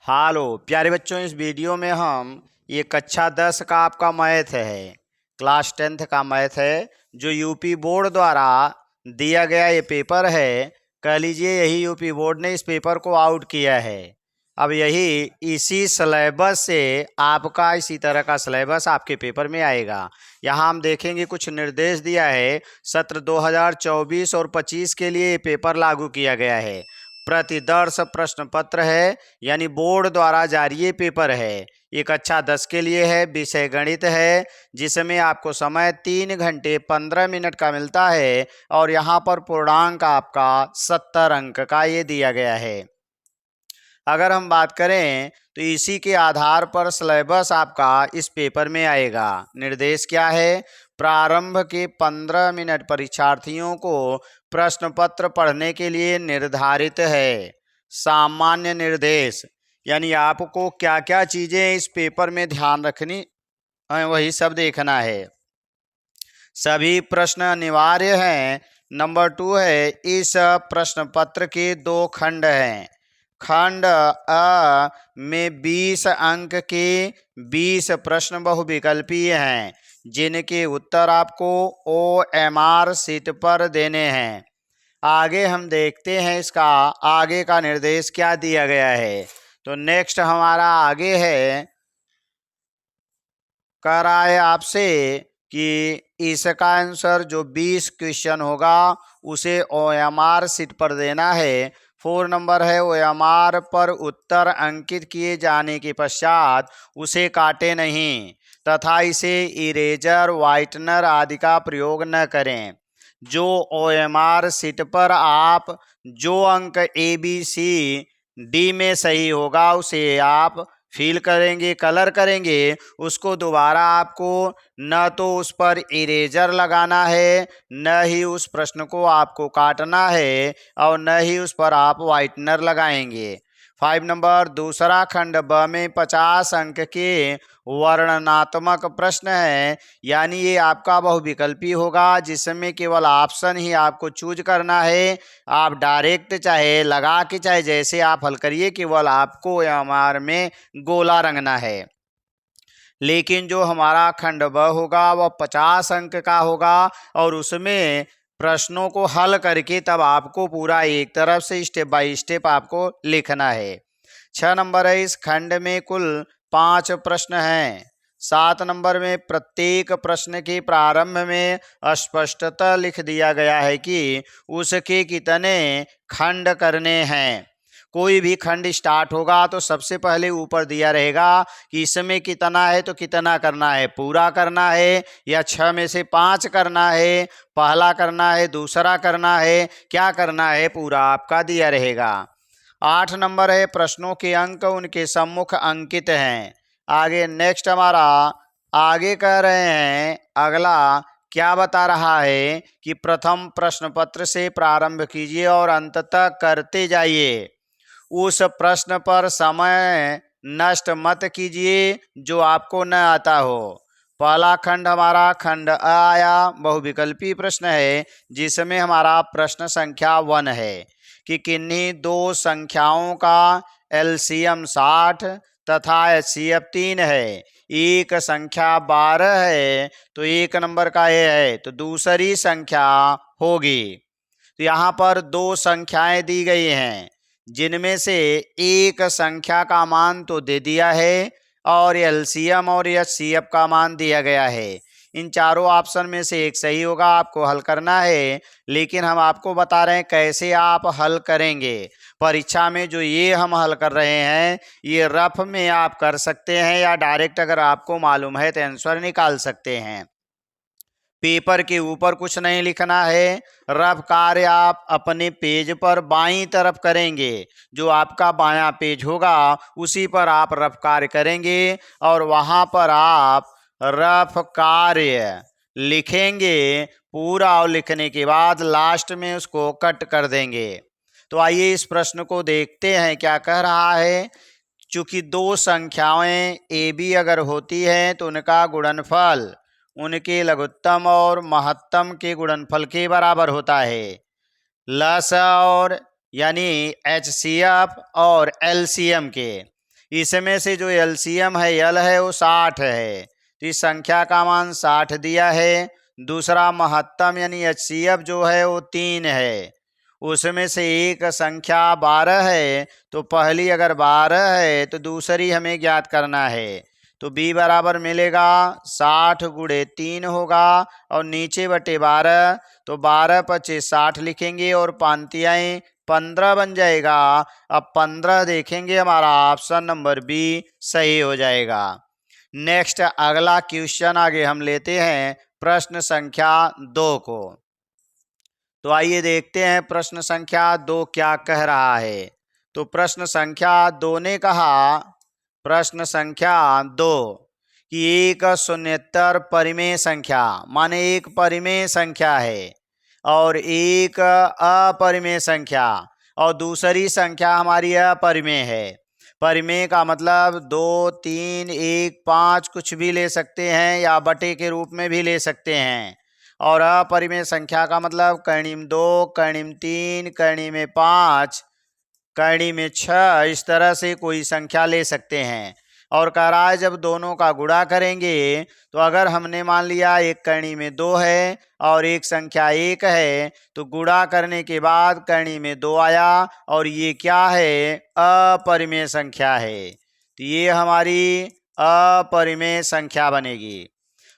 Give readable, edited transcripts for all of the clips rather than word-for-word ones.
हालो प्यारे बच्चों, इस वीडियो में हम ये कक्षा 10 का आपका मैथ है, क्लास 10th का मैथ है जो यूपी बोर्ड द्वारा दिया गया ये पेपर है। कह लीजिए यही यूपी बोर्ड ने इस पेपर को आउट किया है। अब यही इसी सिलेबस से आपका इसी तरह का सिलेबस आपके पेपर में आएगा। यहाँ हम देखेंगे कुछ निर्देश दिया है। सत्र 2024 और 25 के लिए ये पेपर लागू किया गया है। प्रतिदर्श प्रश्न पत्र है, यानी बोर्ड द्वारा जारी ये पेपर है। ये कक्षा 10 के लिए है, विषय गणित है, जिसमें आपको समय 3 घंटे 15 मिनट का मिलता है और यहाँ पर पूर्णांक आपका 70 अंक का ये दिया गया है। अगर हम बात करें तो इसी के आधार पर सिलेबस आपका इस पेपर में आएगा। निर्देश क्या है? प्रारंभ के 15 मिनट परीक्षार्थियों को प्रश्न पत्र पढ़ने के लिए निर्धारित है। सामान्य निर्देश, यानी आपको क्या क्या चीज़ें इस पेपर में ध्यान रखनी है वही सब देखना है। सभी प्रश्न अनिवार्य हैं। नंबर 2 है, इस प्रश्न पत्र के 2 खंड हैं। खंड अ में 20 अंक के 20 प्रश्न बहुविकल्पीय हैं, जिनके उत्तर आपको OMR शीट पर देने हैं। आगे हम देखते हैं इसका आगे का निर्देश क्या दिया गया है। तो नेक्स्ट हमारा आगे है, कह रहा है आपसे कि इसका आंसर जो 20 क्वेश्चन होगा उसे OMR शीट पर देना है। 4 नंबर है, OMR पर उत्तर अंकित किए जाने के पश्चात उसे काटे नहीं तथा इसे इरेजर, व्हाइटनर आदि का प्रयोग न करें। जो OMR शीट पर आप जो अंक ABCD में सही होगा उसे आप फिल करेंगे, कलर करेंगे। उसको दोबारा आपको न तो उस पर इरेजर लगाना है, न ही उस प्रश्न को आपको काटना है और न ही उस पर आप व्हाइटनर लगाएंगे। 5 नंबर दूसरा खंड ब में 50 अंक के वर्णनात्मक प्रश्न है, यानी ये आपका बहुविकल्पी होगा जिसमें केवल ऑप्शन ही आपको चूज करना है। आप डायरेक्ट चाहे लगा के चाहे जैसे आप हल करिए, केवल आपको OMR में गोला रंगना है। लेकिन जो हमारा खंड ब होगा वह 50 अंक का होगा और उसमें प्रश्नों को हल करके तब आपको पूरा एक तरफ से स्टेप बाय स्टेप आपको लिखना है। 6 नंबर है, इस खंड में कुल 5 प्रश्न हैं। 7 नंबर में प्रत्येक प्रश्न के प्रारंभ में स्पष्टतः लिख दिया गया है कि उसके कितने खंड करने हैं। कोई भी खंड स्टार्ट होगा तो सबसे पहले ऊपर दिया रहेगा कि इसमें कितना है तो कितना करना है, पूरा करना है या 6 में से 5 करना है, पहला करना है, दूसरा करना है, क्या करना है, पूरा आपका दिया रहेगा। 8 नंबर है, प्रश्नों के अंक उनके सम्मुख अंकित हैं। आगे नेक्स्ट हमारा आगे कह रहे हैं, अगला क्या बता रहा है कि प्रथम प्रश्न पत्र से प्रारंभ कीजिए और अंत तक करते जाइए। उस प्रश्न पर समय नष्ट मत कीजिए जो आपको न आता हो। पहला खंड हमारा खंड अ आया, बहुविकल्पी प्रश्न है जिसमें हमारा प्रश्न संख्या 1 है कि किन्हीं 2 संख्याओं का LCM 60 तथा HCF 3 है। एक संख्या 12 है तो 1 नंबर का ये है तो दूसरी संख्या होगी। तो यहाँ पर 2 संख्याएं दी गई हैं, जिनमें से एक संख्या का मान तो दे दिया है और LCM और HCF का मान दिया गया है। इन चारों ऑप्शन में से एक सही होगा, आपको हल करना है। लेकिन हम आपको बता रहे हैं कैसे आप हल करेंगे। परीक्षा में जो ये हम हल कर रहे हैं ये रफ में आप कर सकते हैं या डायरेक्ट अगर आपको मालूम है तो आंसर निकाल सकते हैं। पेपर के ऊपर कुछ नहीं लिखना है। रफ कार्य आप अपने पेज पर बाईं तरफ करेंगे। जो आपका बायां पेज होगा उसी पर आप रफ कार्य करेंगे और वहां पर आप रफ कार्य लिखेंगे पूरा, और लिखने के बाद लास्ट में उसको कट कर देंगे। तो आइए इस प्रश्न को देखते हैं क्या कह रहा है। चूंकि 2 संख्याएं AB अगर होती हैं तो उनका गुणनफल उनके लघुत्तम और महत्तम के गुणनफल के बराबर होता है। लस और यानी HCF और LCM के। इसमें से जो एलसीएम है यल है वो 60 है, तो इस संख्या का मान 60 दिया है। दूसरा महत्तम यानी एचसीएफ जो है वो 3 है, उसमें से एक संख्या 12 है, तो पहली अगर 12 है तो दूसरी हमें ज्ञात करना है। तो b बराबर मिलेगा 60 गुणे 3 होगा और नीचे बटे 12, तो 12 पचे 60 लिखेंगे और पांतियाएं 15 बन जाएगा। अब 15 देखेंगे, हमारा ऑप्शन नंबर बी सही हो जाएगा। नेक्स्ट अगला क्वेश्चन आगे हम लेते हैं प्रश्न संख्या 2 को। तो आइए देखते हैं प्रश्न संख्या 2 क्या कह रहा है। तो प्रश्न संख्या 2 ने कहा, प्रश्न संख्या 2 कि एक शून्येतर परिमेय संख्या, माने एक परिमेय संख्या है और एक अपरिमेय संख्या और दूसरी संख्या हमारी अपरिमेय है। परिमेय का मतलब 2, 3, 1, 5 कुछ भी ले सकते हैं या बटे के रूप में भी ले सकते हैं। और अपरिमेय संख्या का मतलब करणी में 2, करणी में 3, करणी में 5, करणी में 6, इस तरह से कोई संख्या ले सकते हैं। और कह रहा है जब दोनों का गुणा करेंगे तो अगर हमने मान लिया एक करणी में 2 है और एक संख्या 1 है, तो गुणा करने के बाद करणी में 2 आया और ये क्या है, अपरिमेय संख्या है, तो ये हमारी अपरिमेय संख्या बनेगी।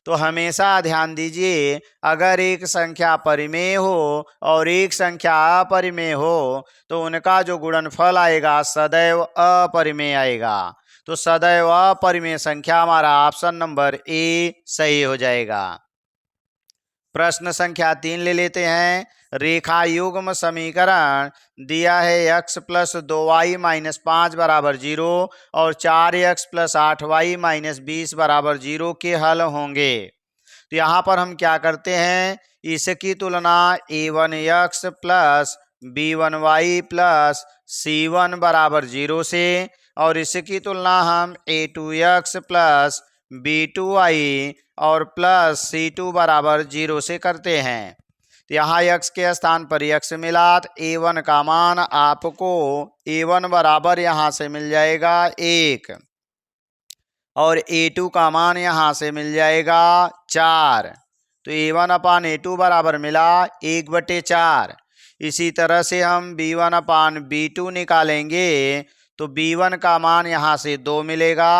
तो हमेशा ध्यान दीजिए, अगर एक संख्या परिमेय हो और एक संख्या अपरिमेय हो तो उनका जो गुणनफल आएगा सदैव अपरिमेय आएगा। तो सदैव अपरिमेय संख्या हमारा ऑप्शन नंबर ए सही हो जाएगा। प्रश्न संख्या 3 ले लेते हैं। रेखा युग्म समीकरण दिया है x प्लस 2y माइनस 5 बराबर 0 और 4x प्लस 8y माइनस 20 बराबर 0 के हल होंगे। तो यहाँ पर हम क्या करते हैं, इसकी तुलना a1x plus b1y plus c1 बराबर 0 से और इसकी तुलना हम a2x प्लस b2y और प्लस c2 बराबर 0 से करते हैं। तो यहाँ x के स्थान पर x मिला, तो a1 का मान आपको a1 बराबर यहाँ से मिल जाएगा 1 और a2 का मान यहाँ से मिल जाएगा 4। तो a1 अपान a2 बराबर मिला 1/4। इसी तरह से हम b1 अपान b2 निकालेंगे तो b1 का मान यहाँ से 2 मिलेगा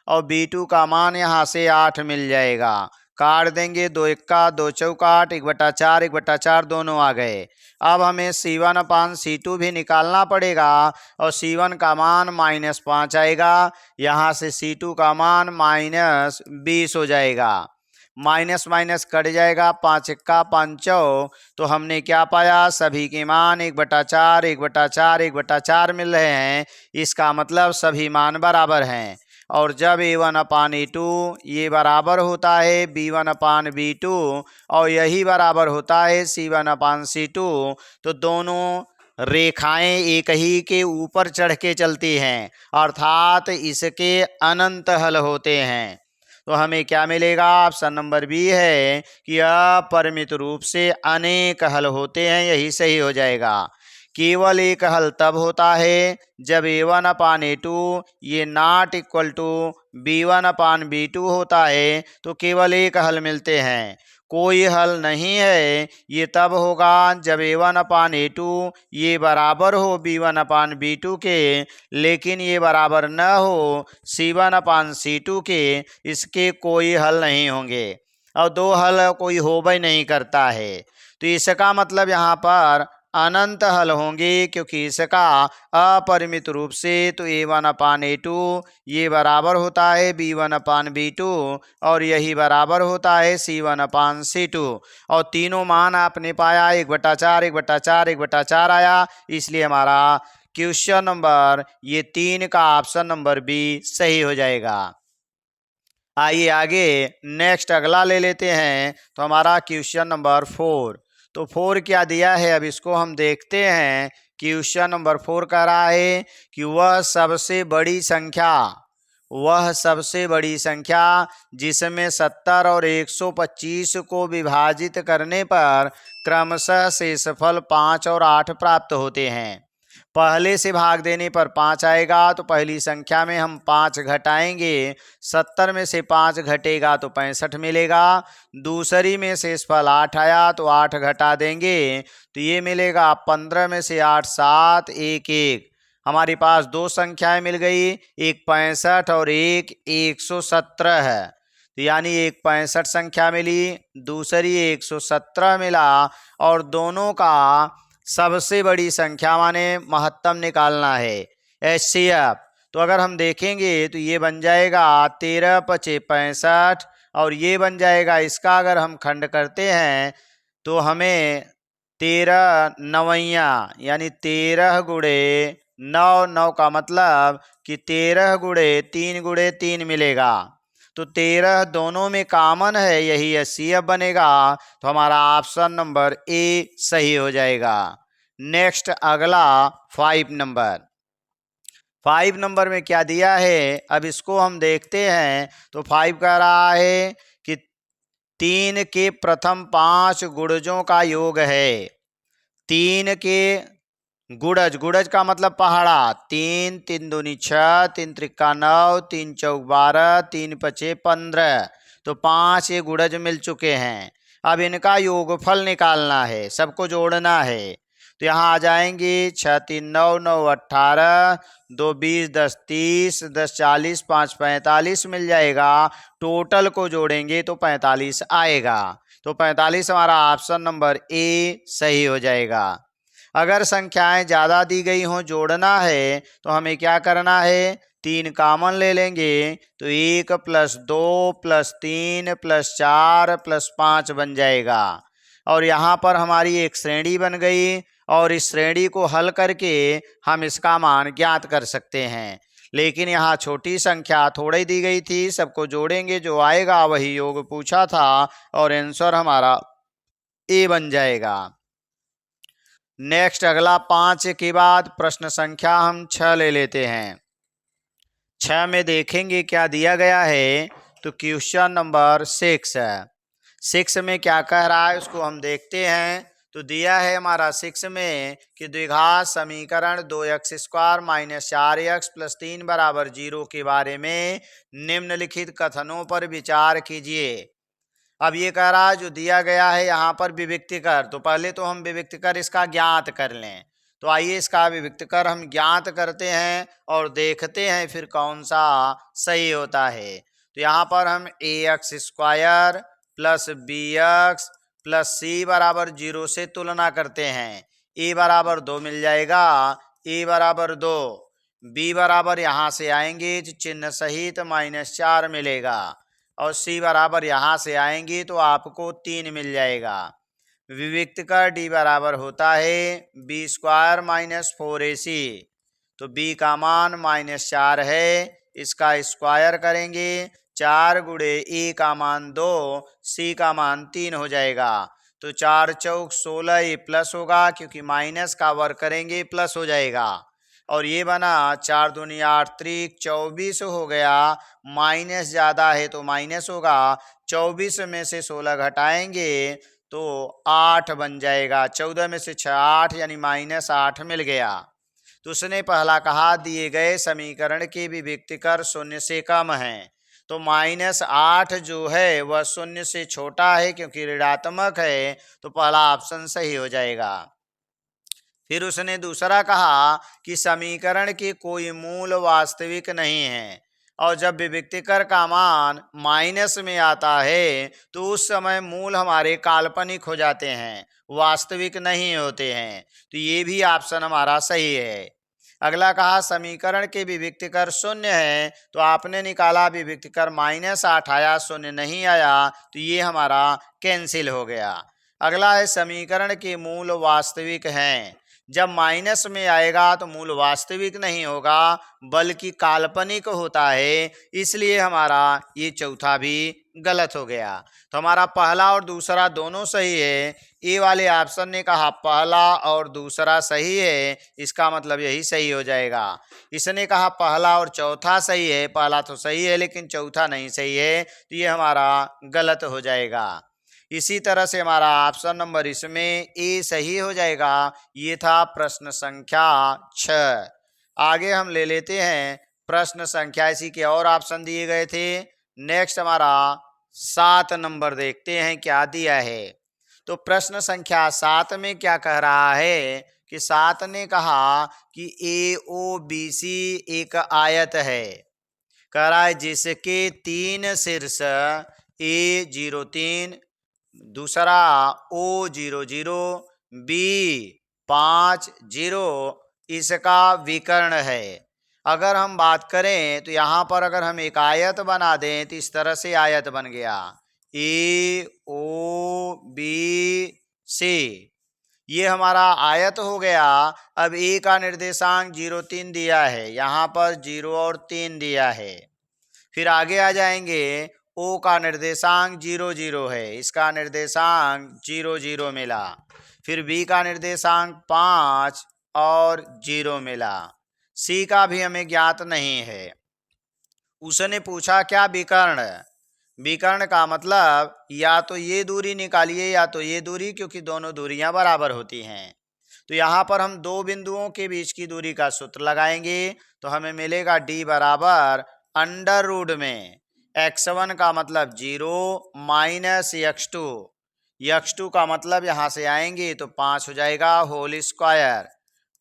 और b2 का मान यहाँ से 8 मिल जाएगा। काट देंगे, 2 एक्का 2 चौका 8, 1/4 1/4 दोनों आ गए। अब हमें c1 अपान c2 भी निकालना पड़ेगा और c1 का मान -5 आएगा, यहाँ से c2 का मान -20 हो जाएगा। माइनस माइनस कट जाएगा, 5 एक्का 5, तो हमने क्या पाया, सभी के मान 1/4 1/4 1/4 मिल रहे हैं। इसका मतलब सभी मान बराबर हैं। और जब a1 अपान a2 ये बराबर होता है b1 अपान b2 और यही बराबर होता है c1 अपान c2, तो दोनों रेखाएं एक ही के ऊपर चढ़ के चलती हैं, अर्थात इसके अनंत हल होते हैं। तो हमें क्या मिलेगा, ऑप्शन नंबर बी है कि अपरिमित रूप से अनेक हल होते हैं, यही सही हो जाएगा। केवल एक हल तब होता है जब a1 अपान a2 ये not equal to b1 upon b2 होता है, तो केवल एक हल मिलते हैं। कोई हल नहीं है ये तब होगा जब a1 अपान a2 ये बराबर हो b1 अपान b2 के, लेकिन ये बराबर न हो c1 अपान c2 के, इसके कोई हल नहीं होंगे और दो हल कोई हो भी नहीं करता है। तो इसका मतलब यहाँ पर अनंत हल होंगे, क्योंकि इसका अपरिमित रूप से तो a1 अपान a2 ये बराबर होता है b1 अपान b2 और यही बराबर होता है c1 अपान c2। और तीनों मान आपने पाया 1/4 1/4 1/4 आया, इसलिए हमारा क्वेश्चन नंबर ये 3 का ऑप्शन नंबर बी सही हो जाएगा। आइए आगे नेक्स्ट अगला ले लेते हैं। तो हमारा क्वेश्चन नंबर 4, तो 4 क्या दिया है अब इसको हम देखते हैं। क्वेश्चन नंबर 4 कह रहा है कि वह सबसे बड़ी संख्या जिसमें 70 और 125 को विभाजित करने पर क्रमशः शेषफल 5 और 8 प्राप्त होते हैं। पहले से भाग देने पर 5 आएगा, तो पहली संख्या में हम 5 घटाएंगे, 70 में से 5 घटेगा तो 65 मिलेगा। दूसरी में शेषफल 8 आया तो 8 घटा देंगे तो ये मिलेगा 15 में से 8 7 1 1। हमारे पास दो संख्याएं मिल गई, एक 65 और एक 117 है। तो यानी एक 65 संख्या मिली, दूसरी 117 मिला, और दोनों का सबसे बड़ी संख्या माने महत्तम निकालना है, HCF। तो अगर हम देखेंगे तो ये बन जाएगा 13 पचे 65, और ये बन जाएगा, इसका अगर हम खंड करते हैं तो हमें 13 नवैया यानी 13 गुणे 9, 9 का मतलब कि 13 गुणे 3 गुणे 3 मिलेगा। तो 13 दोनों में कॉमन है, यही HCF बनेगा। तो हमारा ऑप्शन नंबर ए सही हो जाएगा। नेक्स्ट अगला 5 नंबर। 5 नंबर में क्या दिया है, अब इसको हम देखते हैं। तो 5 कह रहा है कि 3 के प्रथम 5 गुणजों का योग है। 3 के गुणज, गुणज का मतलब पहाड़ा, 3 3 दूनी 6, 3 त्रिका 9, 3 चौक 12, 3 पचे 15। तो 5 ये गुणज मिल चुके हैं। अब इनका योगफल निकालना है, सबको जोड़ना है। तो यहाँ आ जाएंगे 6 3 9 9 18, 2 20 10 30, 10 40, 5 45 मिल जाएगा। टोटल को जोड़ेंगे तो 45 आएगा। तो 45 हमारा ऑप्शन नंबर ए सही हो जाएगा। अगर संख्याएं ज़्यादा दी गई हों, जोड़ना है, तो हमें क्या करना है, 3 कॉमन ले लेंगे तो 1 + 2 + 3 + 4 + 5 बन जाएगा। और यहाँ पर हमारी एक श्रेणी बन गई, और इस श्रेणी को हल करके हम इसका मान ज्ञात कर सकते हैं। लेकिन यहाँ छोटी संख्या थोड़ी दी गई थी, सबको जोड़ेंगे जो आएगा वही योग पूछा था, और आंसर हमारा ए बन जाएगा। नेक्स्ट अगला 5 के बाद प्रश्न संख्या हम 6 ले लेते हैं। 6 में देखेंगे क्या दिया गया है। तो क्वेश्चन नंबर 6 है। 6 में क्या कह रहा है उसको हम देखते हैं। तो दिया है हमारा 6 में कि द्विघात समीकरण 2x² - 4x + 3 = 0 के बारे में निम्नलिखित कथनों पर विचार कीजिए। अब ये कह रहा है जो दिया गया है यहाँ पर विविक्ति कर, तो पहले तो हम विविक्ति कर इसका ज्ञात कर लें। तो आइए इसका विविक्ति कर हम ज्ञात करते हैं और देखते हैं फिर कौन सा सही होता है। तो यहाँ पर हम ax² + bx + c = 0 से तुलना करते हैं। a = 2 मिल जाएगा, a = 2, b बराबर यहाँ से आएंगे तो चिन्ह सहित -4 मिलेगा, और c बराबर यहाँ से आएंगे तो आपको 3 मिल जाएगा। विविक्त का d बराबर होता है b² - 4ac। तो b का मान -4 है, इसका स्क्वायर करेंगे, 4 गुणे a का मान 2, c का मान 3 हो जाएगा। तो 4 चौक 16, ये प्लस होगा क्योंकि माइनस का वर्ग करेंगे प्लस हो जाएगा। और ये बना 4 दूनी 8 त्रिक 24 हो गया, माइनस ज़्यादा है तो माइनस होगा। 24 में से 16 घटाएंगे तो 8 बन जाएगा। 14 में से 6 8 यानी -8 मिल गया। तो उसने पहला कहा दिए गए समीकरण के विविक्ति कर 0 से कम है। तो -8 जो है वह 0 से छोटा है क्योंकि ऋणात्मक है, तो पहला ऑप्शन सही हो जाएगा। फिर उसने दूसरा कहा कि समीकरण के कोई मूल वास्तविक नहीं है, और जब विविक्तिकर का मान माइनस में आता है तो उस समय मूल हमारे काल्पनिक हो जाते हैं, वास्तविक नहीं होते हैं। तो ये भी ऑप्शन हमारा सही है। अगला कहा समीकरण के विविक्तिकर 0 है, तो आपने निकाला विविक्तिकर -8 आया, 0 नहीं आया, तो ये हमारा कैंसिल हो गया। अगला है समीकरण के मूल वास्तविक हैं। जब माइनस में आएगा तो मूल वास्तविक नहीं होगा बल्कि काल्पनिक होता है, इसलिए हमारा ये चौथा भी गलत हो गया। तो हमारा पहला और दूसरा दोनों सही है। ए वाले ऑप्शन ने कहा पहला और दूसरा सही है, इसका मतलब यही सही हो जाएगा। इसने कहा पहला और चौथा सही है, पहला तो सही है लेकिन चौथा नहीं सही है, तो ये हमारा गलत हो जाएगा। इसी तरह से हमारा ऑप्शन नंबर इसमें ए सही हो जाएगा। ये था प्रश्न संख्या 6। आगे हम ले लेते हैं प्रश्न संख्या, इसी के और ऑप्शन दिए गए थे। नेक्स्ट हमारा 7 नंबर देखते हैं क्या दिया है। तो प्रश्न संख्या 7 में क्या कह रहा है कि 7 ने कहा कि ए ओ बी सी एक आयत है, कह रहा है जिसके 3 शीर्ष A03, दूसरा O00, B50 इसका विकर्ण है। अगर हम बात करें तो यहाँ पर अगर हम एक आयत बना दें तो इस तरह से आयत बन गया AOBC, ये हमारा आयत हो गया। अब ए का निर्देशांक 0,3 दिया है, यहाँ पर 0 और 3 दिया है। फिर आगे आ जाएंगे, ओ का निर्देशांक 0,0 है, इसका निर्देशांक 0,0 मिला। फिर बी का निर्देशांक 5 और 0 मिला। सी का भी हमें ज्ञात नहीं है। उसने पूछा क्या विकर्ण। विकर्ण का मतलब या तो ये दूरी निकालिए या तो ये दूरी, क्योंकि दोनों दूरियां बराबर होती हैं। तो यहाँ पर हम दो बिंदुओं के बीच की दूरी का सूत्र लगाएंगे तो हमें मिलेगा d बराबर अंडर रूट में x1 का मतलब 0 माइनस x2, x2 का मतलब यहाँ से आएंगे तो 5 हो जाएगा होल स्क्वायर,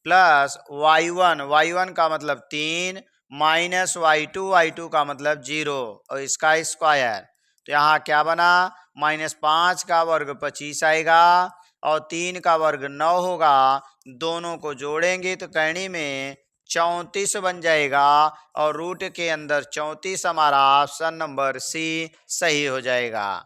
प्लस y1 का मतलब 3 माइनस y2 का मतलब 0 और इसका स्क्वायर। तो यहाँ क्या बना, -5 का वर्ग 25 आएगा और 3 का वर्ग 9 होगा। दोनों को जोड़ेंगे तो करनी में 34 बन जाएगा और रूट के अंदर 34 हमारा ऑप्शन नंबर सी सही हो जाएगा।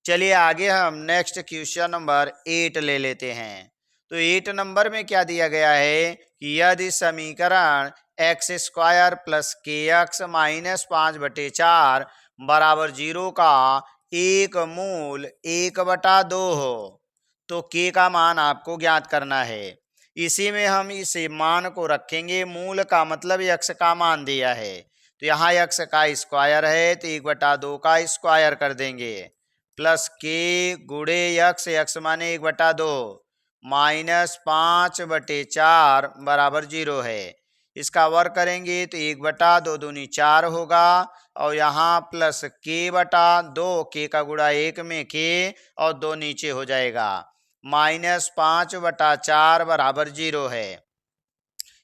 चलिए आगे हम नेक्स्ट क्वेश्चन नंबर 8 ले लेते हैं। तो 8 नंबर में क्या दिया गया है कि यदि समीकरण x² प्लस kx माइनस 5/4 बराबर 0 का एक मूल 1/2 हो तो k का मान आपको ज्ञात करना है। इसी में हम इस मान को रखेंगे, मूल का मतलब x का मान दिया है तो यहाँ x का स्क्वायर है तो 1/2 का स्क्वायर कर देंगे, प्लस k गुणे x माने 1/2 माइनस 5/4 बराबर 0 है। इसका वर्ग करेंगे तो 1/2 दूनी 4 होगा और यहाँ प्लस k/2, k का गुणा 1 में k और 2 नीचे हो जाएगा, -5/4 बराबर 0 है।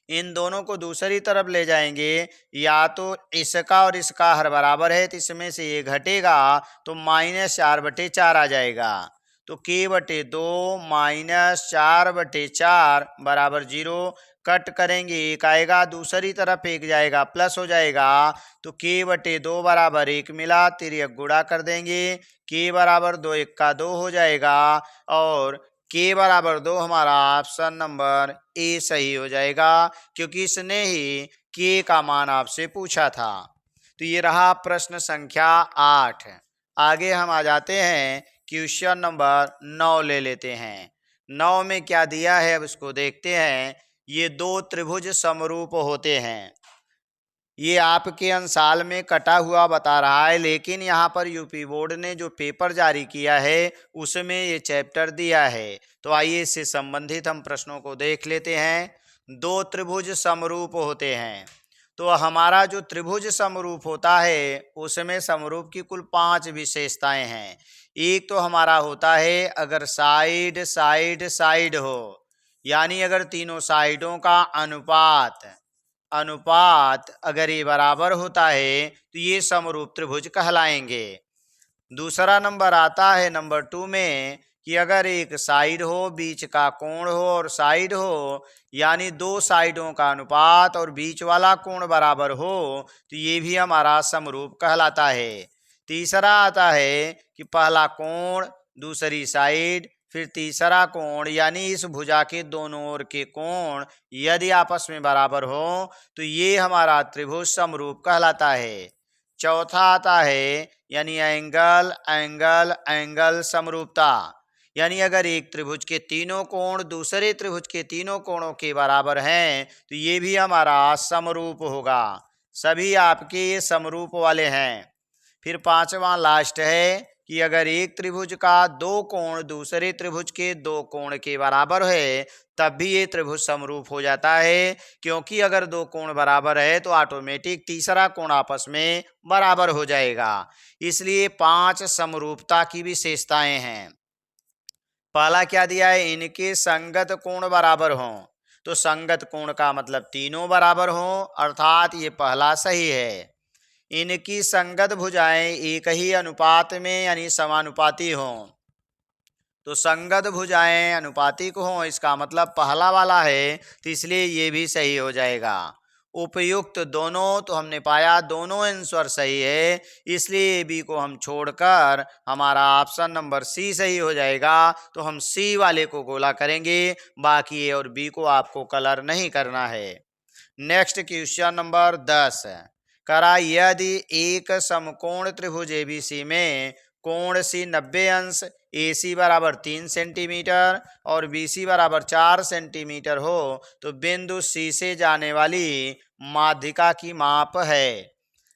इन दोनों को दूसरी तरफ ले जाएंगे, या तो इसका और इसका हर बराबर है तो इसमें से ये घटेगा तो -4/4 आ जाएगा। तो k/2 -4/4 बराबर 0। कट करेंगे, एक आएगा दूसरी तरफ एक जाएगा, प्लस हो जाएगा तो k/2 बराबर 1 मिला, तिर्यक गुणा कर देंगे, k बराबर 2 1 का 2 हो जाएगा और k बराबर 2 हमारा ऑप्शन नंबर ए सही हो जाएगा, क्योंकि इसने ही k का मान आपसे पूछा था। तो ये रहा प्रश्न संख्या 8। आगे हम आ जाते हैं क्वेश्चन नंबर 9 ले लेते हैं। 9 में क्या दिया है अब इसको देखते हैं। ये दो त्रिभुज समरूप होते हैं, ये आपके अंशाल में कटा हुआ बता रहा है, लेकिन यहाँ पर यूपी बोर्ड ने जो पेपर जारी किया है उसमें ये चैप्टर दिया है। तो आइए इससे संबंधित हम प्रश्नों को देख लेते हैं। दो त्रिभुज समरूप होते हैं, तो हमारा जो त्रिभुज समरूप होता है उसमें समरूप की कुल 5 विशेषताएं हैं। एक तो हमारा होता है अगर साइड साइड साइड हो, यानी अगर तीनों साइडों का अनुपात अगर ये बराबर होता है तो ये समरूप त्रिभुज कहलाएंगे। दूसरा नंबर आता है नंबर 2 में कि अगर एक साइड हो, बीच का कोण हो और साइड हो, यानी दो साइडों का अनुपात और बीच वाला कोण बराबर हो तो ये भी हमारा समरूप कहलाता है। तीसरा आता है कि पहला कोण, दूसरी साइड, फिर तीसरा कोण, यानी इस भुजा के दोनों ओर के कोण यदि आपस में बराबर हो तो ये हमारा त्रिभुज समरूप कहलाता है। चौथा आता है यानी एंगल एंगल एंगल समरूपता, यानी अगर एक त्रिभुज के तीनों कोण दूसरे त्रिभुज के तीनों कोणों के बराबर हैं तो ये भी हमारा समरूप होगा। सभी आपके ये समरूप वाले हैं। फिर पांचवा लास्ट है कि अगर एक त्रिभुज का दो कोण दूसरे त्रिभुज के दो कोण के बराबर है तब भी ये त्रिभुज समरूप हो जाता है, क्योंकि अगर दो कोण बराबर है तो ऑटोमेटिक तीसरा कोण आपस में बराबर हो जाएगा। इसलिए 5 समरूपता की विशेषताएं हैं। पहला क्या दिया है, इनके संगत कोण बराबर हों। तो संगत कोण का मतलब तीनों बराबर हों, अर्थात ये पहला सही है। इनकी संगत भुजाएं एक ही अनुपात में यानी समानुपाती हों। तो संगत भुजाएं अनुपातिक हों, इसका मतलब पहला वाला है, तो इसलिए ये भी सही हो जाएगा। उपयुक्त दोनों, तो हमने पाया दोनों आंसर सही है, इसलिए ए बी को हम छोड़कर हमारा ऑप्शन नंबर सी सही हो जाएगा। तो हम सी वाले को गोला करेंगे, बाकी ए और बी को आपको कलर नहीं करना है। नेक्स्ट क्वेश्चन नंबर 10 करा, यदि एक समकोण त्रिभुज एबीसी में कोण सी 90 अंश, ए सी बराबर 3 सेंटीमीटर और बी सी बराबर 4 सेंटीमीटर हो तो बिंदु सी से जाने वाली माध्यिका की माप है।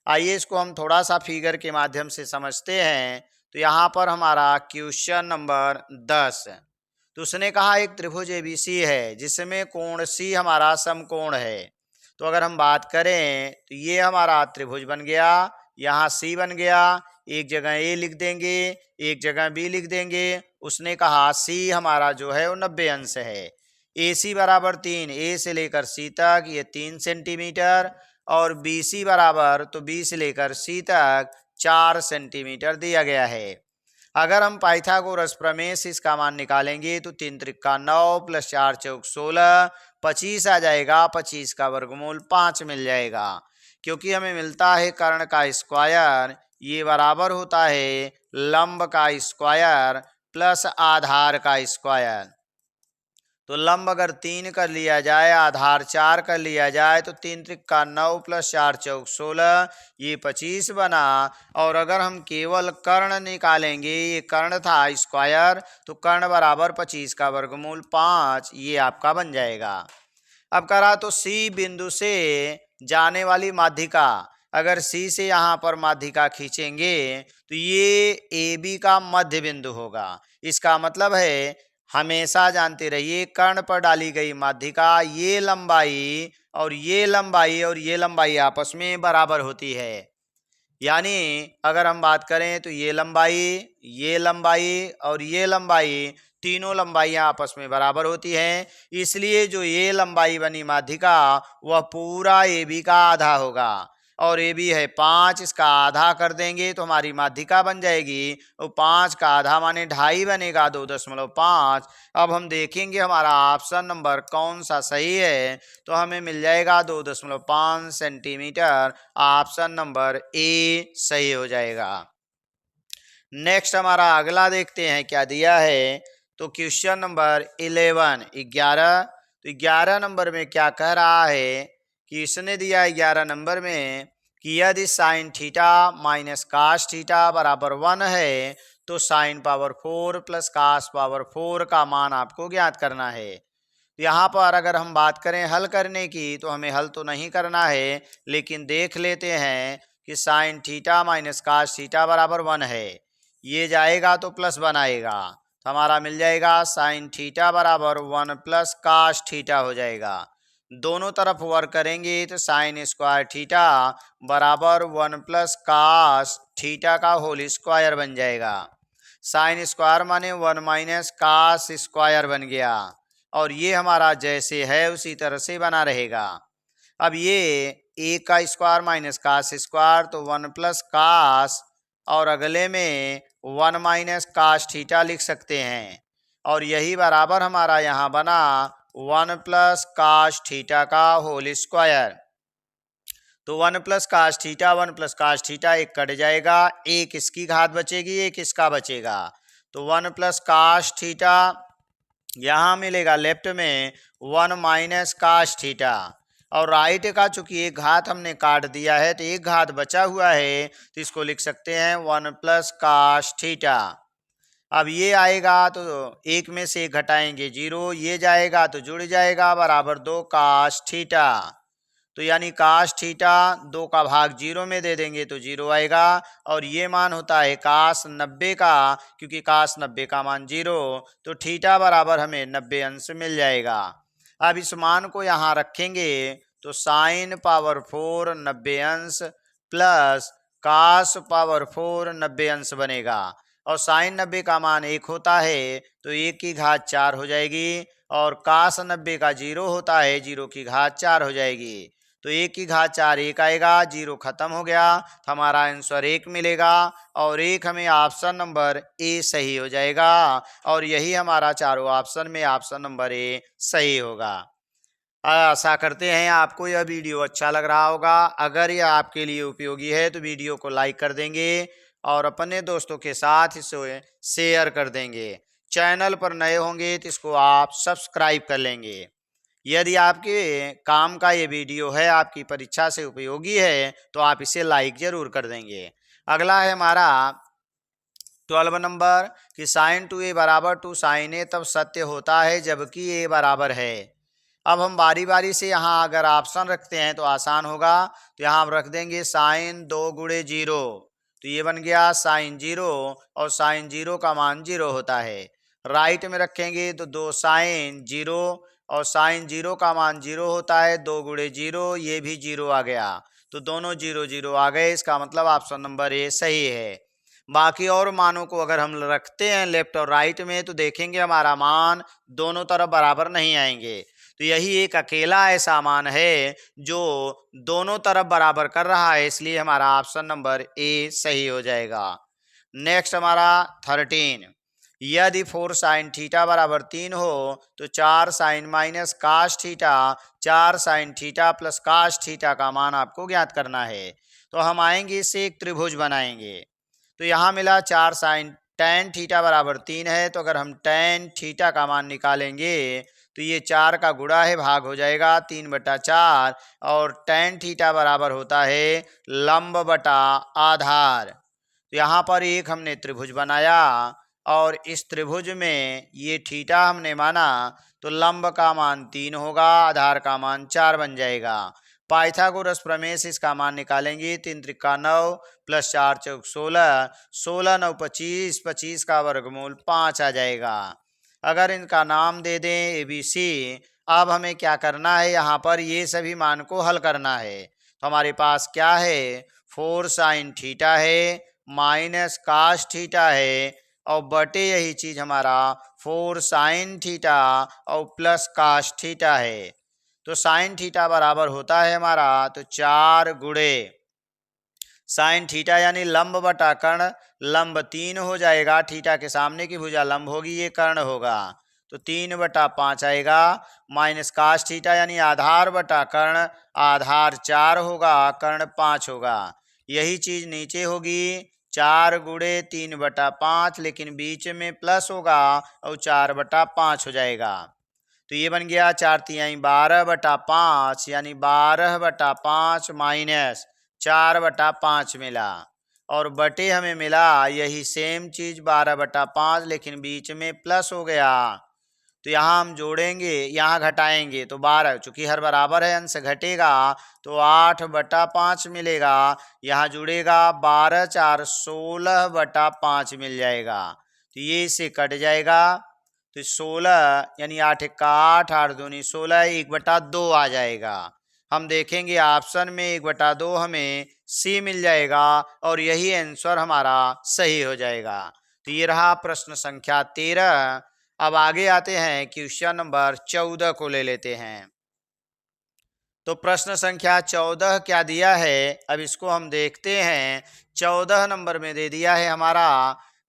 आइए इसको हम थोड़ा सा फिगर के माध्यम से समझते हैं। तो यहाँ पर हमारा क्वेश्चन नंबर 10, तो उसने कहा एक त्रिभुज एबीसी है जिसमें कोण सी हमारा समकोण है। तो अगर हम बात करें तो ये हमारा त्रिभुज बन गया, यहाँ सी बन गया, एक जगह ए लिख देंगे, एक जगह बी लिख देंगे। उसने कहा सी हमारा जो है वो 90 अंश है, ए सी बराबर 3, ए से लेकर सी तक ये 3 सेंटीमीटर, और बी सी बराबर, तो बी से लेकर सी तक 4 सेंटीमीटर दिया गया है। अगर हम पाइथागोरस प्रमेय से इसका मान निकालेंगे तो 3 त्रिका 9 प्लस 4 चौक 16, 25 आ जाएगा, 25 का वर्गमूल 5 मिल जाएगा। क्योंकि हमें मिलता है कर्ण का स्क्वायर, ये बराबर होता है लंब का स्क्वायर प्लस आधार का स्क्वायर। तो लंब अगर 3 कर लिया जाए, आधार 4 कर लिया जाए, तो 3 त्रिका 9 प्लस 4 चौक 16, ये 25 बना। और अगर हम केवल कर्ण निकालेंगे, ये कर्ण था स्क्वायर, तो कर्ण बराबर 25 का वर्गमूल 5, ये आपका बन जाएगा। अब करा तो सी बिंदु से जाने वाली माध्यिका, अगर सी से यहाँ पर माध्यिका खींचेंगे तो ये ए बी का मध्य बिंदु होगा। इसका मतलब है हमेशा जानते रहिए कर्ण पर डाली गई माध्यिका ये लंबाई और ये लंबाई और ये लंबाई आपस में बराबर होती है। यानी अगर हम बात करें तो ये लंबाई और ये लंबाई, तीनों लंबाइयाँ आपस में बराबर होती हैं। इसलिए जो ये लंबाई बनी माध्यिका वह पूरा ए बी का आधा होगा, और ए बी है 5, इसका आधा कर देंगे तो हमारी माध्यिका बन जाएगी। और 5 का आधा माने 2.5 बनेगा, 2.5। अब हम देखेंगे हमारा ऑप्शन नंबर कौन सा सही है, तो हमें मिल जाएगा 2.5 सेंटीमीटर। ऑप्शन नंबर ए सही हो जाएगा। नेक्स्ट हमारा अगला देखते हैं क्या दिया है। तो क्वेश्चन नंबर 11 तो 11 नंबर में क्या कह रहा है कि इसने दिया है 11 नंबर में कि यदि sine theta minus cos theta बराबर 1 है तो sine power 4 plus cos power 4 का मान आपको ज्ञात करना है। यहाँ पर अगर हम बात करें हल करने की, तो हमें हल तो नहीं करना है, लेकिन देख लेते हैं कि sine theta minus cos theta बराबर 1 है, ये जाएगा तो प्लस बनाएगा, तो हमारा मिल जाएगा साइन थीटा बराबर 1 प्लस कास थीटा हो जाएगा। दोनों तरफ वर्क करेंगे तो साइन स्क्वायर थीटा बराबर 1 प्लस कास थीटा का होल स्क्वायर बन जाएगा। साइन स्क्वायर माने 1 माइनस कास स्क्वायर बन गया, और ये हमारा जैसे है उसी तरह से बना रहेगा। अब ये ए का स्क्वायर माइनस कास स्क्वायर, तो 1 प्लस कास, और अगले में 1 माइनस कास थीटा लिख सकते हैं, और यही बराबर हमारा यहाँ बना 1 प्लस कास थीटा का होल स्क्वायर। तो 1 plus cos theta 1 plus cos theta एक कट जाएगा, एक इसकी घात बचेगी, एक इसका बचेगा। तो 1 प्लस कास थीटा यहाँ मिलेगा लेफ्ट में 1 माइनस कास थीटा, और राइट का चूंकि एक घात हमने काट दिया है तो एक घात बचा हुआ है, तो इसको लिख सकते हैं 1 प्लस कास थीटा। अब ये आएगा तो एक में से एक घटाएंगे 0, ये जाएगा तो जुड़ जाएगा बराबर 2 कास थीटा। तो यानी काश थीटा 2 का भाग 0 में दे देंगे तो 0 आएगा, और ये मान होता है काश 90 का, क्योंकि काश 90 का मान 0, तो थीटा बराबर हमें 90 अंश मिल जाएगा। अब इस मान को यहाँ रखेंगे तो साइन पावर 4 90 अंश प्लस काश पावर 4 90 अंश बनेगा, और साइन 90 का मान 1 होता है तो 1 की घात 4 हो जाएगी, और काश 90 का 0 होता है 0 की घात 4 हो जाएगी, तो 1 की घात 4 1 आएगा, 0 खत्म हो गया, तो हमारा आंसर 1 मिलेगा, और 1 हमें ऑप्शन नंबर ए सही हो जाएगा, और यही हमारा चारों ऑप्शन में ऑप्शन नंबर ए सही होगा। आशा करते हैं आपको यह वीडियो अच्छा लग रहा होगा। अगर यह आपके लिए उपयोगी है तो वीडियो को लाइक कर देंगे और अपने दोस्तों के साथ इसे शेयर कर देंगे। चैनल पर नए होंगे तो इसको आप सब्सक्राइब कर लेंगे। यदि आपके काम का ये वीडियो है, आपकी परीक्षा से उपयोगी है, तो आप इसे लाइक जरूर कर देंगे। अगला है हमारा 12 नंबर कि साइन 2a बराबर 2 साइन ए तब सत्य होता है जबकि a बराबर है। अब हम बारी बारी से यहाँ अगर ऑप्शन रखते हैं तो आसान होगा, तो यहाँ हम रख देंगे साइन 2 गुणे 0, तो ये बन गया साइन 0, और साइन 0 का मान 0 होता है। राइट में रखेंगे तो 2 साइन 0, और साइन 0 का मान 0 होता है, 2 गुणे 0 ये भी 0 आ गया, तो दोनों 0 0 आ गए, इसका मतलब ऑप्शन नंबर ए सही है। बाकी और मानों को अगर हम रखते हैं लेफ्ट और राइट में तो देखेंगे हमारा मान दोनों तरफ बराबर नहीं आएंगे, तो यही एक अकेला ऐसा मान है जो दोनों तरफ बराबर कर रहा है, इसलिए हमारा ऑप्शन नंबर ए सही हो जाएगा। नेक्स्ट हमारा 13, यदि 4 साइन थीटा बराबर 3 हो तो 4 sine minus cos theta 4 sine theta plus cos theta का मान आपको ज्ञात करना है। तो हम आएंगे इससे एक त्रिभुज बनाएंगे, तो यहाँ मिला 4 साइन टेन थीटा बराबर 3 है, तो अगर हम टेन थीटा का मान निकालेंगे तो ये 4 का गुणा है, भाग हो जाएगा 3/4, और टेन थीटा बराबर होता है लंब बटा आधार। तो यहाँ पर एक हमने त्रिभुज बनाया, और इस त्रिभुज में ये थीटा हमने माना, तो लंब का मान 3 होगा, आधार का मान 4 बन जाएगा। पाइथागोरस प्रमेय से इसका मान निकालेंगे, 3 त्रिका 9 प्लस 4 चौक 16, 16 9 25, 25 का वर्गमूल 5 आ जाएगा। अगर इनका नाम दे दें ए बी सी। अब हमें क्या करना है, यहाँ पर ये सभी मान को हल करना है, तो हमारे पास क्या है 4 साइन थीटा है माइनस काश थीटा है, और बटे यही चीज हमारा 4 साइन थीटा और प्लस काश थीटा है। तो साइन थीटा बराबर होता है हमारा तो 4 गुणे साइन थीटा यानी लंब बटा कर्ण, लंब 3 हो जाएगा, थीटा के सामने की भुजा लंब होगी, ये कर्ण होगा, तो 3/5 आएगा, माइनस काश थीटा यानी आधार बटा कर्ण, आधार 4 होगा, कर्ण 5 होगा। यही चीज नीचे होगी 4 गुणे 3/5, लेकिन बीच में प्लस होगा और 4/5 हो जाएगा। तो ये बन गया 4 तिहाई 12/5 यानी 12/5 माइनस 4/5 मिला, और बटे हमें मिला यही सेम चीज 12/5, लेकिन बीच में प्लस हो गया, तो यहाँ हम जोड़ेंगे यहाँ घटाएंगे तो 12, चूंकि हर बराबर है अंश घटेगा तो 8/5 मिलेगा, यहाँ जुड़ेगा 12 4 16/5 मिल जाएगा, तो ये इससे कट जाएगा, तो 16 यानी 8 का 8, 8 दूनी 16, 1/2 आ जाएगा। हम देखेंगे ऑप्शन में 1/2 हमें सी मिल जाएगा, और यही आंसर हमारा सही हो जाएगा। तो ये रहा प्रश्न संख्या 13। अब आगे आते हैं क्वेश्चन नंबर 14 को ले लेते हैं। तो प्रश्न संख्या 14 क्या दिया है, अब इसको हम देखते हैं। 14 नंबर में दे दिया है हमारा,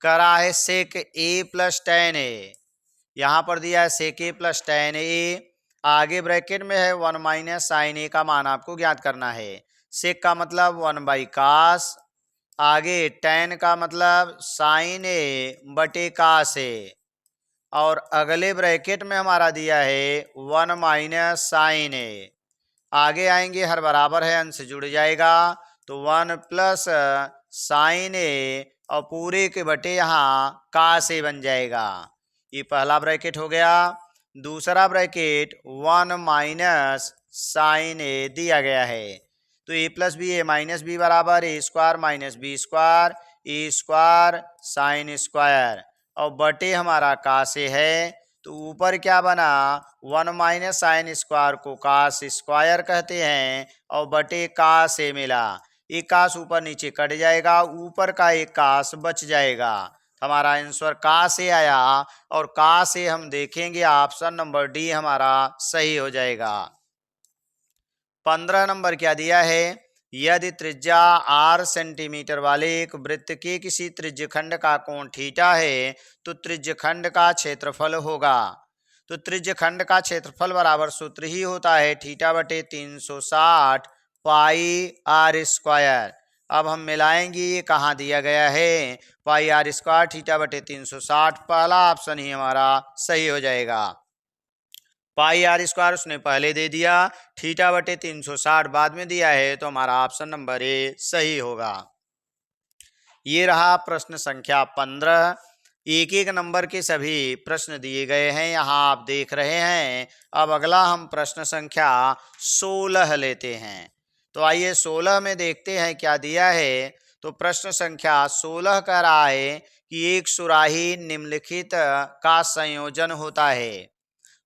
करा है सेक ए प्लस टेन ए, यहाँ पर दिया है सेक ए प्लस टेन ए, आगे ब्रैकेट में है 1 माइनस साइन ए का मान आपको ज्ञात करना है। सेक का मतलब 1/cos, आगे टेन का मतलब साइन ए बटे कास ए, और अगले ब्रैकेट में हमारा दिया है 1 माइनस साइन ए, आगे आएंगे हर बराबर है अंश जुड़ जाएगा, तो 1 प्लस साइन ए और पूरे के बटे यहाँ कास ए बन जाएगा। ये पहला ब्रैकेट हो गया। दूसरा ब्रैकेट 1 माइनस साइन ए दिया गया है। तो ए प्लस बी ए माइनस बी बराबर ए स्क्वायर माइनस बी स्क्वायर ए स्क्वायर साइन स्क्वायर और बटे हमारा का से है। तो ऊपर क्या बना, 1 माइनस साइन स्क्वायर को कास स्क्वायर कहते हैं और बटे का से मिला। एक कास ऊपर नीचे कट जाएगा, ऊपर का एक कास बच जाएगा। हमारा आंसर का से आया और का से हम देखेंगे ऑप्शन नंबर डी हमारा सही हो जाएगा। 15 नंबर क्या दिया है, यदि त्रिज्या r सेंटीमीटर वाले एक वृत्त के किसी त्रिज्यखंड का कोण थीटा है तो त्रिज्यखंड का क्षेत्रफल होगा। तो त्रिज्यखंड का क्षेत्रफल बराबर सूत्र ही होता है थीटा बटे 360 पाई आर स्क्वायर। अब हम मिलाएंगे ये कहाँ दिया गया है, पाई आर स्क्वायर थीटा बटे 360, पहला ऑप्शन ही हमारा सही हो जाएगा। पाई आर स्क्वायर उसने पहले दे दिया, थीटा बटे 360 बाद में दिया है, तो हमारा ऑप्शन नंबर ए सही होगा। ये रहा प्रश्न संख्या 15। एक एक नंबर के सभी प्रश्न दिए गए हैं, यहाँ आप देख रहे हैं। अब अगला हम प्रश्न संख्या 16 लेते हैं। तो आइए 16 में देखते हैं क्या दिया है। तो प्रश्न संख्या 16 कह रहा है कि एक सुराही निम्नलिखित का संयोजन होता है।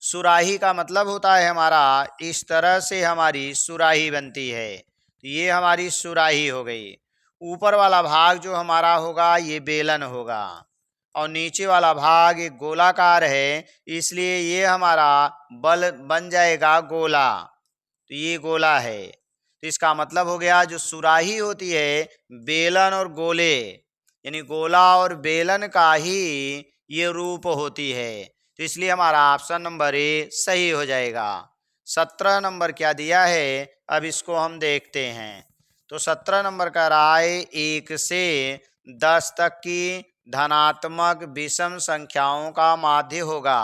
सुराही का मतलब होता है हमारा इस तरह से हमारी सुराही बनती है। तो ये हमारी सुराही हो गई। ऊपर वाला भाग जो हमारा होगा ये बेलन होगा और नीचे वाला भाग एक गोलाकार है, इसलिए ये हमारा बल बन जाएगा गोला। तो ये गोला है। तो इसका मतलब हो गया जो सुराही होती है बेलन और गोले यानी गोला और बेलन का ही ये रूप होती है। तो इसलिए हमारा ऑप्शन नंबर ए सही हो जाएगा। 17 नंबर क्या दिया है, अब इसको हम देखते हैं। तो 17 नंबर का रहा है 1 से 10 तक की धनात्मक विषम संख्याओं का माध्य होगा।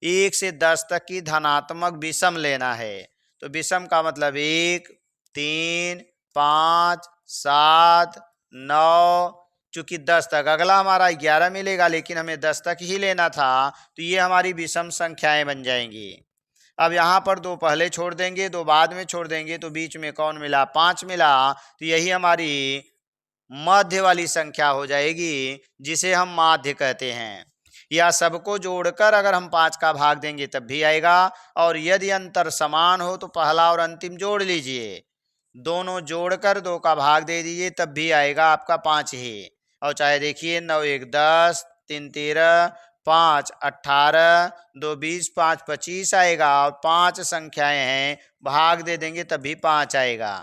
1 से 10 तक की धनात्मक विषम लेना है। तो विषम का मतलब 1, 3, 5, 7, 9, चूंकि 10 तक, अगला हमारा 11 मिलेगा लेकिन हमें 10 तक ही लेना था, तो ये हमारी विषम संख्याएं बन जाएंगी। अब यहाँ पर 2 पहले छोड़ देंगे, 2 बाद में छोड़ देंगे, तो बीच में कौन मिला, 5 मिला। तो यही हमारी मध्य वाली संख्या हो जाएगी जिसे हम माध्य कहते हैं। या सबको जोड़कर अगर हम 5 का भाग देंगे तब भी आएगा, और यदि अंतर समान हो तो पहला और अंतिम जोड़ लीजिए, दोनों जोड़कर 2 का भाग दे दीजिए तब भी आएगा आपका 5 ही। और चाहे देखिए 9 1 10, 3 13, 5 18, 2 20, 5 25 आएगा, और 5 संख्याएं हैं, भाग दे देंगे तब भी 5 आएगा।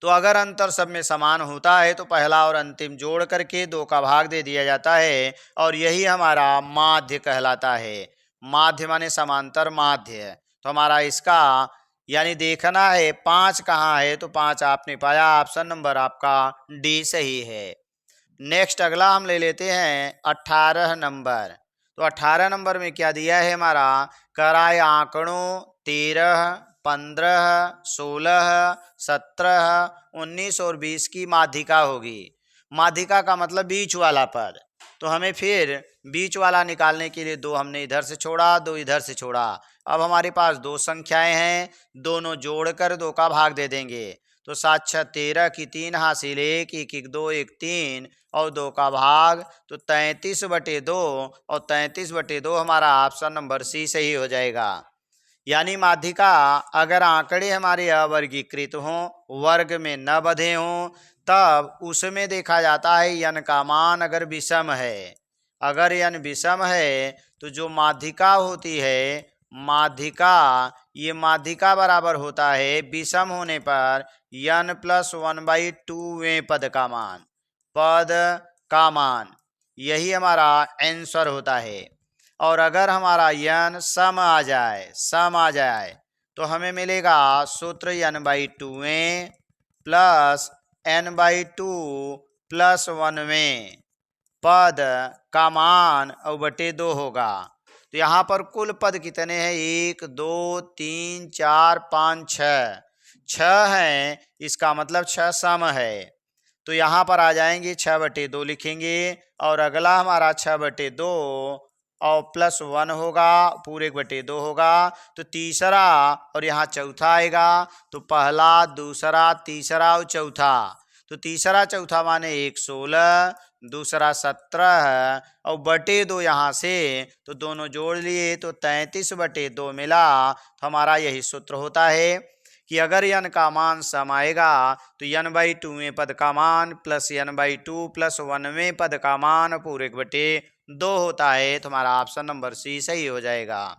तो अगर अंतर सब में समान होता है तो पहला और अंतिम जोड़ करके 2 का भाग दे दिया जाता है, और यही हमारा माध्य कहलाता है। माध्य माने समांतर माध्य। तो हमारा इसका यानी देखना है 5 कहाँ है, तो 5 आपने पाया, ऑप्शन नंबर आपका डी सही है। नेक्स्ट अगला हम ले लेते हैं 18 नंबर। तो 18 नंबर में क्या दिया है हमारा, कराए आंकड़ों 13, 15, 16, 17, 19 और 20 की माध्यिका होगी। माध्यिका का मतलब बीच वाला पद। तो हमें फिर बीच वाला निकालने के लिए 2 हमने इधर से छोड़ा, 2 इधर से छोड़ा। अब हमारे पास 2 संख्याएं हैं, दोनों जोड़कर 2 का भाग दे देंगे। तो 7 6 13 की 3 हासिल 1 1 1 2 1 3 और 2 का भाग, तो 33/2 और 33/2 हमारा ऑप्शन नंबर सी सही हो जाएगा। यानी माध्यिका अगर आंकड़े हमारे अवर्गीकृत हों, वर्ग में न बंधे हों, तब उसमें देखा जाता है यन का मान अगर विषम है। अगर यन विषम है तो जो माध्यिका होती है, माध्यिका, ये माध्यिका बराबर होता है विषम होने पर n + 1/2वें पद का मान, पद का मान, यही हमारा आंसर होता है। और अगर हमारा n सम आ जाए तो हमें मिलेगा सूत्र n/2वें प्लस n/2 + 1वें पद का मान और बटे 2 होगा। तो यहाँ पर कुल पद कितने हैं, 1 2 3 4 5 6, 6 हैं, इसका मतलब 6 सम है। तो यहाँ पर आ जाएंगे 6/2 लिखेंगे, और अगला हमारा 6/2 और +1 होगा, पूरे 1/2 होगा। तो तीसरा और यहाँ चौथा आएगा, तो पहला, दूसरा, तीसरा और चौथा। तो तीसरा चौथा माने 1 16, दूसरा 17 और /2 यहाँ से, तो दोनों जोड़ लिए तो 33/2 मिला। तो हमारा यही सूत्र होता है कि अगर n का मान सम आएगा तो n/2वें पद का मान प्लस n/2 प्लस 1वें पद का मान पूरे 1/2 होता है। तो हमारा ऑप्शन नंबर सी सही हो जाएगा।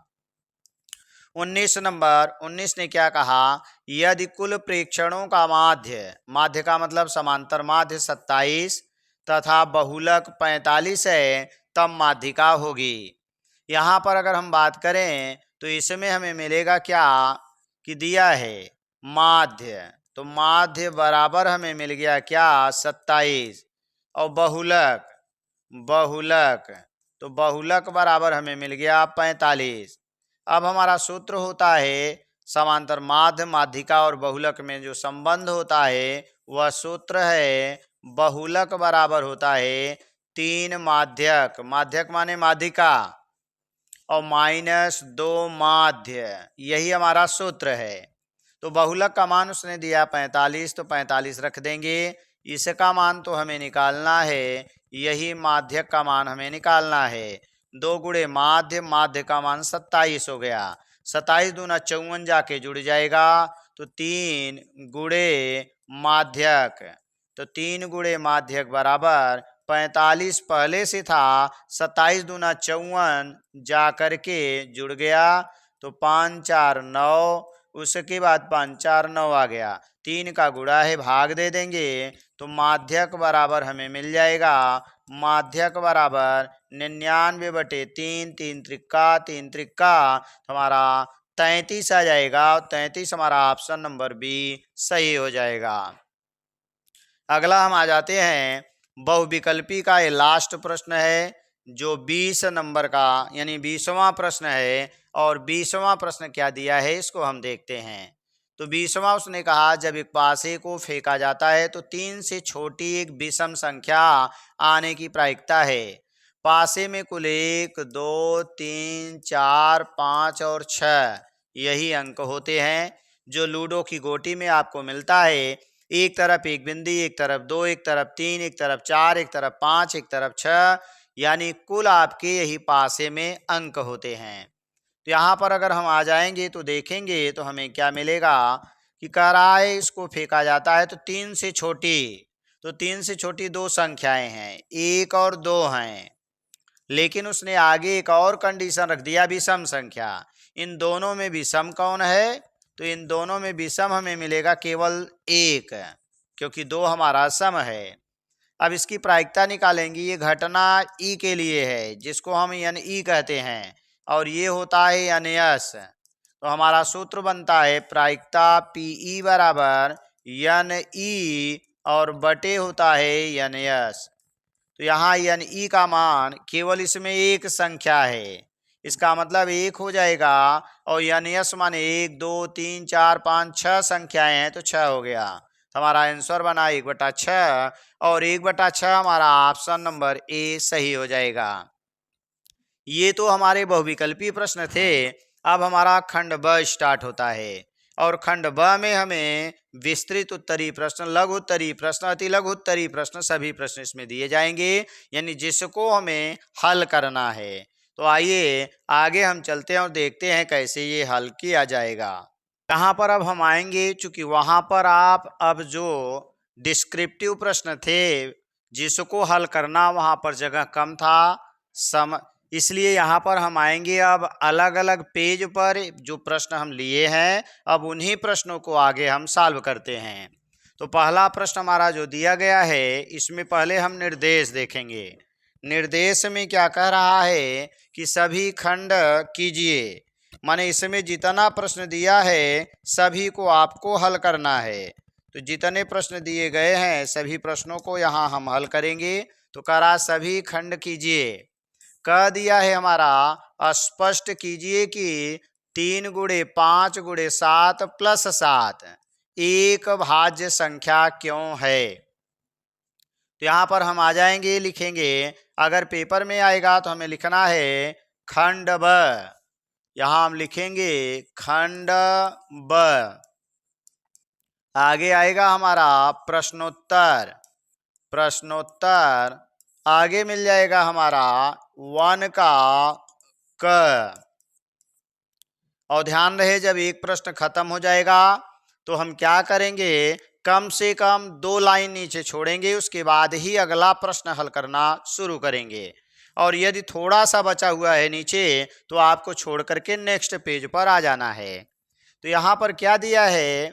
19 ने क्या कहा, यदि कुल प्रेक्षणों का माध्य, माध्य का मतलब समांतर माध्य 27 तथा बहुलक 45 है, तब माध्यिका होगी। यहाँ पर अगर हम बात करें तो इसमें हमें मिलेगा क्या कि दिया है माध्य, तो माध्य बराबर हमें मिल गया क्या 27 और बहुलक, तो बहुलक बराबर हमें मिल गया 45। अब हमारा सूत्र होता है समांतर माध्य, माध्यिका और बहुलक में जो संबंध होता है वह सूत्र है बहुलक बराबर होता है 3 माध्यक, माध्यक माने माध्यिका, और -2 माध्य, यही हमारा सूत्र है। तो बहुलक का मान उसने दिया 45, तो 45 रख देंगे। इसका मान तो हमें निकालना है, यही माध्यक का मान हमें निकालना है। 2 गुणे माध्य, माध्य का मान 27 हो गया। 27 दूना 54 जाके जुड़ जाएगा, तो 3 गुणे माध्यक, तो 3 गुणे माध्यक बराबर 45 पहले से था, 27 दूना 54 जा करके जुड़ गया, तो 5 4 9, उसके बाद 5 4 9 आ गया। 3 का गुणा है, भाग दे देंगे, तो माध्यक बराबर हमें मिल जाएगा, माध्यक बराबर 99/3, 3 त्रिक्का 3 त्रिक्का, हमारा 33 आ जाएगा। और 33 हमारा ऑप्शन नंबर बी सही हो जाएगा। अगला हम आ जाते हैं बहुविकल्पी का, ये लास्ट प्रश्न है जो 20 नंबर का यानी 20वां प्रश्न है। और 20वां प्रश्न क्या दिया है इसको हम देखते हैं। तो 20वां उसने कहा, जब एक पासे को फेंका जाता है तो 3 से छोटी एक विषम संख्या आने की प्रायिकता है। पासे में कुल 1 2 3 4 5 और 6 यही अंक होते हैं जो लूडो की गोटी में आपको मिलता है। एक तरफ एक बिंदी, एक तरफ 2, एक तरफ 3, एक तरफ 4, एक तरफ 5, एक तरफ 6, यानी कुल आपके यही पासे में अंक होते हैं। तो यहाँ पर अगर हम आ जाएंगे तो देखेंगे तो हमें क्या मिलेगा कि कराए इसको फेंका जाता है तो 3 से छोटी, तो 3 से छोटी 2 संख्याएं हैं, 1 और 2 हैं। लेकिन उसने आगे एक और कंडीशन रख दिया, विषम संख्या। इन दोनों में विषम कौन है, तो इन दोनों में विषम हमें मिलेगा केवल 1, क्योंकि 2 हमारा सम है। अब इसकी प्रायिकता निकालेंगे। ये घटना ई के लिए है जिसको हम एन ई कहते हैं, और ये होता है एन एस। तो हमारा सूत्र बनता है प्रायिकता पी बराबर एन ई और बटे होता है एन एस। तो यहाँ एन ई का मान केवल इसमें एक संख्या है, इसका मतलब 1 हो जाएगा। और एन एस माने 1 2 3 4 5 6 संख्याएं हैं, तो 6 हो गया। तो हमारा आंसर बना 1/6, और 1/6 हमारा ऑप्शन नंबर ए सही हो जाएगा। ये तो हमारे बहुविकल्पी प्रश्न थे। अब हमारा खंड ब स्टार्ट होता है, और खंड ब में हमें विस्तृत उत्तरी प्रश्न, लघु उत्तरी प्रश्न, अति लघु उत्तरी प्रश्न, सभी प्रश्न इसमें दिए जाएंगे, यानी जिसको हमें हल करना है। तो आइए आगे हम चलते हैं और देखते हैं कैसे ये हल किया जाएगा। यहाँ पर अब हम आएंगे, चूंकि वहाँ पर आप अब जो डिस्क्रिप्टिव प्रश्न थे जिसको हल करना वहाँ पर जगह कम था, इसलिए यहाँ पर हम आएंगे अब अलग अलग पेज पर जो प्रश्न हम लिए हैं, अब उन्हीं प्रश्नों को आगे हम सॉल्व करते हैं। तो पहला प्रश्न हमारा जो दिया गया है, इसमें पहले हम निर्देश देखेंगे। निर्देश में क्या कह रहा है कि सभी खंड कीजिए, माने इसमें जितना प्रश्न दिया है सभी को आपको हल करना है। तो जितने प्रश्न दिए गए हैं सभी प्रश्नों को यहाँ हम हल करेंगे। तो करा सभी खंड कीजिए, कह दिया है हमारा स्पष्ट कीजिए कि 3 गुणे 5 गुणे 7 प्लस 7 एक भाज्य संख्या क्यों है। तो यहाँ पर हम आ जाएंगे, लिखेंगे। अगर पेपर में आएगा तो हमें लिखना है खंड ब, यहां हम लिखेंगे खंड ब। आगे आएगा हमारा प्रश्नोत्तर। प्रश्नोत्तर आगे मिल जाएगा हमारा 1 का क। और ध्यान रहे, जब एक प्रश्न खत्म हो जाएगा तो हम क्या करेंगे, कम से कम 2 लाइन नीचे छोड़ेंगे, उसके बाद ही अगला प्रश्न हल करना शुरू करेंगे। और यदि थोड़ा सा बचा हुआ है नीचे तो आपको छोड़ करके नेक्स्ट पेज पर आ जाना है। तो यहाँ पर क्या दिया है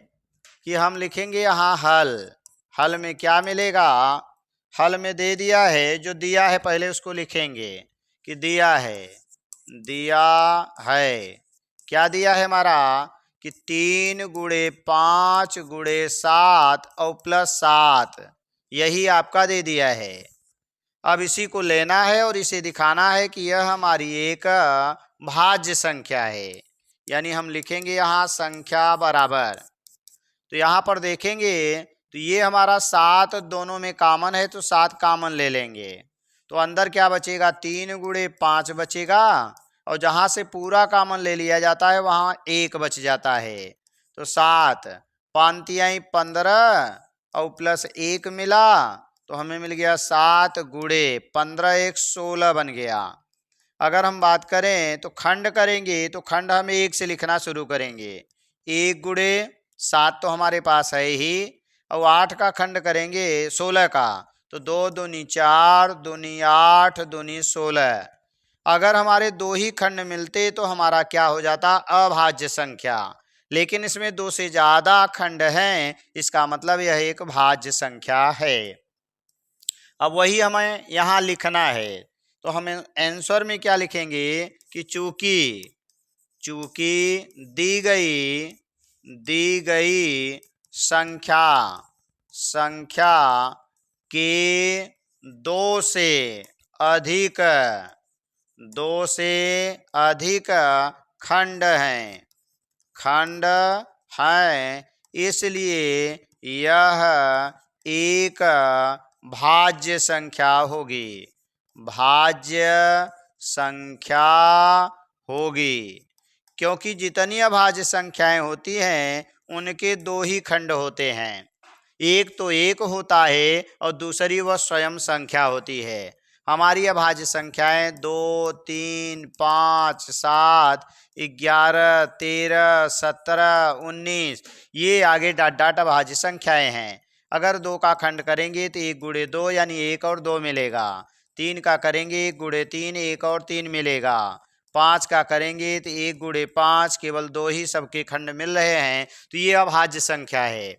कि हम लिखेंगे यहाँ हल। हल में क्या मिलेगा, हल में दे दिया है, जो दिया है पहले उसको लिखेंगे कि दिया है, दिया है। क्या दिया है हमारा कि 3 गुणे 5 गुणे 7 और प्लस 7, यही आपका दे दिया है। अब इसी को लेना है और इसे दिखाना है कि यह हमारी एक भाज्य संख्या है, यानी हम लिखेंगे यहाँ संख्या बराबर। तो यहाँ पर देखेंगे तो ये हमारा 7 दोनों में कॉमन है, तो 7 कॉमन ले लेंगे, तो अंदर क्या बचेगा, 3 गुणे 5 बचेगा, और जहाँ से पूरा कॉमन ले लिया जाता है वहाँ 1 बच जाता है। तो 7 5 15 और प्लस 1 मिला, तो हमें मिल गया 7 गुणे 15 1 16 बन गया। अगर हम बात करें तो खंड करेंगे, तो खंड हम 1 से लिखना शुरू करेंगे। 1 गुणे 7 तो हमारे पास है ही, और 8 का खंड करेंगे 16 का, तो 2 दूनी 4 दूनी 8 दूनी 16। अगर हमारे 2 ही खंड मिलते तो हमारा क्या हो जाता, अभाज्य संख्या। लेकिन इसमें 2 से ज़्यादा खंड हैं, इसका मतलब यह एक भाज्य संख्या है। अब वही हमें यहाँ लिखना है, तो हमें आंसर में क्या लिखेंगे कि चूंकि, चूंकि दी गई संख्या, संख्या के 2 से अधिक, 2 से अधिक खंड हैं, खंड हैं, इसलिए यह एक भाज्य संख्या होगी, भाज्य संख्या होगी। क्योंकि जितनी अभाज्य संख्याएं होती हैं उनके 2 ही खंड होते हैं, एक तो 1 होता है और दूसरी वह स्वयं संख्या होती है। हमारी अभाज्य संख्याएं 2 3 5 7 11 13 17 19, ये आगे डाट डाट अभाज्य संख्याएं हैं। अगर 2 का खंड करेंगे तो 1 गुणे 2 यानी 1 और 2 मिलेगा। 3 का करेंगे 1 गुणे 3 1 और 3 मिलेगा। 5 का करेंगे तो 1 गुणे 5, केवल 2 ही सबके खंड मिल रहे हैं, तो ये अभाज्य संख्या है।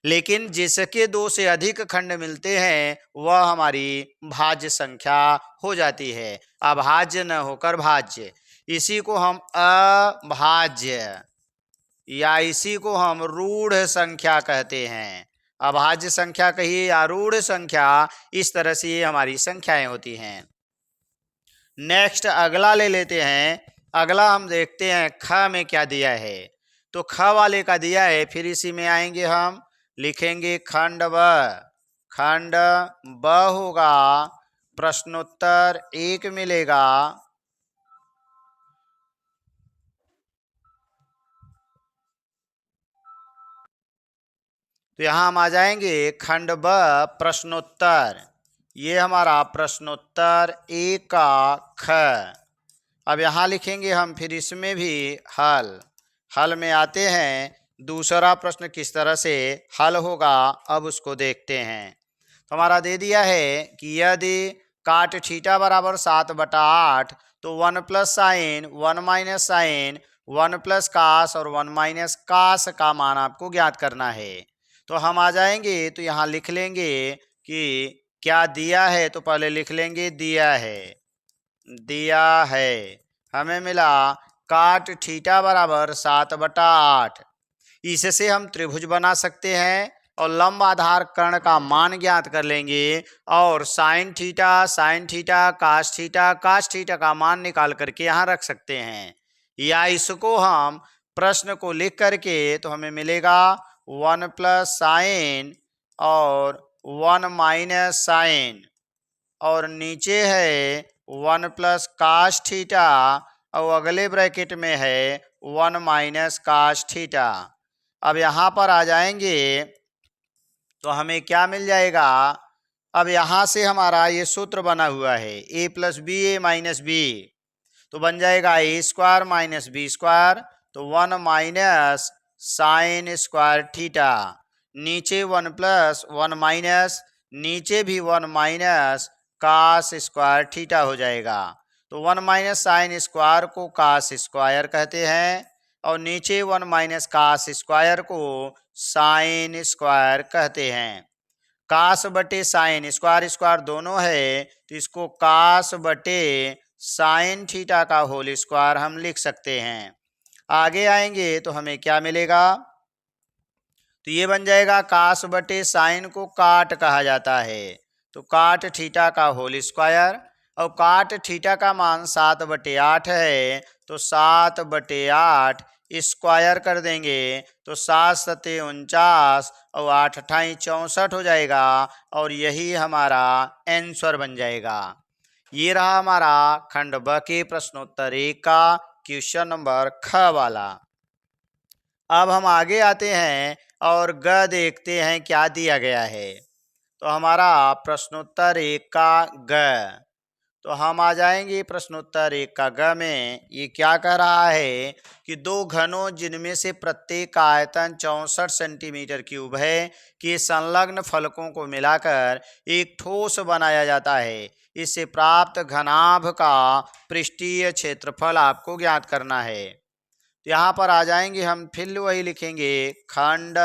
लेकिन जिसके 2 से अधिक खंड मिलते हैं वह हमारी भाज्य संख्या हो जाती है, अभाज्य न होकर भाज्य। इसी को हम अभाज्य या इसी को हम रूढ़ संख्या कहते हैं। अभाज्य संख्या कहिए या रूढ़ संख्या, इस तरह से ये हमारी संख्याएं होती हैं। नेक्स्ट अगला ले लेते हैं। अगला हम देखते हैं ख में क्या दिया है। तो ख वाले का दिया है, फिर इसी में आएंगे हम लिखेंगे खंड ब। खंड ब होगा, प्रश्नोत्तर 1 मिलेगा। तो यहाँ हम आ जाएंगे खंड ब प्रश्नोत्तर, ये हमारा प्रश्नोत्तर 1 का ख। अब यहाँ लिखेंगे हम, फिर इसमें भी हल। हल में आते हैं, दूसरा प्रश्न किस तरह से हल होगा अब उसको देखते हैं। तो हमारा दे दिया है कि यदि काट थीटा बराबर 7/8 तो 1 plus sine 1 minus sine 1 plus cos और 1 माइनस कास का मान आपको ज्ञात करना है। तो हम आ जाएंगे, तो यहाँ लिख लेंगे कि क्या दिया है, तो पहले लिख लेंगे दिया है, दिया है। हमें मिला काट थीटा बराबर 7/8। इससे हम त्रिभुज बना सकते हैं और लंब आधार कर्ण का मान ज्ञात कर लेंगे, और साइन थीटा कास थीटा का मान निकाल करके यहाँ रख सकते हैं। या इसको हम प्रश्न को लिख करके, तो हमें मिलेगा 1 प्लस साइन और 1 माइनस साइन, और नीचे है 1 प्लस काश थीटा और अगले ब्रैकेट में है 1 माइनस काश थीटा। अब यहाँ पर आ जाएंगे तो हमें क्या मिल जाएगा। अब यहाँ से हमारा ये सूत्र बना हुआ है ए प्लस बी ए माइनस बी, तो बन जाएगा ए स्क्वायर माइनस बी स्क्वायर, तो 1 माइनस साइन स्क्वायर थीटा, नीचे 1 प्लस 1 माइनस, नीचे भी 1 माइनस कास स्क्वायर थीटा हो जाएगा। तो 1 माइनस साइन स्क्वायर को कास स्क्वायर कहते हैं और नीचे 1 माइनस कास स्क्वायर को साइन स्क्वायर कहते हैं। कास बटे साइन, स्क्वायर स्क्वायर दोनों है तो इसको कास बटे साइन थीटा का होल स्क्वायर हम लिख सकते हैं। आगे आएंगे तो हमें क्या मिलेगा, तो ये बन जाएगा कास बटे साइन को काट कहा जाता है, तो काट थीटा का होल स्क्वायर, और काट थीटा का मान 7/8 है, तो 7/8 स्क्वायर कर देंगे तो 7 सते 49 और 8 अठाई 64 हो जाएगा और यही हमारा आंसर बन जाएगा। ये रहा हमारा खंड ब के प्रश्नोत्तर 1 का क्वेश्चन नंबर ख वाला। अब हम आगे आते हैं और ग देखते हैं क्या दिया गया है। तो हमारा प्रश्नोत्तर 1 का ग, तो हम आ जाएंगे प्रश्नोत्तर 1 का ग में। ये क्या कह रहा है कि दो घनों जिनमें से प्रत्येक का आयतन 64 सेंटीमीटर क्यूब है कि संलग्न फलकों को मिलाकर एक ठोस बनाया जाता है। इससे प्राप्त घनाभ का पृष्ठीय क्षेत्रफल आपको ज्ञात करना है। तो यहाँ पर आ जाएंगे हम, फिर वही लिखेंगे, खंड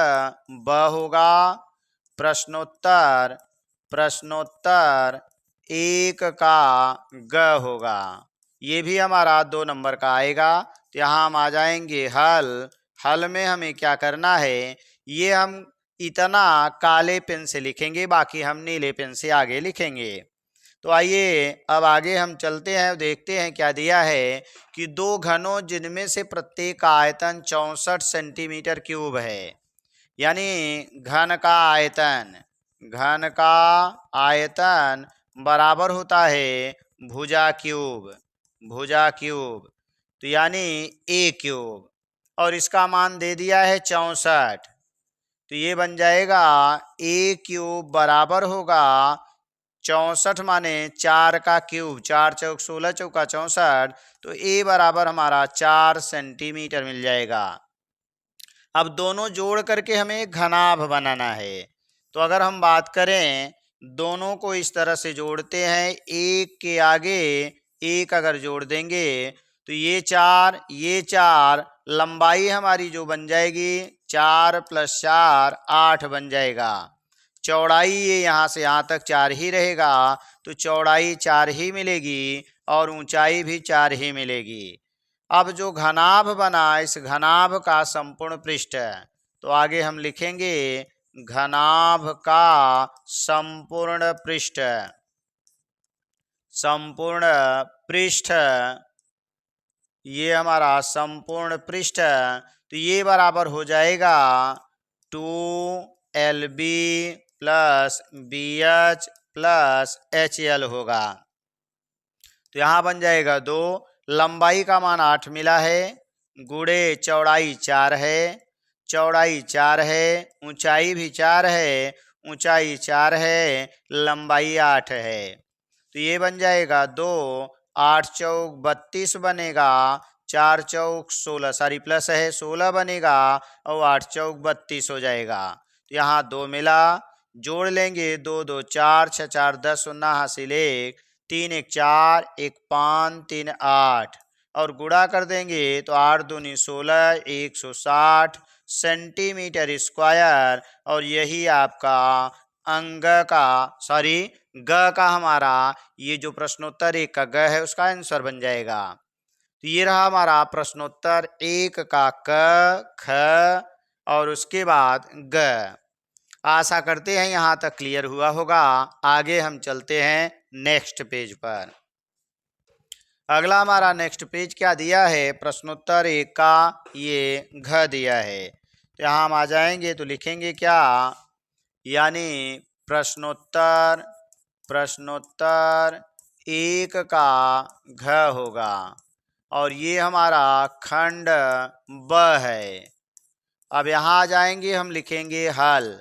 ब होगा, प्रश्नोत्तर प्रश्नोत्तर 1 का ग होगा। ये भी हमारा 2 नंबर का आएगा। तो यहाँ हम आ जाएंगे हल। हल में हमें क्या करना है, ये हम इतना काले पेन से लिखेंगे, बाकी हम नीले पेन से आगे लिखेंगे। तो आइए अब आगे हम चलते हैं, देखते हैं क्या दिया है कि दो घनों जिनमें से प्रत्येक का आयतन 64 सेंटीमीटर क्यूब है, यानी घन का आयतन बराबर होता है भुजा क्यूब, तो यानी ए क्यूब, और इसका मान दे दिया है 64, तो ये बन जाएगा ए क्यूब बराबर होगा 64 माने 4 का क्यूब, 4 चौक 16 चौका 64, तो ए बराबर हमारा 4 सेंटीमीटर मिल जाएगा। अब दोनों जोड़ करके हमें एक घनाभ बनाना है। तो अगर हम बात करें, दोनों को इस तरह से जोड़ते हैं, एक के आगे एक अगर जोड़ देंगे तो ये 4 लंबाई हमारी जो बन जाएगी 4 + 4 8 बन जाएगा। चौड़ाई ये यहाँ से यहाँ तक 4 ही रहेगा, तो चौड़ाई 4 ही मिलेगी और ऊंचाई भी 4 ही मिलेगी। अब जो घनाभ बना, इस घनाभ का संपूर्ण पृष्ठ, तो आगे हम लिखेंगे घनाभ का संपूर्ण पृष्ठ, ये हमारा संपूर्ण पृष्ठ, तो ये बराबर हो जाएगा 2LB + BH + HL होगा। तो यहाँ बन जाएगा 2, लंबाई का मान 8 मिला है, गुणे चौड़ाई 4 है, ऊंचाई भी 4 है, लंबाई 8 है, तो ये बन जाएगा 2, 8 चौक 32 बनेगा, 4 चौक 16, सारी प्लस है, 16 बनेगा और 8 चौक 32 हो जाएगा। तो यहाँ 2 मिला, जोड़ लेंगे 2 2 4 6 4 10 0 हासिल 1, 3 1 4 1 5 3 8, और गुणा कर देंगे तो 8 दूनी 16, 160 सेंटीमीटर स्क्वायर, और यही आपका ग का हमारा ये जो प्रश्नोत्तर 1 का ग है उसका आंसर बन जाएगा। तो ये रहा हमारा प्रश्नोत्तर 1 का क, ख और उसके बाद ग। आशा करते हैं यहाँ तक क्लियर हुआ होगा। आगे हम चलते हैं नेक्स्ट पेज पर। अगला हमारा नेक्स्ट पेज क्या दिया है, प्रश्नोत्तर 1 का ये घ दिया है। तो यहाँ हम आ जाएंगे तो लिखेंगे क्या, यानी प्रश्नोत्तर 1 का घ होगा और ये हमारा खंड ब है। अब यहाँ आ जाएंगे, हम लिखेंगे हल।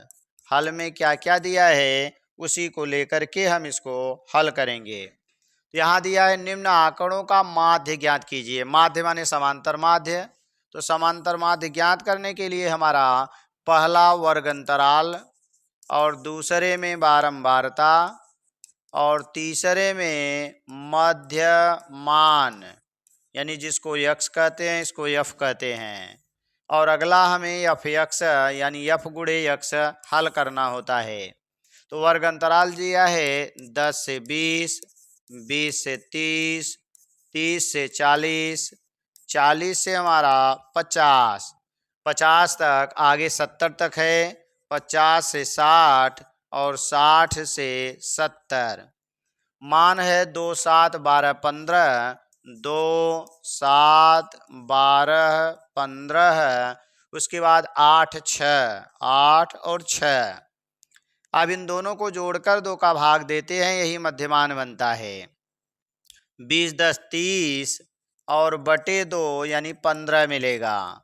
हल में क्या क्या दिया है उसी को लेकर के हम इसको हल करेंगे। तो यहाँ दिया है निम्न आंकड़ों का माध्य ज्ञात कीजिए। माध्य माने समांतर माध्य। तो समांतर माध्य ज्ञात करने के लिए हमारा पहला वर्ग अंतराल और दूसरे में बारंबारता और तीसरे में मध्यमान, यानी जिसको यक्स कहते हैं इसको यफ कहते हैं। और अगला हमें यफ यक्स यानी यफ गुणे यक्स हल करना होता है। तो वर्ग अंतराल दिया है 10 से 20, 20 से 30, 30 से 40, 40 से हमारा 50, 50 तक, आगे 70 तक है, 50 से 60 और 60 से 70। मान है 2 7 12 15, 2 7 12 15, उसके बाद 8 6, 8 और 6। अब इन दोनों को जोड़कर 2 का भाग देते हैं, यही मध्यमान बनता है। 20 10 30 और बटे 2 यानी 15 मिलेगा।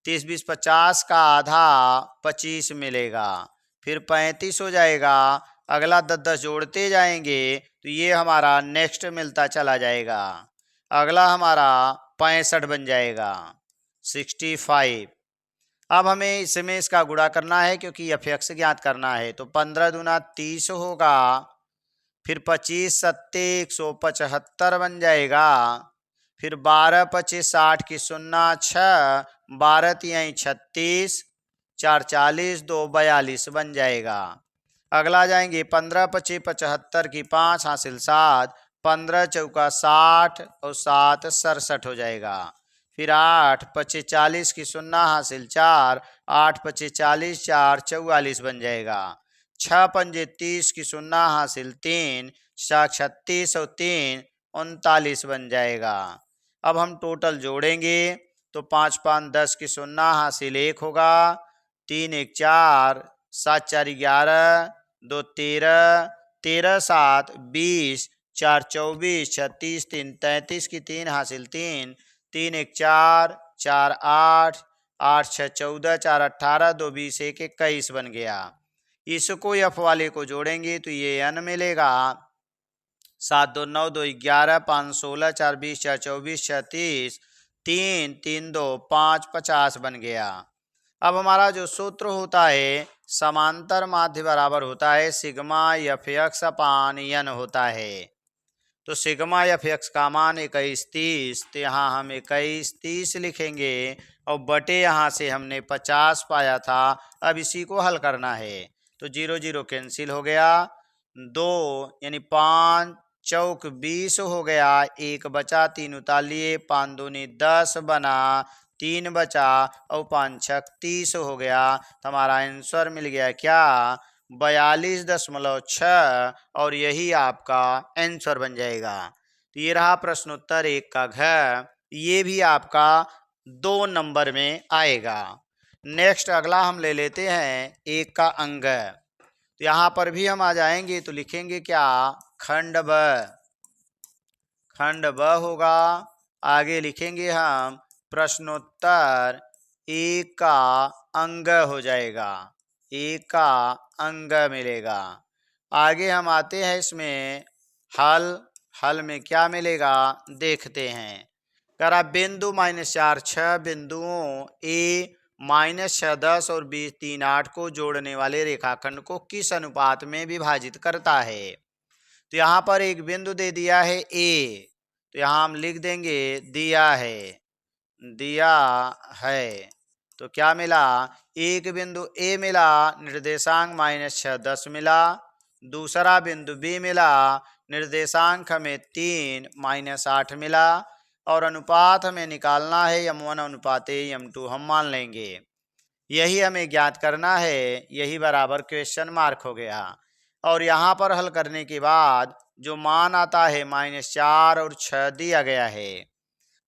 30 20 50 का आधा 25 मिलेगा, फिर 35 हो जाएगा। अगला 10 10 जोड़ते जाएंगे तो ये हमारा नेक्स्ट मिलता चला जाएगा। अगला हमारा 65 बन जाएगा, 65। अब हमें इसमें इसका गुणा करना है क्योंकि एफ एक्स ज्ञात करना है। तो 15 दूना 30 होगा, फिर 25 सत्ते 175 बन जाएगा, फिर 12 25 60 की 0 6, 12 तिहाई 36, 4 40, 2 42 बन जाएगा। अगला जाएंगे 15 25 75 की 5 हासिल 7, 15 चौका 60 और 7 67 हो जाएगा। फिर 8 25 40 की 0 हासिल 4, 8 25 40 4 44 बन जाएगा। 6 पंजे 30 की 0 हासिल 3, 7 36 और 3 39 बन जाएगा। अब हम टोटल जोड़ेंगे तो 5 5 10 की 0 हासिल 1 होगा, 3 1 4, 7 4 11, 2 13, 13 7 20, 4 24, 36 3 33 की 3 हासिल 3, 3 1 4, 4 8, 8 6 14, 4 18, 2 20 1 21 बन गया। इसको एफ वाले को जोड़ेंगे तो ये एन मिलेगा। 7 2 9 2 11, 5 16, 4 20, 4 24, 36, 3 3 2 5 50 बन गया। अब हमारा जो सूत्र होता है समांतर माध्य बराबर होता है सिग्मा एफ एक्स अपान एन होता है। तो सिग्मा एफ एक्स का मान 21 30, तो यहाँ हम 21 30 लिखेंगे और बटे यहाँ से हमने 50 पाया था। अब इसी को हल करना है तो 0 0 कैंसिल हो गया, 2 यानी 5 चौक 20 हो गया, 1 बचा, 3 उतार लिए, 5 दूनी 10 बना, 3 बचा और 5 6 30 हो गया। तो हमारा आंसर मिल गया क्या 42.6 और यही आपका आंसर बन जाएगा। तो ये रहा प्रश्नोत्तर 1 का घ, ये भी आपका 2 नंबर में आएगा। नेक्स्ट अगला हम ले लेते हैं 1 का अंग। तो यहाँ पर भी हम आ जाएंगे तो लिखेंगे क्या खंड ब, खंड ब होगा। आगे लिखेंगे हम प्रश्नोत्तर 1 का अंग हो जाएगा, 1 का अंग मिलेगा। आगे हम आते हैं इसमें हल। हल में क्या मिलेगा देखते हैं। करा बिंदु -4 6 बिंदुओं ए -6 10 और 20 3 8 को जोड़ने वाले रेखाखंड को किस अनुपात में विभाजित करता है। तो यहाँ पर एक बिंदु दे दिया है ए, तो यहाँ हम लिख देंगे दिया है, दिया है। तो क्या मिला, एक बिंदु ए मिला निर्देशांक -6 10 मिला, दूसरा बिंदु बी मिला निर्देशांक हमें 3 -8 मिला और अनुपात हमें निकालना है m1 अनुपात m2 हम मान लेंगे। यही हमें ज्ञात करना है, यही बराबर क्वेश्चन मार्क हो गया। और यहाँ पर हल करने के बाद जो मान आता है -4 और 6 दिया गया है।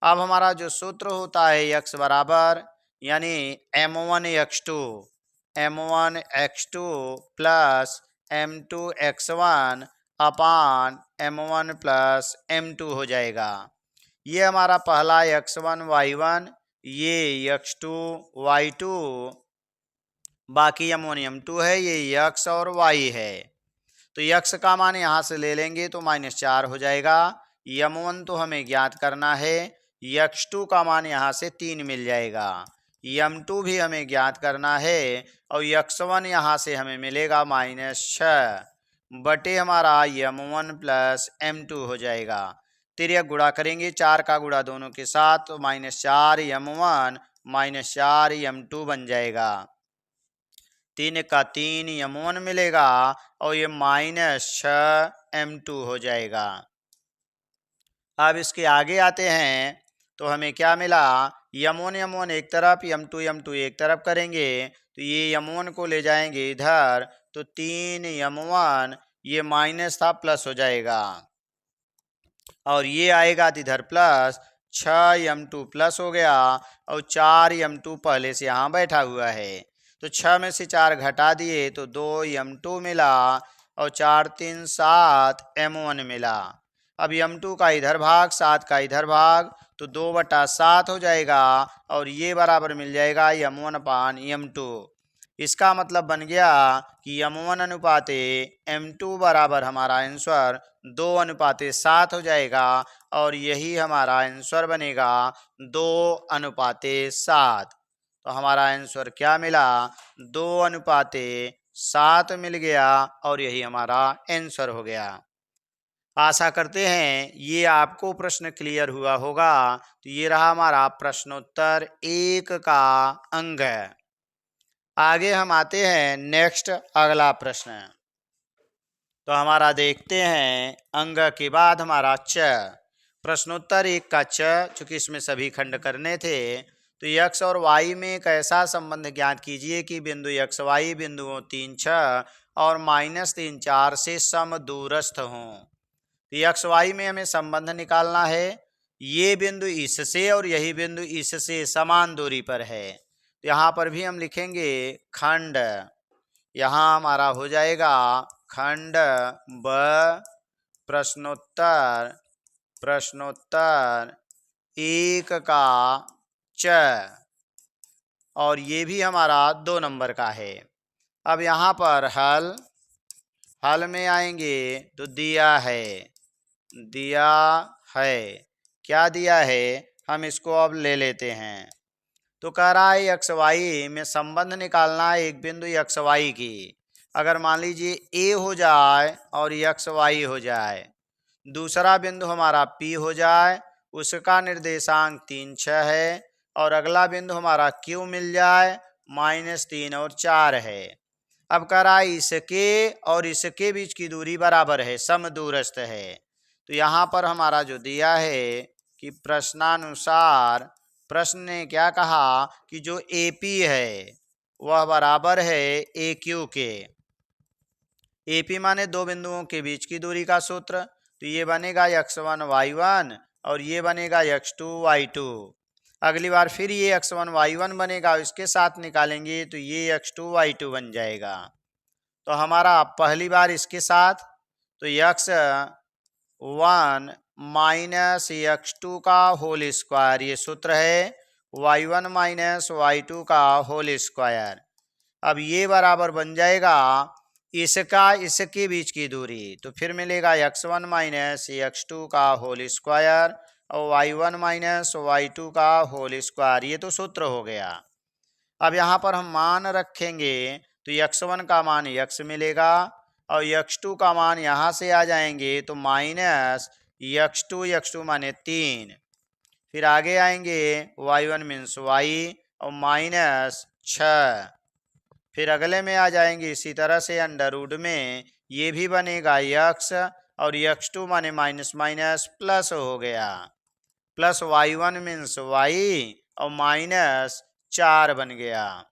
अब हमारा जो सूत्र होता है x बराबर यानी m1 x2, m1 x2 plus m2 x1 अपान m1 प्लस m2 हो जाएगा। ये हमारा पहला x1 y1, ये x2 y2, बाकी अमोनियम 2 है, ये यक्स और वाई है। तो यक्स का मान यहाँ से ले लेंगे तो -4 हो जाएगा। यम1 तो हमें ज्ञात करना है, यक्स2 का मान यहाँ से 3 मिल जाएगा। यम2 भी हमें ज्ञात करना है और यक्स1 यहाँ से हमें मिलेगा -6 बटे हमारा यम1 प्लस m2 हो जाएगा। तिर्यक गुणा करेंगे, 4 का गुणा दोनों के साथ, तो -4 यम1 -4 यम2 बन जाएगा। 3 का 3 यम1 मिलेगा और ये -6 m2 हो जाएगा। अब इसके आगे आते हैं तो हमें क्या मिला, यम1 यम1 एक तरफ, यम2 यम2 एक तरफ करेंगे तो ये यम1 को ले जाएंगे इधर, तो 3 यम1, ये माइनस था प्लस हो जाएगा और ये आएगा इधर प्लस, 6 यम2 प्लस हो गया और 4 यम2 पहले से यहाँ बैठा हुआ है, तो 6 में से 4 घटा दिए तो 2 यम2 मिला और 4 3 7 m1 मिला। अब यम2 का इधर भाग, 7 का इधर भाग, तो 2/7 हो जाएगा और ये बराबर मिल जाएगा यम1 अपान यम2। इसका मतलब बन गया कि यम1 अनुपाते m2 बराबर हमारा आंसर 2:7 हो जाएगा और यही हमारा आंसर बनेगा 2:7। तो हमारा आंसर क्या मिला, 2:7 मिल गया और यही हमारा आंसर हो गया। आशा करते हैं ये आपको प्रश्न क्लियर हुआ होगा। तो ये रहा हमारा प्रश्नोत्तर 1 का अंग। आगे हम आते हैं नेक्स्ट अगला प्रश्न। तो हमारा देखते हैं अंग के बाद हमारा च। प्रश्नोत्तर 1 का च, चूंकि इसमें सभी खंड करने थे, तो यक्स और वाई में एक ऐसा संबंध ज्ञात कीजिए कि बिंदु यक्स वाई बिंदुओं 3 6 और -3 4 से समदूरस्थ हों। तो यक्स वाई में हमें संबंध निकालना है। ये बिंदु इससे और यही बिंदु इससे समान दूरी पर है, तो यहाँ पर भी हम लिखेंगे खंड। यहाँ हमारा हो जाएगा खंड ब प्रश्नोत्तर 1 का च, और ये भी हमारा 2 नंबर का है। अब यहाँ पर हल में आएंगे तो दिया है क्या दिया है, हम इसको अब ले लेते हैं। तो कह रहा है एक्स वाई में संबंध निकालना है एक बिंदु एक्स वाई की। अगर मान लीजिए ए हो जाए और एक्स वाई हो जाए, दूसरा बिंदु हमारा पी हो जाए, उसका निर्देशांक 3 6 है, और अगला बिंदु हमारा क्यू मिल जाए, -3 और 4 है। अब कह रहा है इसके और इसके बीच की दूरी बराबर है, समदूरस्थ है। तो यहाँ पर हमारा जो दिया है कि प्रश्नानुसार, प्रश्न ने क्या कहा कि जो AP है वह बराबर है AQ के। AP माने दो बिंदुओं के बीच की दूरी का सूत्र, तो ये बनेगा x1 y1 और ये बनेगा x2 y2। अगली बार फिर ये x1 y1 बनेगा, इसके साथ निकालेंगे तो ये x2 y2 बन जाएगा। तो हमारा पहली बार इसके साथ, तो x1 माइनस x2 का होल स्क्वायर, ये सूत्र है y1 माइनस y2 का होल स्क्वायर। अब ये बराबर बन जाएगा इसका इसके बीच की दूरी, तो फिर मिलेगा x1 माइनस x2 का होल स्क्वायर और y1 माइनस y2 का होल स्क्वायर। ये तो सूत्र हो गया। अब यहाँ पर हम मान रखेंगे तो x1 का मान x मिलेगा और x2 का मान यहाँ से आ जाएंगे तो माइनस x2 माने 3, फिर आगे आएंगे y1 मीन्स y और -6, फिर अगले में आ जाएंगे इसी तरह से अंडर रूट में, ये भी बनेगा x और x2 माने माइनस माइनस प्लस हो गया, प्लस y1 मीन्स y और -4 बन गया।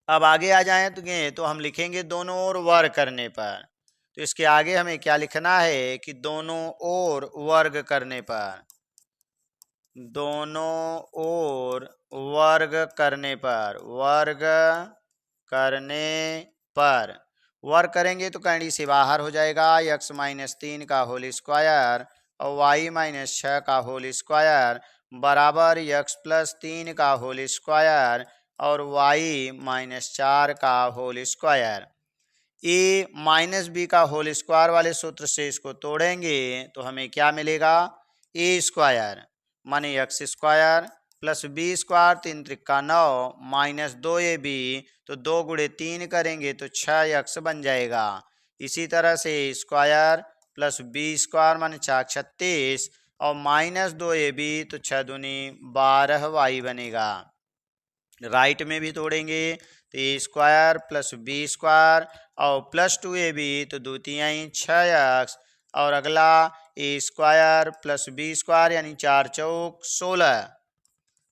अब आगे आ जाएंगे तो हम लिखेंगे दोनों ओर वर्ग करने पर। तो इसके आगे हमें क्या लिखना है कि दोनों ओर वर्ग करने पर, दोनों ओर वर्ग करने पर वर्क करेंगे तो कैंडी से बाहर हो जाएगा, x माइनस 3 का होल स्क्वायर और y माइनस 6 का होल स्क्वायर बराबर x प्लस 3 का होल स्क्वायर और y माइनस 4 का whole square. A minus B का होल स्क्वायर वाले सूत्र से इसको तोड़ेंगे तो हमें क्या मिलेगा, ए स्क्वायर माने X square plus B square 3 त्रिका 9 माइनस 2ab, तो 2 गुणे 3 करेंगे तो 6x बन जाएगा। इसी तरह से ए स्क्वायर प्लस बी स्क्वायर माने 4 36 और माइनस 2ab, तो 6 दूनी 12y बनेगा। राइट में भी तोड़ेंगे तो ए स्क्वायर प्लस बी स्क्वायर और प्लस 2ab, तो 2 तिहाई 6x और अगला ए स्क्वायर प्लस बी स्क्वायर यानी 4 चौक 16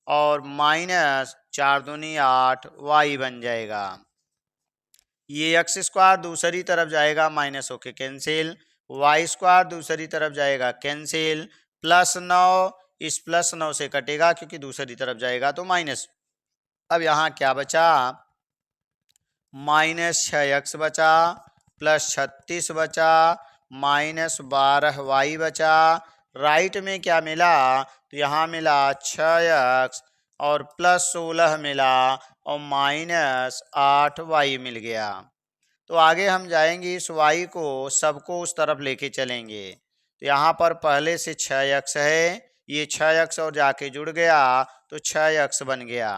और माइनस 4 दूनी 8 y बन जाएगा। ये एक्स स्क्वायर दूसरी तरफ जाएगा माइनस होके कैंसिल, वाई स्क्वायर दूसरी तरफ जाएगा कैंसिल, प्लस 9 इस प्लस 9 से कटेगा क्योंकि दूसरी तरफ जाएगा तो माइनस। अब यहाँ क्या बचा, माइनस 6x बचा प्लस 36 बचा माइनस 12y बचा। राइट में क्या मिला, तो यहाँ मिला 6x और प्लस 16 मिला और माइनस 8y मिल गया। तो आगे हम जाएंगे इस y को सबको उस तरफ लेके चलेंगे। तो यहाँ पर पहले से 6x है, ये 6x और जाके जुड़ गया तो 6x बन गया।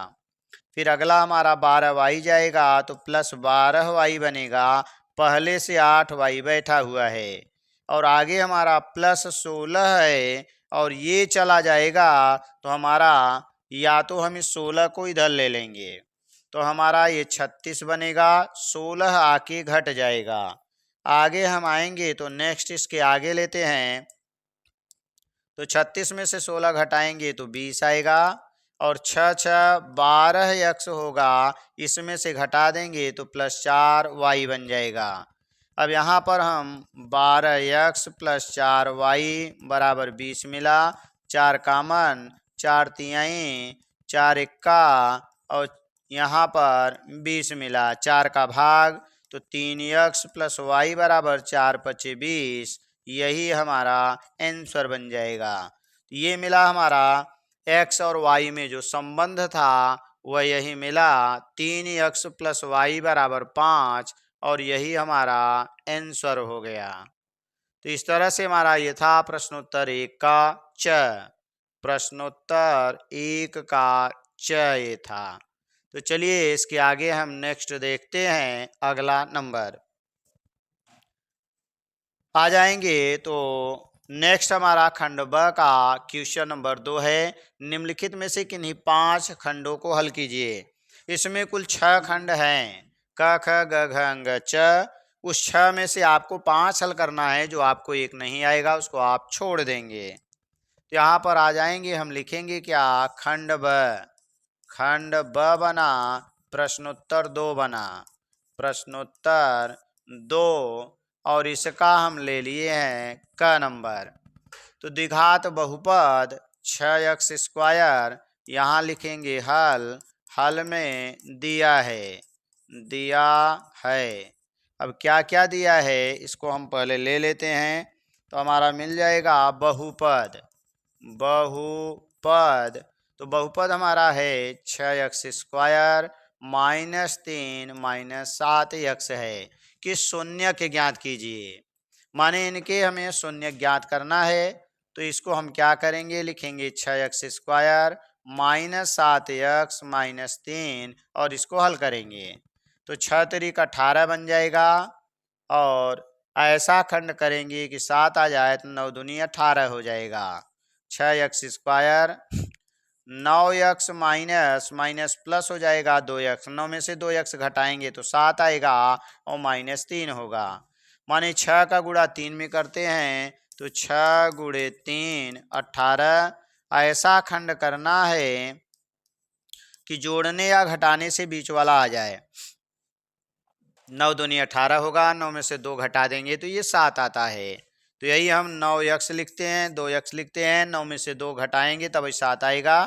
फिर अगला हमारा 12y जाएगा तो प्लस 12y बनेगा, पहले से 8y बैठा हुआ है और आगे हमारा प्लस 16 है और ये चला जाएगा तो हमारा या तो हम इस 16 को इधर ले लेंगे तो हमारा ये 36 बनेगा, 16 आके घट जाएगा। आगे हम आएंगे तो नेक्स्ट इसके आगे लेते हैं तो 36 में से 16 घटाएंगे तो 20 आएगा और 6 6 12x होगा, इसमें से घटा देंगे तो प्लस 4y बन जाएगा। अब यहाँ पर हम 12x प्लस 4y बराबर 20 मिला, 4 कामन 4 तिहाई 4 इक्का और यहाँ पर 20 मिला, 4 का भाग तो 3x प्लस y बराबर 4 पचे 20, यही हमारा आंसर बन जाएगा। तो ये मिला हमारा x और y में जो संबंध था वह यही मिला, 3x प्लस y बराबर 5 और यही हमारा आंसर हो गया। तो इस तरह से हमारा ये था प्रश्नोत्तर 1 का च, प्रश्नोत्तर 1 का च ये था। तो चलिए इसके आगे हम नेक्स्ट देखते हैं अगला नंबर आ जाएंगे। तो नेक्स्ट हमारा खंड ब का क्वेश्चन नंबर 2 है, निम्नलिखित में से किन्हीं 5 खंडों को हल कीजिए। इसमें कुल 6 खंड हैं, क ख ग घ अंग च। उस 6 में से आपको 5 हल करना है, जो आपको एक नहीं आएगा उसको आप छोड़ देंगे। तो यहाँ पर आ जाएंगे, हम लिखेंगे क्या, खंड ब, खंड ब बना, प्रश्नोत्तर 2 बना, प्रश्नोत्तर 2 और इसका हम ले लिए हैं क नंबर। तो द्विघात बहुपद 6x स्क्वायर, यहाँ लिखेंगे हल, हल में दिया है, दिया है। अब क्या क्या दिया है इसको हम पहले ले लेते हैं। तो हमारा मिल जाएगा बहुपद, बहुपद तो बहुपद हमारा है 6x square minus 3 minus 7x है कि शून्य के ज्ञात कीजिए, माने इनके हमें शून्य ज्ञात करना है। तो इसको हम क्या करेंगे, लिखेंगे 6x square minus 7x minus 3 और इसको हल करेंगे तो 6 3 18 बन जाएगा और ऐसा खंड करेंगे कि 7 आ जाए तो 9 दूनी 18 हो जाएगा। 6x square 9x minus minus plus हो जाएगा 2x, 9 में से 2x घटाएंगे तो 7 आएगा और माइनस 3 होगा। माने 6 का गुणा 3 में करते हैं तो 6 गुणे 3 18। ऐसा खंड करना है कि जोड़ने या घटाने से बीच वाला आ जाए। 9 दूनी 18 होगा, 9 में से 2 घटा देंगे तो ये 7 आता है। तो यही हम 9x लिखते हैं, 2x लिखते हैं, 9 में से 2 घटाएंगे तब 7 आएगा।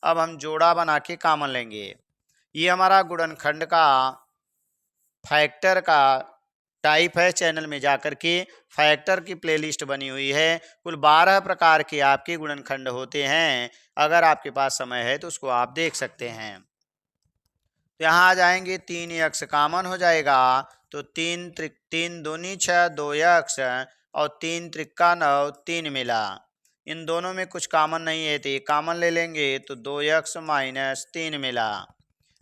अब हम जोड़ा बना के कॉमन लेंगे। ये हमारा गुणनखंड का फैक्टर का टाइप है, चैनल में जाकर के फैक्टर की प्लेलिस्ट बनी हुई है। कुल 12 प्रकार के आपके गुणनखंड होते हैं। अगर आपके पास समय है तो उसको आप देख सकते हैं। तो यहाँ आ जाएंगे, 3x कॉमन हो जाएगा, तो 3 दूनी 6, 2x और 3 त्रिक्का 9, 3 मिला। इन दोनों में कुछ कॉमन नहीं है तो ये कॉमन ले लेंगे, तो 2x माइनस 3 मिला।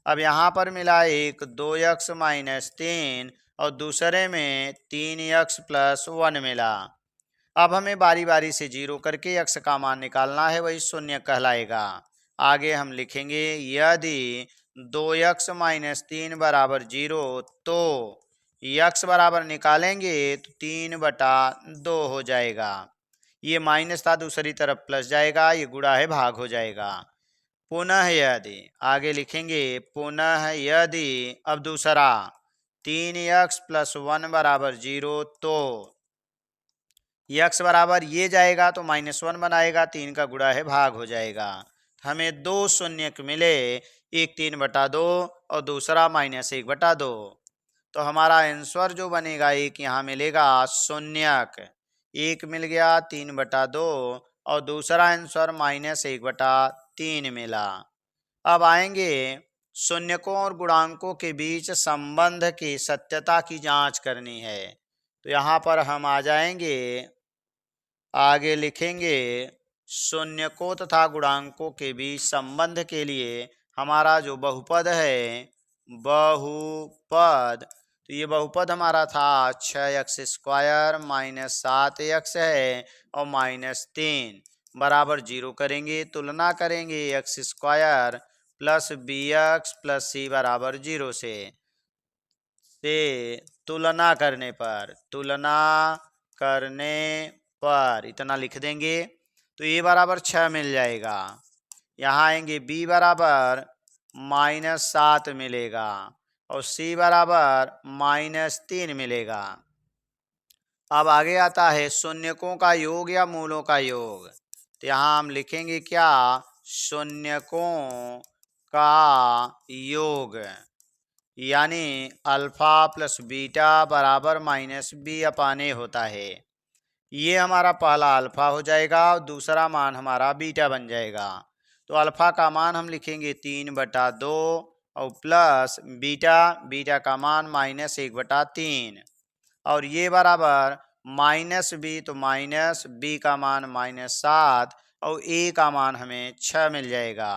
अब यहाँ पर मिला एक 2x माइनस 3 और दूसरे में 3x प्लस 1 मिला। अब हमें बारी बारी से जीरो करके x का मान निकालना है, वही शून्य कहलाएगा। आगे हम लिखेंगे, यदि 2x माइनस 3 बराबर 0 तो x बराबर निकालेंगे तो 3/2 हो जाएगा। ये माइनस था, दूसरी तरफ प्लस जाएगा, ये गुणा है भाग हो जाएगा। पुनः यदि, आगे लिखेंगे पुनः यदि, अब दूसरा 3x प्लस 1 बराबर 0 तो x बराबर ये जाएगा तो -1 बनाएगा, 3 का गुणा है भाग हो जाएगा। हमें दो शून्यक मिले, एक 3/2 और दूसरा -1/2। तो हमारा आंसर जो बनेगा, एक यहाँ मिलेगा शून्यक, एक मिल गया 3/2 और दूसरा आंसर -1/3 मिला। अब आएंगे शून्यकों और गुणांकों के बीच संबंध की सत्यता की जांच करनी है। तो यहाँ पर हम आ जाएंगे, आगे लिखेंगे शून्यकों तथा गुणांकों के बीच संबंध के लिए हमारा जो बहुपद है, बहुपद, तो ये बहुपद हमारा था 6x² माइनस 7x है और -3 बराबर 0 करेंगे, तुलना करेंगे x² plus bx plus c बराबर 0 से तुलना करने पर इतना लिख देंगे, तो a बराबर 6 मिल जाएगा। यहाँ आएंगे b बराबर -7 मिलेगा और c बराबर -3 मिलेगा। अब आगे आता है शून्यकों का योग या मूलों का योग। तो यहाँ हम लिखेंगे क्या, शून्यकों का योग, यानी अल्फा प्लस बीटा बराबर -b/a होता है। ये हमारा पहला अल्फा हो जाएगा और दूसरा मान हमारा बीटा बन जाएगा। तो अल्फा का मान हम लिखेंगे 3/2 और प्लस बीटा का मान -1/3 और ये बराबर -b, तो -b का मान -7 और a का मान हमें 6 मिल जाएगा।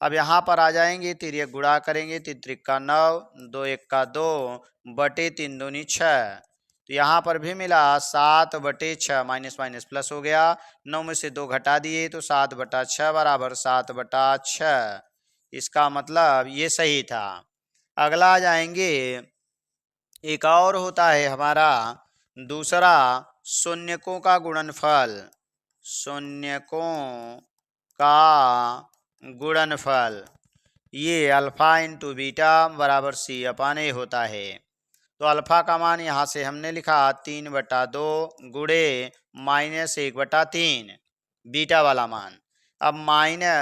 अब यहाँ पर आ जाएंगे, तिर्यक गुणा करेंगे, 3 त्रिक्का 9, 2 1 2 बटे 3 दूनी 6। तो यहाँ पर भी मिला 7/6, माइनस माइनस प्लस हो गया, 9 में से 2 घटा दिए तो 7/6 बराबर 7/6। इसका मतलब ये सही था। अगला आ जाएंगे, एक और होता है हमारा दूसरा, शून्यकों का गुणनफल। शून्यकों का गुणनफल, ये अल्फा इंटू बीटा बराबर c/a होता है। तो अल्फा का मान यहाँ से हमने लिखा 3/2 गुणे -1/3 बीटा वाला मान। अब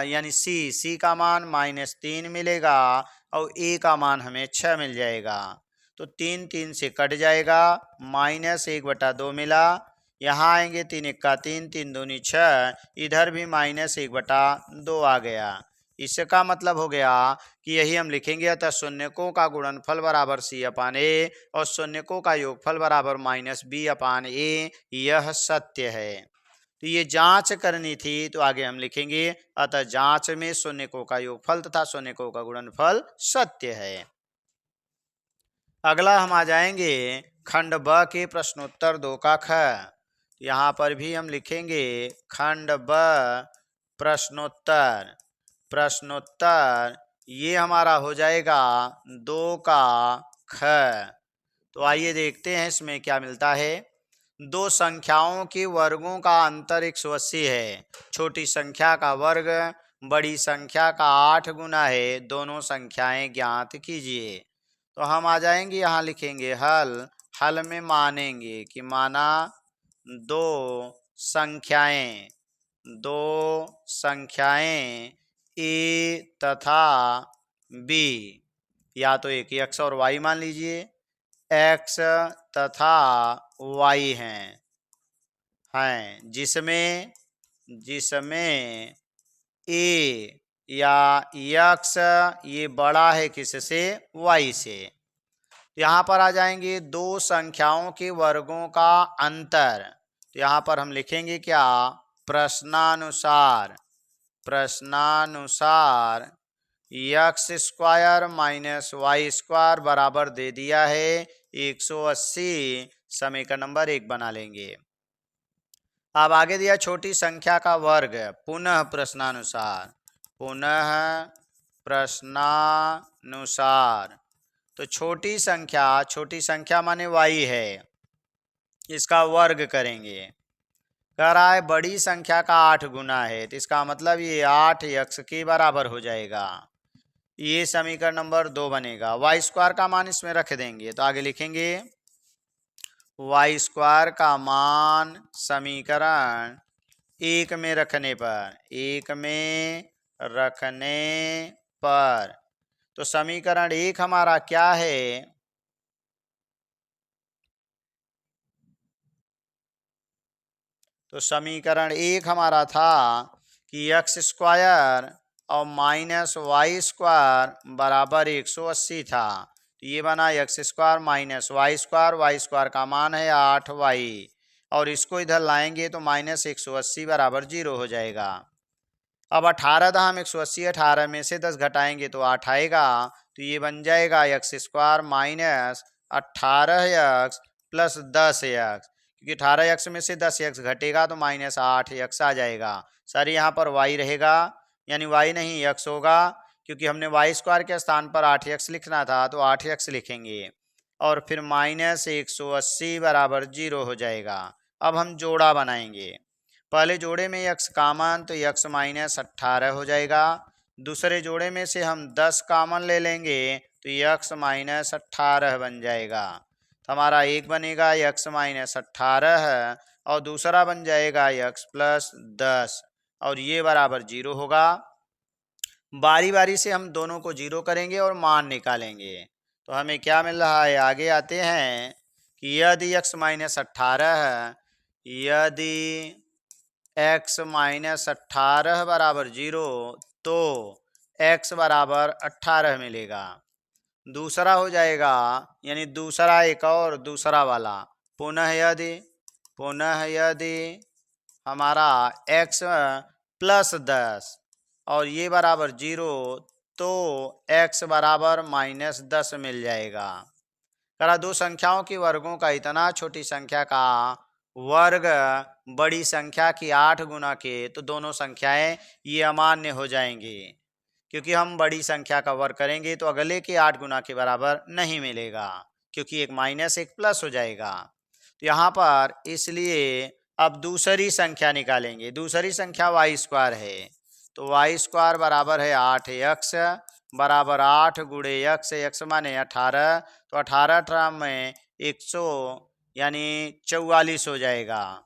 यानी c का मान -3 मिलेगा और a का मान हमें 6 मिल जाएगा। तो 3 3 से कट जाएगा, -1/2 मिला। यहाँ आएंगे, 3 1 3, 3 दूनी 6, इधर भी -1/2 आ गया। इसका मतलब हो गया कि यही हम लिखेंगे, अतः शून्यकों का गुणनफल बराबर c/a और शून्यकों का योगफल बराबर -b/a, यह सत्य है। तो ये जांच करनी थी, तो आगे हम लिखेंगे, अतः जांच में शून्यकों का योगफल तथा शून्यकों का गुणनफल सत्य है। अगला हम आ जाएंगे खंड ब के प्रश्नोत्तर 2 का ख। यहाँ पर भी हम लिखेंगे खंड ब प्रश्नोत्तर, ये हमारा हो जाएगा 2 का ख। तो आइए देखते हैं इसमें क्या मिलता है। दो संख्याओं के वर्गों का अंतर 180 है। छोटी संख्या का वर्ग बड़ी संख्या का 8 गुना है। दोनों संख्याएं ज्ञात कीजिए। तो हम आ जाएंगे, यहाँ लिखेंगे हल में मानेंगे कि माना दो संख्याएं a तथा b, या तो एक x और y मान लीजिए, x तथा y हैं जिसमें a या x ये बड़ा है किससे, y से। यहाँ पर आ जाएंगे दो संख्याओं के वर्गों का अंतर। तो यहाँ पर हम लिखेंगे क्या, प्रश्नानुसार X square minus Y square बराबर दे दिया है 180। समीकरण नंबर 1 बना लेंगे। अब आगे दिया छोटी संख्या का वर्ग, पुनः प्रश्नानुसार। तो छोटी संख्या माने y है, इसका वर्ग करेंगे। कह रहा है बड़ी संख्या का 8 गुना है, तो इसका मतलब ये 8x के बराबर हो जाएगा। ये समीकरण नंबर 2 बनेगा। वाई स्क्वायर का मान इसमें रख देंगे, तो आगे लिखेंगे वाई स्क्वायर का मान समीकरण 1 में रखने पर तो समीकरण 1 हमारा क्या है, तो समीकरण 1 हमारा था कि एक्स स्क्वायर और माइनस वाई स्क्वायर बराबर 180 था। तो ये बना X square minus Y square का मान है 8y, और इसको इधर लाएंगे तो माइनस 180 बराबर 0 हो जाएगा। अब 18 था, हम 180 18 में से 10 घटाएंगे तो 8 आएगा। तो ये बन जाएगा x square minus 18x plus 10x, क्योंकि 18x में से 10x घटेगा तो माइनस 8x आ जाएगा। सर यहाँ पर y रहेगा, यानी y नहीं x होगा, क्योंकि हमने वाई स्क्वायर के स्थान पर 8x लिखना था, तो 8x लिखेंगे और फिर माइनस 180 बराबर 0 हो जाएगा। अब हम जोड़ा बनाएंगे। पहले जोड़े में x कामन, तो x माइनस 18 हो जाएगा। दूसरे जोड़े में से हम 10 कामन ले लेंगे तो x माइनस 18 बन जाएगा। तो हमारा एक बनेगा x माइनस 18 और दूसरा बन जाएगा x प्लस 10, और ये बराबर 0 होगा। बारी बारी से हम दोनों को 0 करेंगे और मान निकालेंगे। तो हमें क्या मिल रहा है, आगे आते हैं कि यदि x माइनस 18 यदि x माइनस 18 बराबर 0 तो x बराबर 18 मिलेगा। दूसरा हो जाएगा, यानी दूसरा एक और दूसरा वाला, पुनः यदि हमारा x प्लस 10 और ये बराबर 0 तो x बराबर माइनस 10 मिल जाएगा। करा दो संख्याओं के वर्गों का इतना छोटी संख्या का वर्ग बड़ी संख्या की 8 गुना के, तो दोनों संख्याएं ये अमान्य हो जाएंगी, क्योंकि हम बड़ी संख्या का वर्ग करेंगे तो अगले के 8 गुना के बराबर नहीं मिलेगा, क्योंकि एक माइनस एक प्लस हो जाएगा। तो यहाँ पर इसलिए अब दूसरी संख्या निकालेंगे। दूसरी संख्या वाई स्क्वायर है, तो वाई स्क्वायर बराबर है 8x बराबर 8 गुणे x माने 18, तो 18 टर्म में 100 यानी 44 हो जाएगा।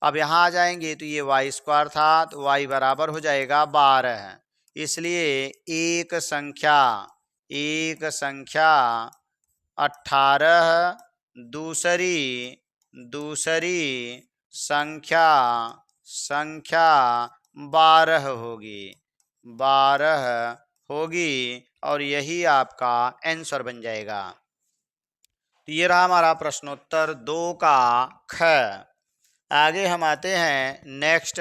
अब यहाँ आ जाएंगे तो ये वाई स्क्वायर था, तो वाई बराबर हो जाएगा 12। इसलिए एक संख्या 18 दूसरी संख्या 12 होगी और यही आपका आंसर बन जाएगा। तो ये रहा हमारा प्रश्नोत्तर 2 का ख। आगे हम आते हैं नेक्स्ट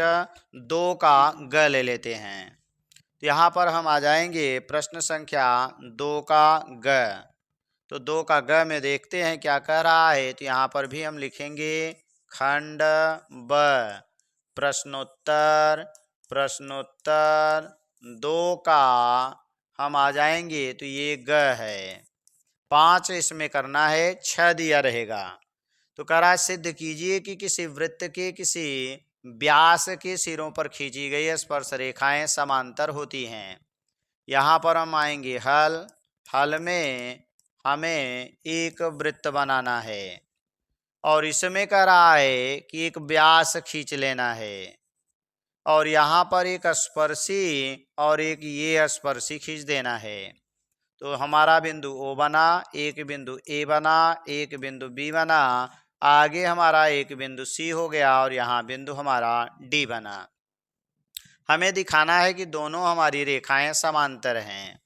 2 का ग ले लेते हैं। तो यहाँ पर हम आ जाएंगे प्रश्न संख्या 2 का ग। तो 2 का ग में देखते हैं क्या कह रहा है। तो यहाँ पर भी हम लिखेंगे खंड ब प्रश्नोत्तर 2 का हम आ जाएंगे तो ये ग है। 5 इसमें करना है, 6 दिया रहेगा। तो कह रहा है सिद्ध कीजिए कि किसी वृत्त के किसी व्यास के सिरों पर खींची गई स्पर्श रेखाएं समांतर होती हैं। यहाँ पर हम आएंगे हल में हमें एक वृत्त बनाना है और इसमें कह रहा है कि एक व्यास खींच लेना है और यहाँ पर एक स्पर्शी और एक ये स्पर्शी खींच देना है। तो हमारा बिंदु ओ बना, एक बिंदु ए बना, एक बिंदु बी बना, आगे हमारा एक बिंदु सी हो गया और यहाँ बिंदु हमारा डी बना। हमें दिखाना है कि दोनों हमारी रेखाएं समांतर हैं।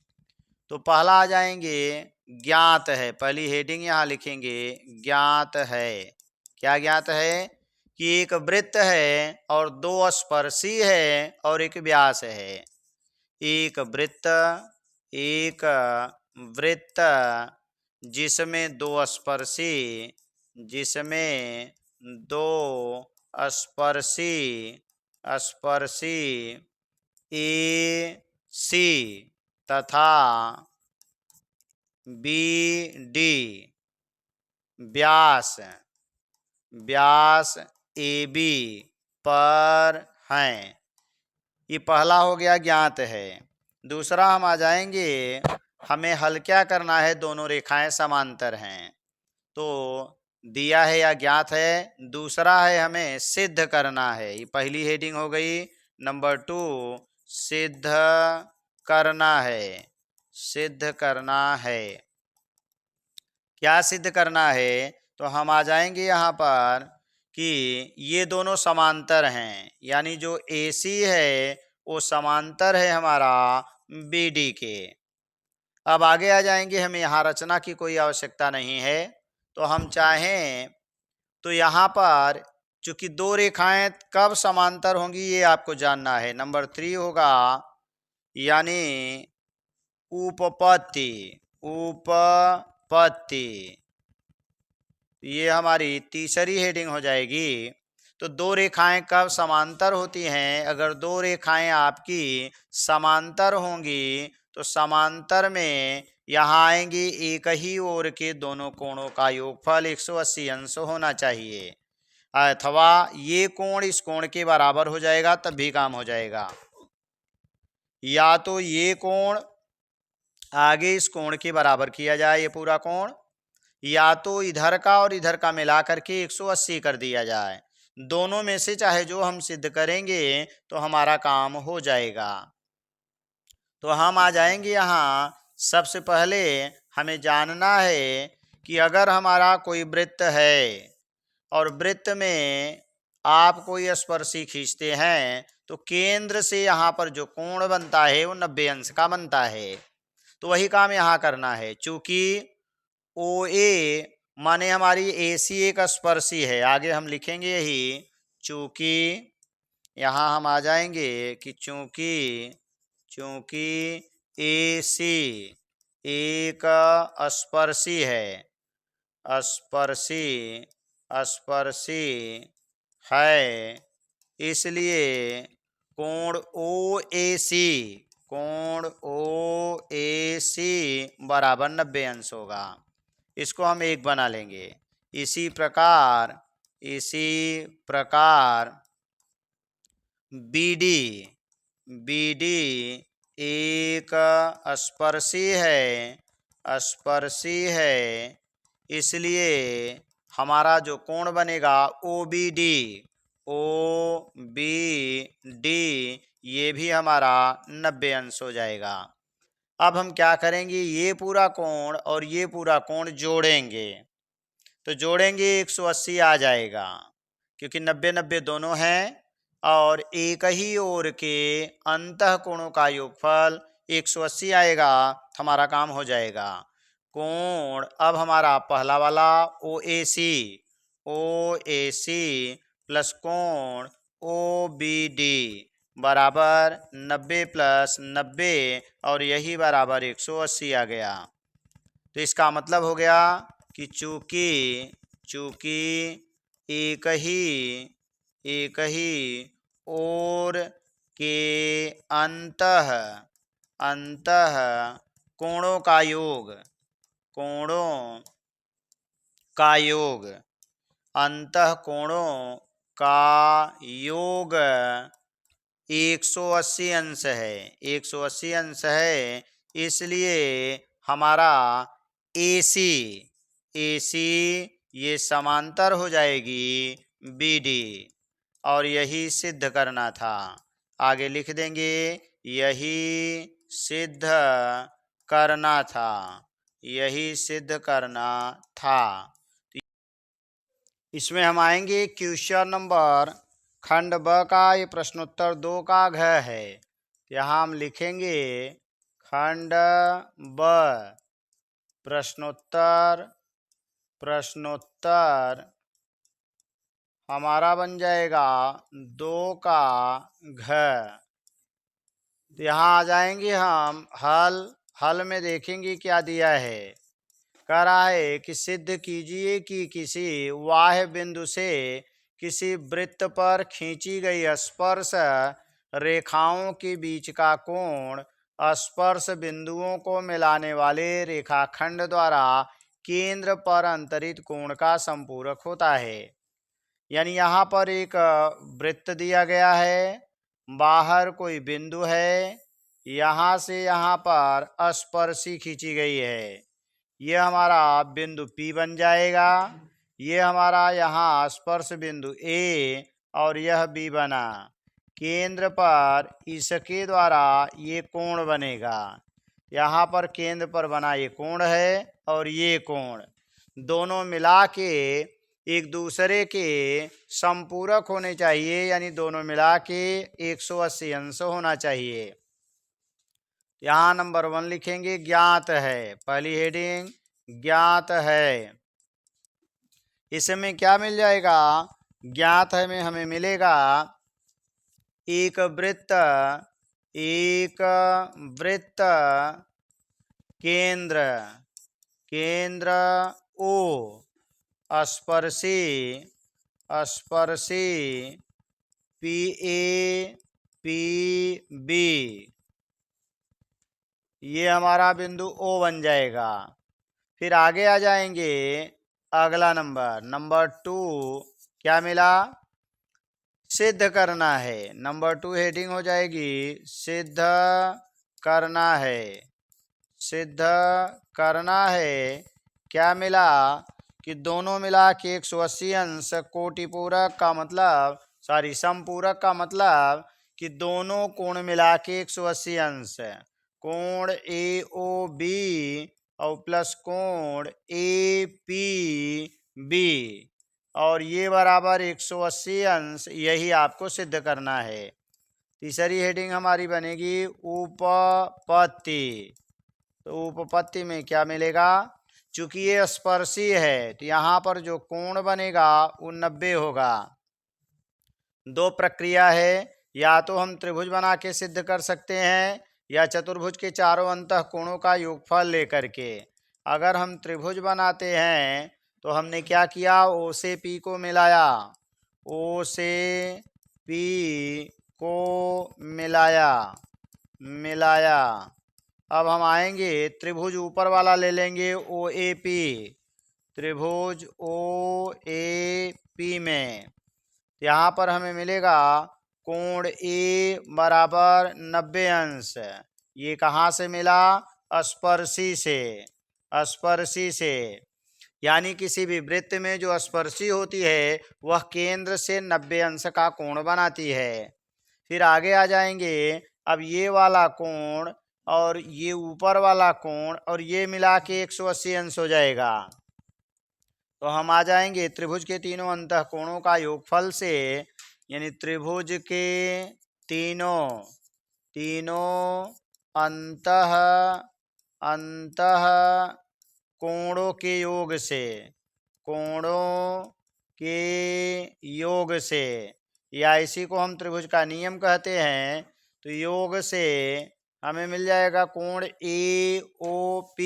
तो पहला आ जाएंगे ज्ञात है, पहली हेडिंग यहाँ लिखेंगे ज्ञात है। क्या ज्ञात है? कि एक वृत्त है और दो स्पर्शी है और एक व्यास है। एक वृत्त जिसमें दो स्पर्शी स्पर्शी ए सी तथा बी डी व्यास ए बी पर हैं। ये पहला हो गया ज्ञात है। दूसरा हम आ जाएंगे, हमें हल क्या करना है, दोनों रेखाएं समांतर हैं। तो दिया है या ज्ञात है। दूसरा है हमें सिद्ध करना है। ये पहली हेडिंग हो गई। नंबर 2 सिद्ध करना है। क्या सिद्ध करना है? तो हम आ जाएंगे यहाँ पर कि ये दोनों समांतर हैं, यानी जो AC है वो समांतर है हमारा BD के। अब आगे आ जाएंगे, हमें यहाँ रचना की कोई आवश्यकता नहीं है। तो हम चाहें तो यहाँ पर चूंकि दो रेखाएं कब समांतर होंगी ये आपको जानना है। नंबर 3 होगा, यानी उपपत्ति। ये हमारी तीसरी हेडिंग हो जाएगी। तो दो रेखाएं कब समांतर होती हैं? अगर दो रेखाएं आपकी समांतर होंगी तो समांतर में यहाँ आएंगी एक ही ओर के दोनों कोणों का योगफल 180 अंश होना चाहिए, अथवा ये कोण इस कोण के बराबर हो जाएगा तब भी काम हो जाएगा। या तो ये कोण आगे इस कोण के बराबर किया जाए, ये पूरा कोण, या तो इधर का और इधर का मिला करके 180 कर दिया जाए। दोनों में से चाहे जो हम सिद्ध करेंगे तो हमारा काम हो जाएगा। तो हम आ जाएंगे यहाँ। सबसे पहले हमें जानना है कि अगर हमारा कोई वृत्त है और वृत्त में आप कोई स्पर्शी खींचते हैं तो केंद्र से यहाँ पर जो कोण बनता है वो 90 अंश का बनता है। तो वही काम यहाँ करना है। चूंकि OA माने हमारी AC एक स्पर्शी है, आगे हम लिखेंगे यही। चूंकि यहाँ हम आ जाएंगे कि चूंकि AC एक स्पर्शी है, इसलिए कोण OAC बराबर 90 अंश होगा। इसको हम 1 बना लेंगे। इसी प्रकार BD एक स्पर्शी है, इसलिए हमारा जो कोण बनेगा OBD ये भी हमारा 90 अंश हो जाएगा। अब हम क्या करेंगे, ये पूरा कोण और ये पूरा कोण जोड़ेंगे। तो जोड़ेंगे 180 आ जाएगा, क्योंकि 90-90 दोनों हैं और एक ही ओर के अंतः कोणों का योगफल 180 आएगा। हमारा काम हो जाएगा। कोण अब हमारा पहला वाला OAC प्लस कोण OBD बराबर 90 + 90 और यही बराबर 180 आ गया। तो इसका मतलब हो गया कि चूंकि एक ही ओर के अंतः कोणों का योग अंतः कोणों का योग 180 अंश है। इसलिए हमारा AC ये समांतर हो जाएगी BD, और यही सिद्ध करना था। आगे लिख देंगे, यही सिद्ध करना था, यही सिद्ध करना था। इसमें हम आएंगे क्वेश्चन नंबर खंड ब का, ये प्रश्नोत्तर 2 का घ है। यहाँ हम लिखेंगे खंड ब प्रश्नोत्तर हमारा बन जाएगा 2 का घ। तो यहाँ आ जाएंगे हम हल में देखेंगे क्या दिया है। कह रहा है कि सिद्ध कीजिए कि किसी वाह्य बिंदु से किसी वृत्त पर खींची गई स्पर्श रेखाओं के बीच का कोण स्पर्श बिंदुओं को मिलाने वाले रेखाखंड द्वारा केंद्र पर अंतरित कोण का संपूरक होता है। यानी यहाँ पर एक वृत्त दिया गया है, बाहर कोई बिंदु है, यहाँ से यहाँ पर स्पर्शी खींची गई है। ये हमारा बिंदु P बन जाएगा। ये हमारा यहाँ स्पर्श बिंदु A और यह B बना। केंद्र पर इसके द्वारा ये कोण बनेगा। यहाँ पर केंद्र पर बना ये कोण है और ये कोण दोनों मिला के एक दूसरे के संपूरक होने चाहिए, यानी दोनों मिला के 180 अंश होना चाहिए। यहाँ नंबर 1 लिखेंगे ज्ञात है, पहली हेडिंग ज्ञात है। इसमें क्या मिल जाएगा, ज्ञात है में हमें मिलेगा एक वृत्त केंद्र O स्पर्शी PA PB, ये हमारा बिंदु O बन जाएगा। फिर आगे आ जाएंगे, अगला नंबर 2 क्या मिला, सिद्ध करना है। नंबर 2 हेडिंग हो जाएगी सिद्ध करना है। क्या मिला कि दोनों मिला के 180 अंश कोटि पूरक का मतलब संपूरक का मतलब कि दोनों कोण मिला के 180 अंश, कोण AOB और प्लस कोण APB और ये बराबर 180 अंश, यही आपको सिद्ध करना है। तीसरी हेडिंग हमारी बनेगी उपपत्ति। तो उपपत्ति में क्या मिलेगा, चूंकि ये स्पर्शी है तो यहाँ पर जो कोण बनेगा वो 90 होगा। दो प्रक्रिया है, या तो हम त्रिभुज बना के सिद्ध कर सकते हैं या चतुर्भुज के चारों अंतः कोणों का योगफल लेकर के। अगर हम त्रिभुज बनाते हैं तो हमने क्या किया, O से P को मिलाया, O से P को मिलाया। अब हम आएंगे त्रिभुज ऊपर वाला ले लेंगे OAP, त्रिभुज OAP में यहाँ पर हमें मिलेगा कोण A बराबर 90 अंश। ये कहाँ से मिला, स्पर्शी से। यानी किसी भी वृत्त में जो स्पर्शी होती है वह केंद्र से 90 अंश का कोण बनाती है। फिर आगे आ जाएंगे, अब ये वाला कोण और ये ऊपर वाला कोण और ये मिला के 180 अंश हो जाएगा। तो हम आ जाएंगे त्रिभुज के तीनों अंतः कोणों का योगफल से, यानी त्रिभुज के तीनों अंतः कोणों के योग से, या इसी को हम त्रिभुज का नियम कहते हैं। तो योग से हमें मिल जाएगा कोण AOP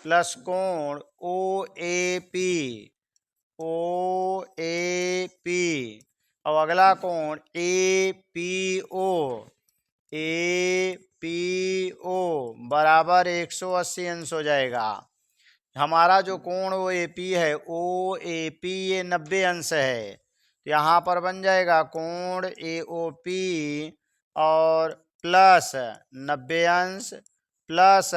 प्लस कोण OAP और अगला कोण APO बराबर 180 अंश हो जाएगा। हमारा जो कोण OAP है, OAP ये 90 अंश है, तो यहाँ पर बन जाएगा कोण AOP और प्लस 90 अंश प्लस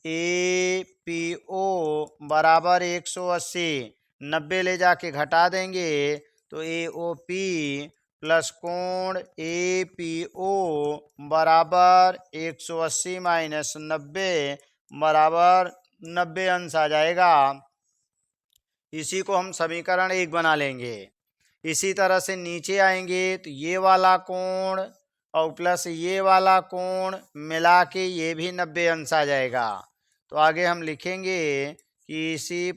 APO बराबर 180, 90 ले जाके घटा देंगे तो AOP प्लस कोण ए पी ओ बराबर 180 माइनस 90 बराबर 90 अंश आ जाएगा। इसी को हम समीकरण 1 बना लेंगे। इसी तरह से नीचे आएंगे तो ये वाला कोण और प्लस ये वाला कोण मिला के ये भी 90 अंश आ जाएगा। तो आगे हम लिखेंगे कि इसी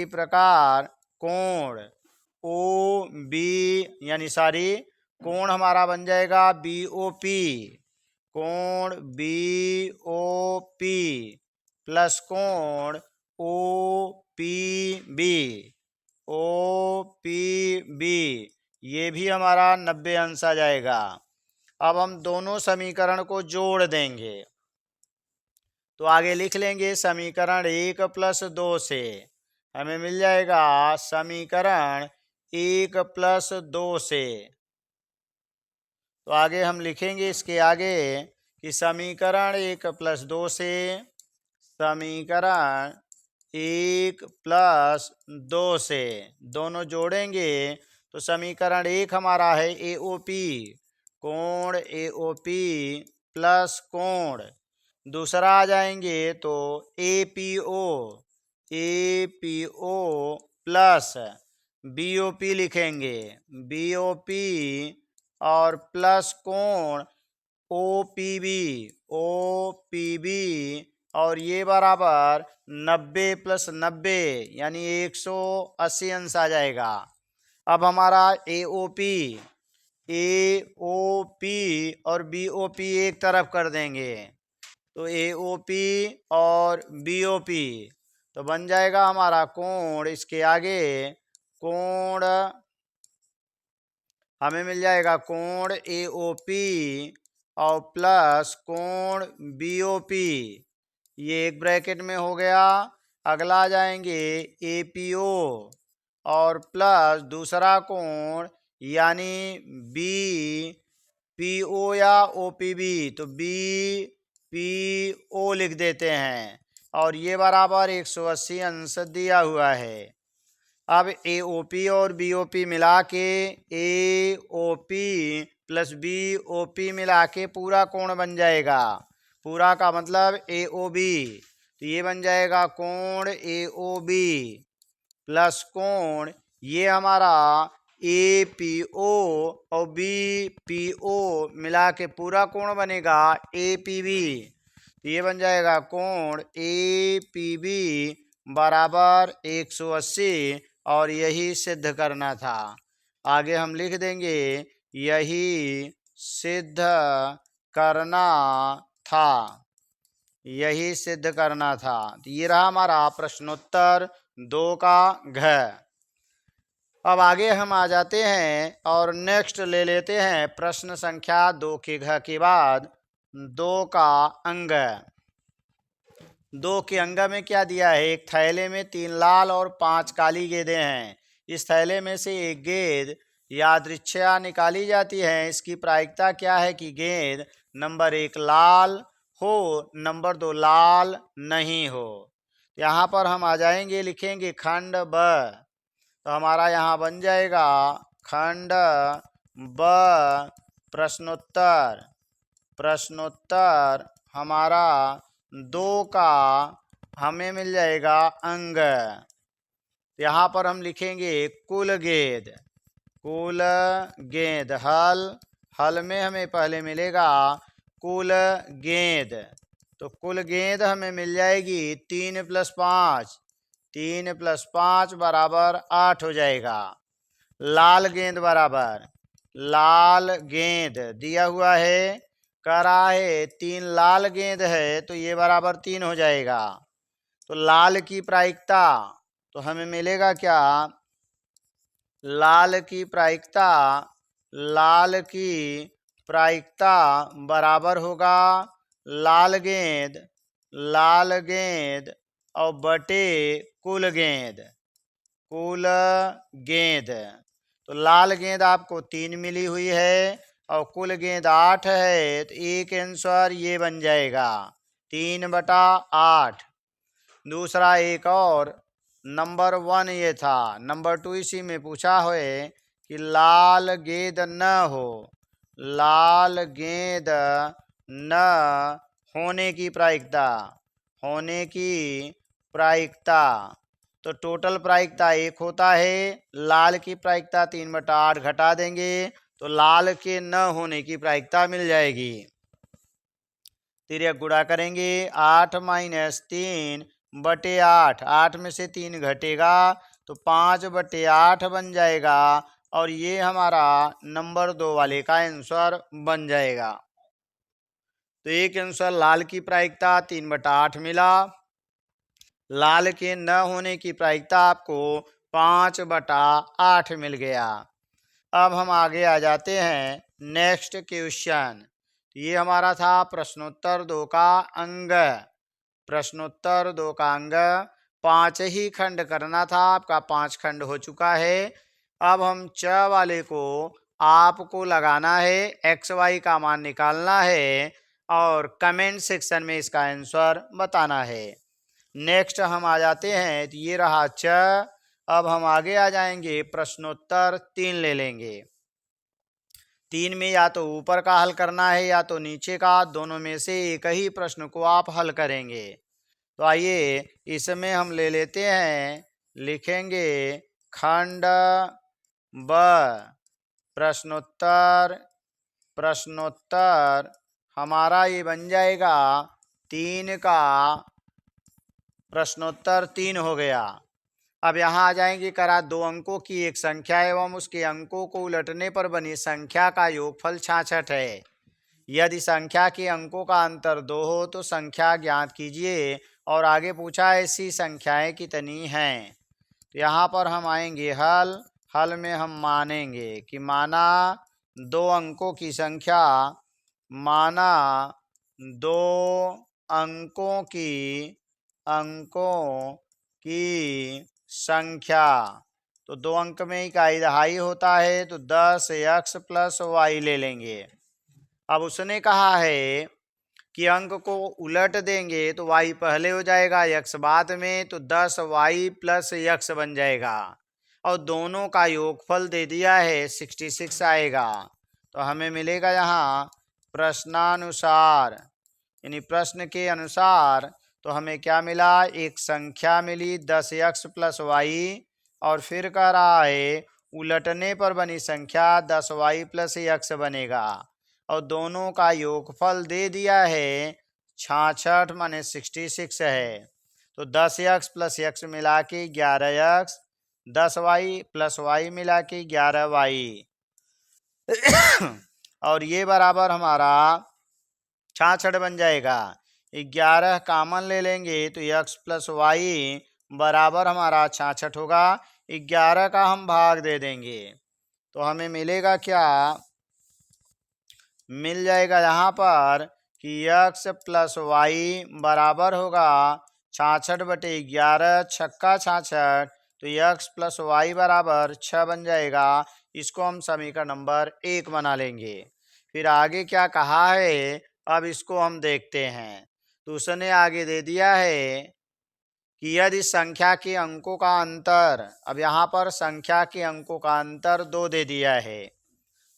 प्रकार कोण ओ बी यानी कोण हमारा बन जाएगा बी ओ पी, कोण बी ओ पी प्लस कोण O P B, O P B ये भी हमारा 90 अंश आ जाएगा। अब हम दोनों समीकरण को जोड़ देंगे तो आगे लिख लेंगे समीकरण 1 प्लस 2 से हमें मिल जाएगा समीकरण 1 प्लस 2 से। तो आगे हम लिखेंगे इसके आगे कि समीकरण 1 प्लस 2 से समीकरण 1 प्लस 2 से दोनों जोड़ेंगे तो समीकरण 1 हमारा है ए ओ पी, कोण ए ओ पी प्लस कोण दूसरा आ जाएंगे तो A P O plus B O P लिखेंगे, बी ओ पी और प्लस कोण ओ पी बी और ये बराबर 90 प्लस 90 यानी 180 अंश आ जाएगा। अब हमारा ए ओ पी और बी ओ पी एक तरफ कर देंगे तो ए ओ पी और बी ओ पी तो बन जाएगा हमारा कोण इसके आगे कोण हमें मिल जाएगा कोण ए ओ पी और प्लस कोण बी ओ पी ये एक ब्रैकेट में हो गया। अगला आ जाएंगे ए पी ओ और प्लस दूसरा कोण यानी बी पी ओ या ओ पी बी तो बी पी ओ लिख देते हैं और ये बराबर 180 अंश दिया हुआ है। अब ए ओ पी और बी ओ पी मिला के A O P plus B O P मिला के पूरा कोण बन जाएगा। पूरा का मतलब ए ओ बी तो ये बन जाएगा कोण ए ओ बी प्लस कोण ये हमारा ए पी ओ और बी पी ओ मिला के पूरा कोण बनेगा ए पी बी। ये बन जाएगा कोण ए पी बी बराबर 180 और यही सिद्ध करना था। आगे हम लिख देंगे यही सिद्ध करना था, यही सिद्ध करना था। तो ये रहा हमारा प्रश्नोत्तर 2 का घ। अब आगे हम आ जाते हैं और नेक्स्ट ले लेते हैं प्रश्न संख्या 2 के घ के बाद 2 का अंग। 2 के अंग में क्या दिया है, एक थैले में 3 लाल और 5 काली गेंदें हैं। इस थैले में से एक गेंद यादृच्छया निकाली जाती है। इसकी प्रायिकता क्या है कि गेंद नंबर 1 लाल हो, नंबर 2 लाल नहीं हो। यहाँ पर हम आ जाएंगे, लिखेंगे खंड ब तो हमारा यहाँ बन जाएगा खंड ब प्रश्नोत्तर हमारा 2 का हमें मिल जाएगा अंग। यहाँ पर हम लिखेंगे कुल गेंद हल में हमें पहले मिलेगा कुल गेंद तो कुल गेंद हमें मिल जाएगी 3 + 5, 3 + 5 बराबर 8 हो जाएगा। लाल गेंद दिया हुआ है, कह रहा है 3 लाल गेंद है तो ये बराबर 3 हो जाएगा। तो लाल की प्रायिकता तो हमें मिलेगा क्या, लाल की प्रायिकता बराबर होगा लाल गेंद और बटे कुल गेंद। तो लाल गेंद आपको 3 मिली हुई है और कुल गेंद 8 है तो एक आंसर ये बन जाएगा 3/8। दूसरा एक और नंबर 1 ये था, नंबर 2 इसी में पूछा है कि लाल गेंद न हो, लाल गेंद न होने की प्रायिकता, होने की प्रायिकता। तो टोटल प्रायिकता 1 होता है, लाल की प्रायिकता 3/8 घटा देंगे तो लाल के न होने की प्रायिकता मिल जाएगी। तिर्यक गुणा करेंगे, 8 - 3/8, 8 में से 3 घटेगा तो 5/8 बन जाएगा और ये हमारा नंबर 2 वाले का आंसर बन जाएगा। तो एक आंसर लाल की प्रायिकता 3/8 मिला, लाल के न होने की प्रायिकता आपको 5/8 मिल गया। अब हम आगे आ जाते हैं नेक्स्ट क्वेश्चन। ये हमारा था प्रश्नोत्तर 2 का अंग। प्रश्नोत्तर 2 का अंग 5 ही खंड करना था, आपका 5 खंड हो चुका है। अब हम च वाले को आपको लगाना है, एक्स वाई का मान निकालना है और कमेंट सेक्शन में इसका आंसर बताना है। नेक्स्ट हम आ जाते हैं, तो ये रहा च। अब हम आगे आ जाएंगे, प्रश्नोत्तर 3 ले लेंगे। 3 में या तो ऊपर का हल करना है या तो नीचे का, दोनों में से एक ही प्रश्न को आप हल करेंगे। तो आइए इसमें हम ले लेते हैं, लिखेंगे खंड ब, प्रश्नोत्तर, प्रश्नोत्तर हमारा ये बन जाएगा 3 का प्रश्नोत्तर 3 हो गया। अब यहाँ आ जाएंगे, करा 2 अंकों की एक संख्या एवं उसके अंकों को उलटने पर बनी संख्या का योगफल 66 है। यदि संख्या के अंकों का अंतर 2 हो तो संख्या ज्ञात कीजिए और आगे पूछा ऐसी संख्याएं कितनी हैं। तो यहाँ पर हम आएंगे हल, हल में हम मानेंगे कि माना 2 अंकों की संख्या, माना 2 अंकों की संख्या। तो 2 अंक में इकाई दहाई होता है, तो 10x + y ले लेंगे। अब उसने कहा है कि अंक को उलट देंगे तो y पहले हो जाएगा, x बाद में, तो 10y + x बन जाएगा और दोनों का योगफल दे दिया है 66 आएगा। तो हमें मिलेगा यहाँ प्रश्नानुसार, यानी प्रश्न के अनुसार। तो हमें क्या मिला, एक संख्या मिली 10x + y और फिर कह रहा है उलटने पर बनी संख्या 10y + x बनेगा और दोनों का योगफल दे दिया है 66 माने 66 है। तो 10x + x मिला के 11x, 10y + y मिला के 11y और ये बराबर हमारा 66 बन जाएगा। 11 कामन ले लेंगे तो x + y बराबर हमारा 66 होगा। 11 का हम भाग दे देंगे तो हमें मिलेगा क्या, मिल जाएगा यहाँ पर कि x + y बराबर होगा 66/11, छक्का 66, तो x + y बराबर 6 बन जाएगा। इसको हम समीकरण नंबर 1 बना लेंगे। फिर आगे क्या कहा है, अब इसको हम देखते हैं। तो उसने आगे दे दिया है कि यदि संख्या के अंकों का अंतर, अब यहाँ पर संख्या के अंकों का अंतर 2 दे दिया है।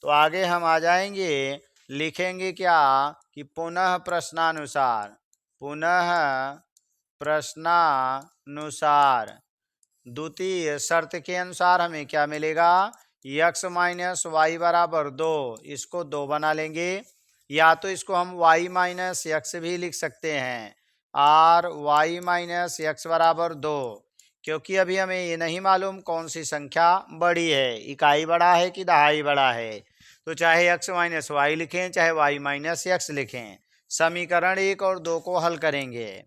तो आगे हम आ जाएंगे, लिखेंगे क्या कि पुनः प्रश्नानुसार, पुनः प्रश्नानुसार द्वितीय शर्त के अनुसार हमें क्या मिलेगा, x - y बराबर 2, इसको 2 बना लेंगे या तो इसको हम y - x भी लिख सकते हैं, और y - x बराबर 2, क्योंकि अभी हमें ये नहीं मालूम कौन सी संख्या बड़ी है, इकाई बड़ा है कि दहाई बड़ा है। तो चाहे x - y लिखें चाहे y - x लिखें, समीकरण 1 और 2 को हल करेंगे।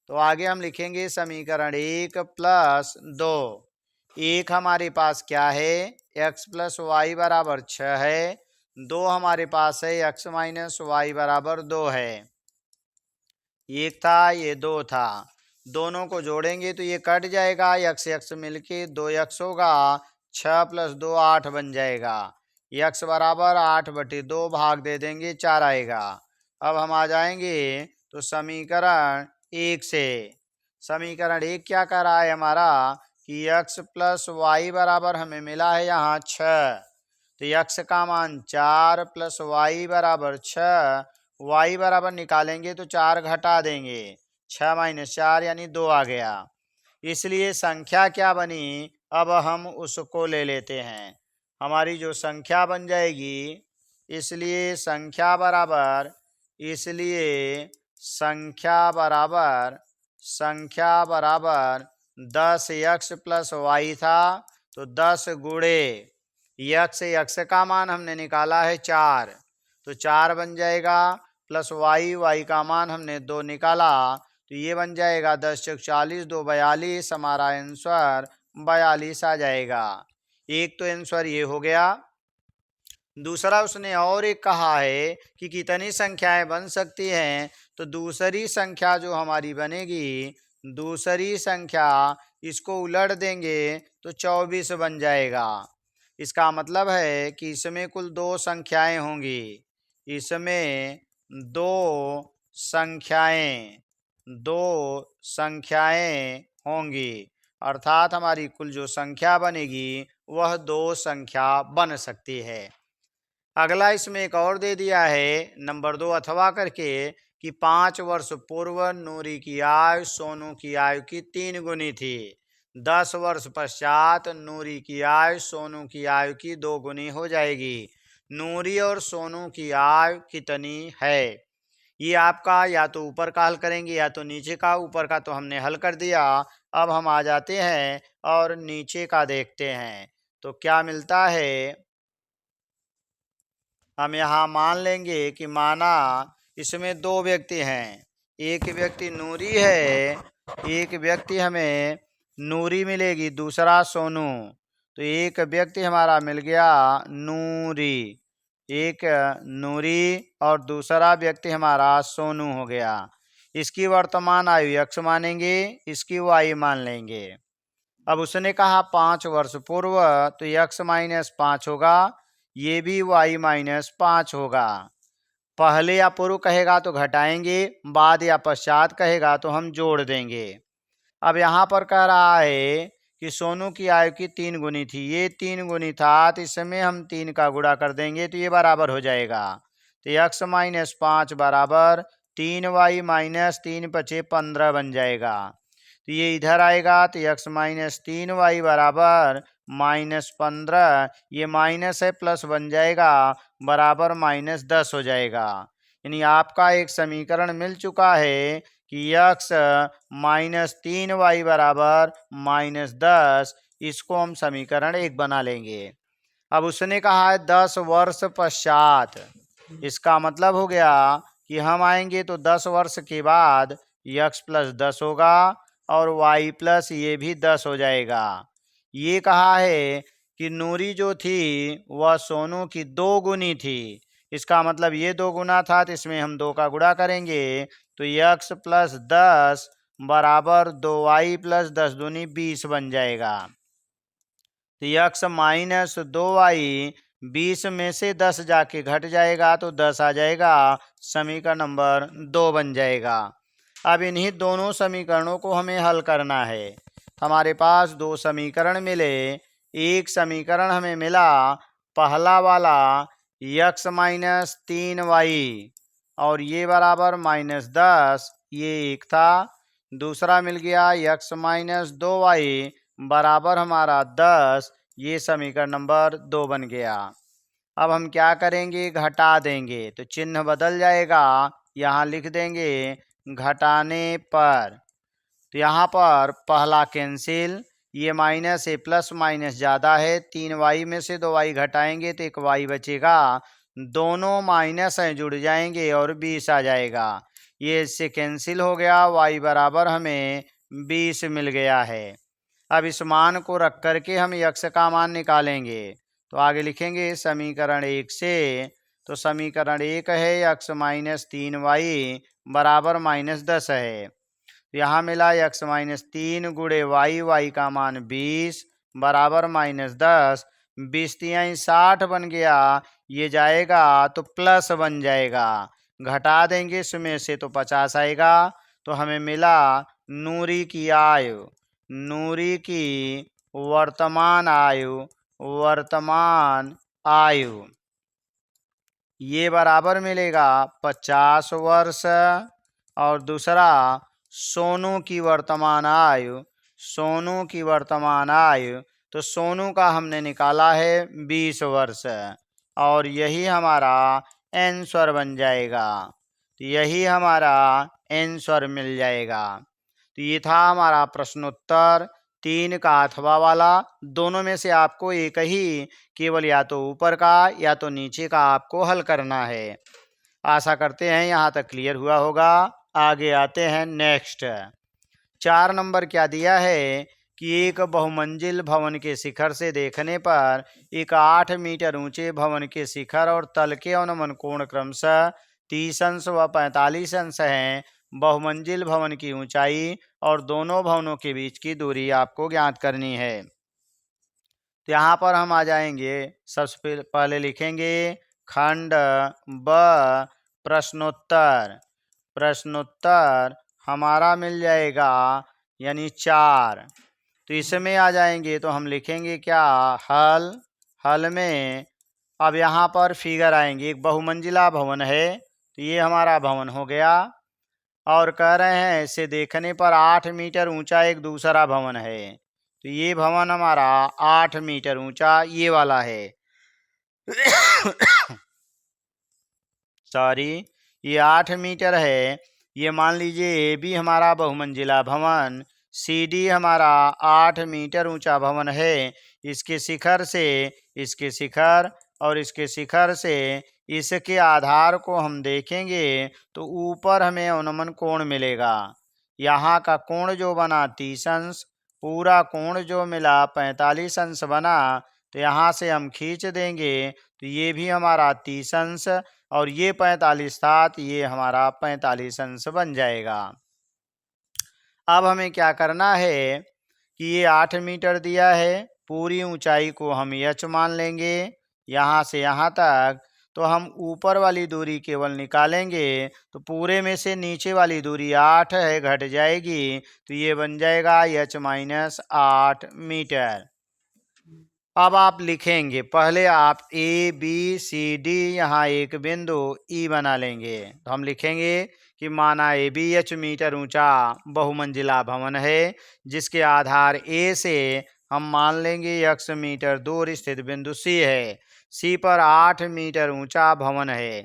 तो आगे हम लिखेंगे समीकरण 1 + 2। 1 हमारे पास क्या है, x + y बराबर 6 है। 2 हमारे पास है x - y बराबर 2 है। एक था, ये 2 था, दोनों को जोड़ेंगे तो ये कट जाएगा, x x मिलके 2x होगा, 6 + 2 8 बन जाएगा। x बराबर 8/2 भाग दे देंगे 4 आएगा। अब हम आ जाएंगे तो समीकरण 1 से, समीकरण 1 क्या कर रहा है हमारा कि x + y बराबर हमें मिला है यहाँ 6, तो यक्स का मान 4 प्लस वाई बराबर 6, वाई बराबर निकालेंगे तो 4 घटा देंगे, 6 माइनस 4 यानी 2 आ गया। इसलिए संख्या क्या बनी, अब हम उसको ले लेते हैं। हमारी जो संख्या बन जाएगी, इसलिए संख्या बराबर संख्या बराबर 10 यक्स प्लस वाई था, तो 10 गुणे यक्स का मान हमने निकाला है 4, तो 4 बन जाएगा, प्लस वाई का मान हमने 2 निकाला, तो ये बन जाएगा 10 चौक 40, 2 42, हमारा आंसर 42 आ जाएगा। एक तो आंसर ये हो गया। दूसरा उसने और एक कहा है कि कितनी संख्याएं बन सकती हैं, तो दूसरी संख्या जो हमारी बनेगी, दूसरी संख्या इसको उलट देंगे तो 24 बन जाएगा। इसका मतलब है कि इसमें कुल 2 संख्याएं होंगी, इसमें 2 संख्याएं 2 संख्याएं होंगी, अर्थात हमारी कुल जो संख्या बनेगी वह 2 संख्या बन सकती है। अगला इसमें एक और दे दिया है नंबर 2 अथवा करके कि 5 वर्ष पूर्व नूरी की आयु सोनू की आयु की 3 गुनी थी। 10 वर्ष पश्चात नूरी की आयु सोनू की आयु की 2 गुनी हो जाएगी। नूरी और सोनू की आयु कितनी है? ये आपका या तो ऊपर का हल करेंगे या तो नीचे का। ऊपर का तो हमने हल कर दिया। अब हम आ जाते हैं और नीचे का देखते हैं तो क्या मिलता है। हम यहाँ मान लेंगे कि माना इसमें 2 व्यक्ति हैं, एक व्यक्ति नूरी है, एक व्यक्ति हमें नूरी मिलेगी, दूसरा सोनू। तो एक व्यक्ति हमारा मिल गया नूरी, एक नूरी और दूसरा व्यक्ति हमारा सोनू हो गया। इसकी वर्तमान आयु यक्स मानेंगे, इसकी वाई मान लेंगे। अब उसने कहा 5 वर्ष पूर्व, तो यक्स माइनस 5 होगा, ये भी वाई माइनस 5 होगा। पहले या पूर्व कहेगा तो घटाएंगे, बाद या पश्चात कहेगा तो हम जोड़ देंगे। अब यहाँ पर कह रहा है कि सोनू की आयु की 3 गुनी थी, ये 3 गुनी था, तो इसमें हम 3 का गुणा कर देंगे तो ये बराबर हो जाएगा। तो यक्स माइनस 5 बराबर 3y माइनस 3 × 15 बन जाएगा। तो ये इधर आएगा तो यक्स माइनस 3y बराबर -15, ये माइनस है प्लस बन जाएगा, बराबर -10 हो जाएगा। यानी आपका एक समीकरण मिल चुका है कि यक्स -3y बराबर -10, इसको हम समीकरण 1 बना लेंगे। अब उसने कहा है 10 वर्ष पश्चात, इसका मतलब हो गया कि हम आएंगे तो 10 वर्ष के बाद यक्स प्लस 10 होगा और वाई प्लस ये भी 10 हो जाएगा। ये कहा है कि नूरी जो थी वह सोनू की 2 गुनी थी, इसका मतलब ये 2 गुना था, तो इसमें हम 2 का गुणा करेंगे तो यक्स प्लस 10 बराबर 2y प्लस 10 दूनी 20 बन जाएगा। तो यक्स माइनस 2y 20 में से 10 जाके घट जाएगा तो 10 आ जाएगा, समीकरण नंबर 2 बन जाएगा। अब इन्हीं दोनों समीकरणों को हमें हल करना है। हमारे पास 2 समीकरण मिले। एक समीकरण हमें मिला पहला वाला यक्स माइनस 3y और ये बराबर -10, ये एक था। दूसरा मिल गया यक्स माइनस 2y बराबर हमारा 10, ये समीकरण नंबर 2 बन गया। अब हम क्या करेंगे, घटा देंगे तो चिन्ह बदल जाएगा, यहाँ लिख देंगे घटाने पर। तो यहाँ पर पहला कैंसिल, ये माइनस है प्लस माइनस ज़्यादा है, 3y में से 2y घटाएंगे तो 1y बचेगा, दोनों माइनस हैं जुड़ जाएंगे और 20 आ जाएगा। ये इससे कैंसिल हो गया, y बराबर हमें 20 मिल गया है। अब इस मान को रख करके हम यक्स का मान निकालेंगे तो आगे लिखेंगे समीकरण 1 से। तो समीकरण 1 है यक्स माइनस 3y बराबर -10 है। यहाँ मिला यक्स माइनस 3 गुणे वाई का मान 20 बराबर -10, 20 तियाई 60 बन गया, ये जाएगा तो प्लस बन जाएगा, घटा देंगे इसमें से तो 50 आएगा। तो हमें मिला नूरी की आयु, नूरी की वर्तमान आयु, वर्तमान आयु, ये बराबर मिलेगा 50 वर्ष। और दूसरा सोनू की वर्तमान आयु, सोनू की वर्तमान आयु, तो सोनू का हमने निकाला है 20 वर्ष, और यही हमारा आंसर बन जाएगा। तो यही हमारा आंसर मिल जाएगा। तो ये था हमारा प्रश्नोत्तर 3 का अथवा वाला। दोनों में से आपको एक ही, केवल या तो ऊपर का या तो नीचे का आपको हल करना है। आशा करते हैं यहाँ तक क्लियर हुआ होगा। आगे आते हैं नेक्स्ट। 4 नंबर क्या दिया है कि एक बहुमंजिल भवन के शिखर से देखने पर एक 8 मीटर ऊंचे भवन के शिखर और तल के अनुमान कोण क्रमशः 30 अंश व 45 अंश हैं। बहुमंजिल भवन की ऊंचाई और दोनों भवनों के बीच की दूरी आपको ज्ञात करनी है। तो यहाँ पर हम आ जाएंगे, सबसे पहले लिखेंगे खंड ब प्रश्नोत्तर। प्रश्नोत्तर हमारा मिल जाएगा यानी 4। तो इसमें आ जाएंगे तो हम लिखेंगे क्या, हल। हल में अब यहाँ पर फिगर आएंगे। एक बहुमंजिला भवन है, तो ये हमारा भवन हो गया, और कह रहे हैं इसे देखने पर 8 मीटर ऊंचा एक दूसरा भवन है। तो ये भवन हमारा 8 मीटर ऊंचा ये वाला है। सॉरी, ये 8 मीटर है। ये मान लीजिए ए बी हमारा बहुमंजिला भवन, सी डी हमारा 8 मीटर ऊंचा भवन है। इसके शिखर से इसके शिखर और इसके शिखर से इसके आधार को हम देखेंगे तो ऊपर हमें अनुमान कोण मिलेगा। यहाँ का कोण जो बना 30 अंश, पूरा कोण जो मिला 45 अंश बना। तो यहाँ से हम खींच देंगे तो ये भी हमारा 30 अंश, और ये 45 था तो ये हमारा 45 अंश बन जाएगा। अब हमें क्या करना है कि ये 8 मीटर दिया है, पूरी ऊंचाई को हम h मान लेंगे यहाँ से यहाँ तक। तो हम ऊपर वाली दूरी केवल निकालेंगे तो पूरे में से नीचे वाली दूरी 8 है, घट जाएगी। तो ये बन जाएगा h माइनस 8 मीटर। अब आप लिखेंगे, पहले आप ए बी सी डी यहाँ एक बिंदु ई बना लेंगे। तो हम लिखेंगे कि माना ए बी h मीटर ऊंचा बहुमंजिला भवन है, जिसके आधार ए से हम मान लेंगे x मीटर दूर स्थित बिंदु सी है। सी पर 8 मीटर ऊंचा भवन है।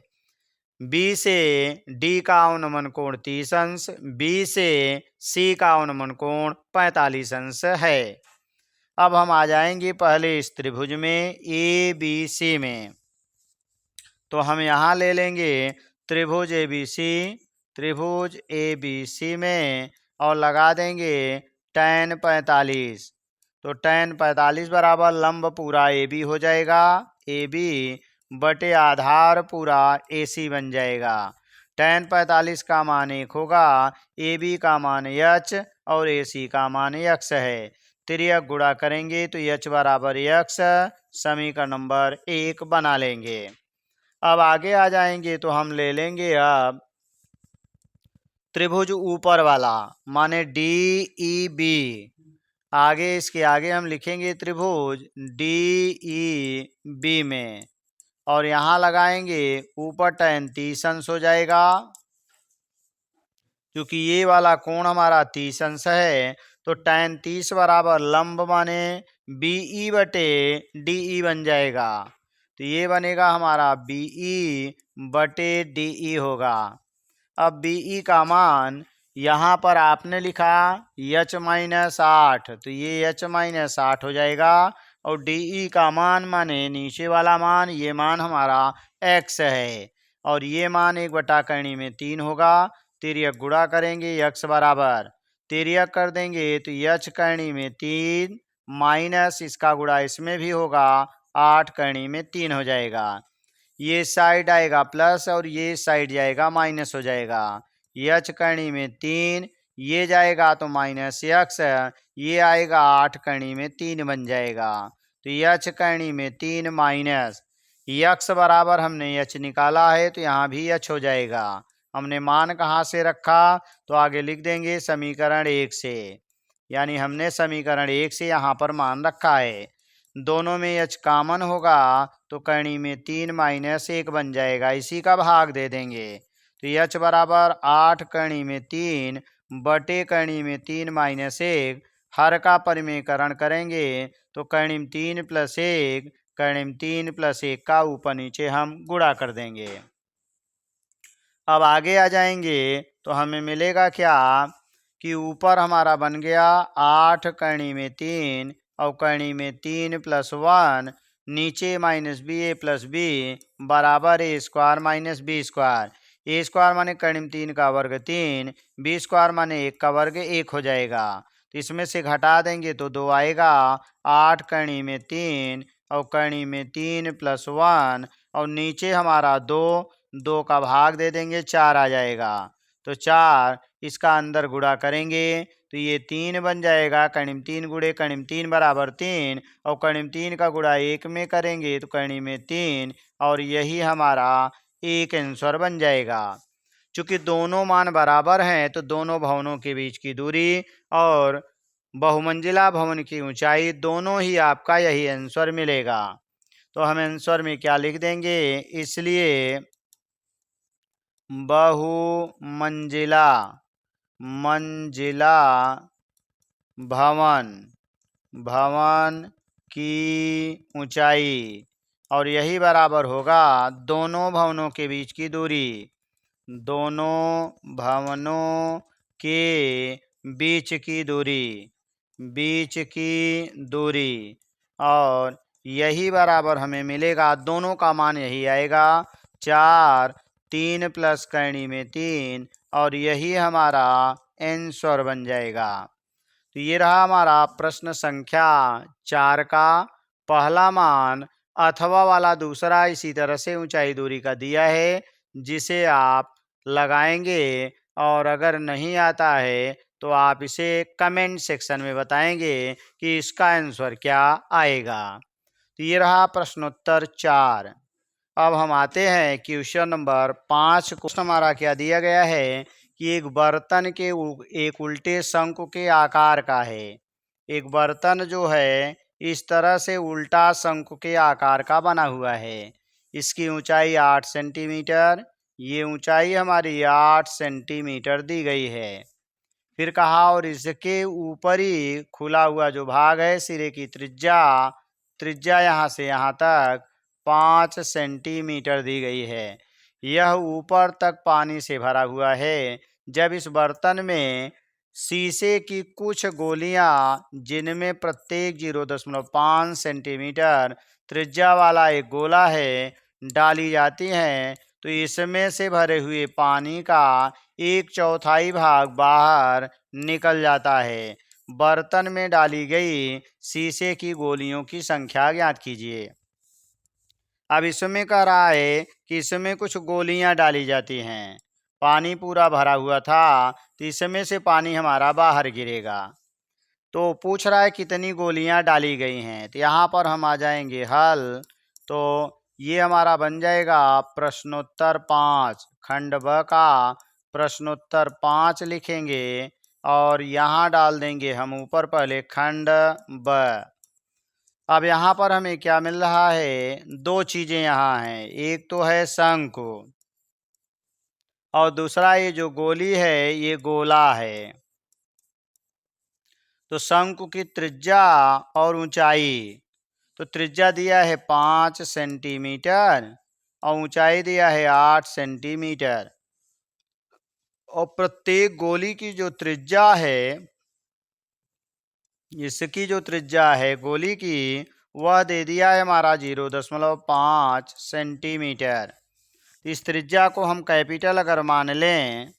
बी से डी का अनुमान कोण 30 अंश, बी से सी का अनुमान कोण 45 अंश है। अब हम आ जाएंगे पहले इस त्रिभुज में ए बी सी में। तो हम यहाँ ले लेंगे त्रिभुज ए बी सी, त्रिभुज ए बी सी में, और लगा देंगे tan 45। तो tan 45 बराबर लंब पूरा ए बी हो जाएगा, ए बी बटे आधार पूरा ए सी बन जाएगा। tan 45 का मान 1 होगा, ए बी का मान h और ए सी का मान x है। तिर्यक गुणा करेंगे तो h बराबर x, समीकरण नंबर 1 बना लेंगे। अब आगे आ जाएंगे तो हम ले लेंगे अब त्रिभुज ऊपर वाला, माने डी ई बी। आगे इसके आगे हम लिखेंगे त्रिभुज डी ई बी में, और यहाँ लगाएंगे ऊपर tan 30 अंश हो जाएगा, क्योंकि ये वाला कोण हमारा 30 अंश है। तो tan 30 बराबर लंब माने बी ई बटे डी ई बन जाएगा। तो ये बनेगा हमारा बी ई बटे डी ई होगा। अब बी ई का मान यहाँ पर आपने लिखा h माइनस 8, तो ये h माइनस 8 हो जाएगा। और डी ई का मान माने नीचे वाला मान, ये मान हमारा x है, और ये मान 1/3 होगा। तिर्यक गुणा करेंगे x बराबर, तिर्यक कर देंगे तो h करनी में 3 माइनस इसका गुणा इसमें भी होगा, 8 करनी में 3 हो जाएगा। ये साइड आएगा प्लस और ये साइड जाएगा माइनस हो जाएगा। h करनी में 3, ये जाएगा तो माइनस x, ये आएगा 8 करनी में 3 बन जाएगा। तो h करनी में 3 माइनस x बराबर हमने h निकाला है, तो यहाँ भी h हो जाएगा। हमने मान कहाँ से रखा, तो आगे लिख देंगे समीकरण 1 से, यानी हमने समीकरण 1 से यहाँ पर मान रखा है। दोनों में h कॉमन होगा तो कणी में 3 माइनस 1 बन जाएगा, इसी का भाग दे देंगे। तो h बराबर 8 कणी में 3 बटे कणी में 3 माइनस 1, हर का परिमेयकरण करेंगे तो कणी में 3 प्लस 1 कणी में 3 प्लस 1 का ऊपर नीचे हम गुणा कर देंगे। अब आगे आ जाएंगे तो हमें मिलेगा क्या कि ऊपर हमारा बन गया 8 कणी में 3 और कणी में 3 प्लस 1, नीचे माइनस बी ए प्लस बी बराबर ए स्क्वायर माइनस बी स्क्वायर। ए स्क्वायर माने कणी में 3 का वर्ग 3, बी स्क्वायर माने 1 का वर्ग 1 हो जाएगा। तो इसमें से घटा देंगे तो 2 आएगा। 8 कणी में 3 और कणी में 3 प्लस 1 और नीचे हमारा 2, 2 का भाग दे देंगे 4 आ जाएगा। तो 4 इसका अंदर गुणा करेंगे तो ये 3 बन जाएगा। कणी में 3 गुणे कणी में 3 बराबर 3 और कणी में 3 का गुणा 1 में करेंगे तो कणी में 3 और यही हमारा एक आंसर बन जाएगा। चूंकि दोनों मान बराबर हैं तो दोनों भवनों के बीच की दूरी और बहुमंजिला भवन की ऊंचाई दोनों ही आपका यही आंसर मिलेगा। तो हम आंसर में क्या लिख देंगे, इसलिए बहुमंजिला भवन की ऊंचाई और यही बराबर होगा दोनों भवनों के बीच की दूरी, दोनों भवनों के बीच की दूरी और यही बराबर हमें मिलेगा, दोनों का मान यही आएगा 4, 3 प्लस कणी में 3 और यही हमारा आंसर बन जाएगा। तो ये रहा हमारा प्रश्न संख्या 4 का पहला मान अथवा वाला दूसरा इसी तरह से ऊंचाई दूरी का दिया है, जिसे आप लगाएंगे और अगर नहीं आता है तो आप इसे कमेंट सेक्शन में बताएंगे कि इसका आंसर क्या आएगा। तो ये रहा प्रश्नोत्तर 4। अब हम आते हैं क्वेश्चन नंबर 5 को। हमारा क्या दिया गया है कि एक बर्तन के एक उल्टे शंकु के आकार का है। एक बर्तन जो है इस तरह से उल्टा शंकु के आकार का बना हुआ है। इसकी ऊंचाई 8 सेंटीमीटर, ये ऊंचाई हमारी 8 सेंटीमीटर दी गई है। फिर कहा और इसके ऊपरी खुला हुआ जो भाग है सिरे की त्रिज्या यहाँ से यहाँ तक 5 सेंटीमीटर दी गई है। यह ऊपर तक पानी से भरा हुआ है। जब इस बर्तन में शीशे की कुछ गोलियां जिनमें प्रत्येक 0.5 सेंटीमीटर त्रिज्या वाला एक गोला है डाली जाती हैं तो इसमें से भरे हुए पानी का 1/4 भाग बाहर निकल जाता है। बर्तन में डाली गई शीशे की गोलियों की संख्या ज्ञात कीजिए। अब इसमें कह रहा है कि इसमें कुछ गोलियां डाली जाती हैं। पानी पूरा भरा हुआ था तो इसमें से पानी हमारा बाहर गिरेगा। तो पूछ रहा है कितनी गोलियां डाली गई हैं। तो यहाँ पर हम आ जाएंगे हल। तो ये हमारा बन जाएगा प्रश्नोत्तर 5, खंड ब का प्रश्नोत्तर 5 लिखेंगे और यहाँ डाल देंगे हम ऊपर पहले खंड ब। अब यहाँ पर हमें क्या मिल रहा है, दो चीजें यहाँ हैं। एक तो है शंकु और दूसरा ये जो गोली है ये गोला है। तो शंकु की त्रिज्या और ऊंचाई, तो त्रिज्या दिया है 5 सेंटीमीटर और ऊंचाई दिया है 8 सेंटीमीटर और प्रत्येक गोली की जो त्रिज्या है, इसकी जो त्रिज्या है गोली की वह दे दिया है हमारा 0.5 सेंटीमीटर। इस त्रिज्या को हम कैपिटल अगर मान लें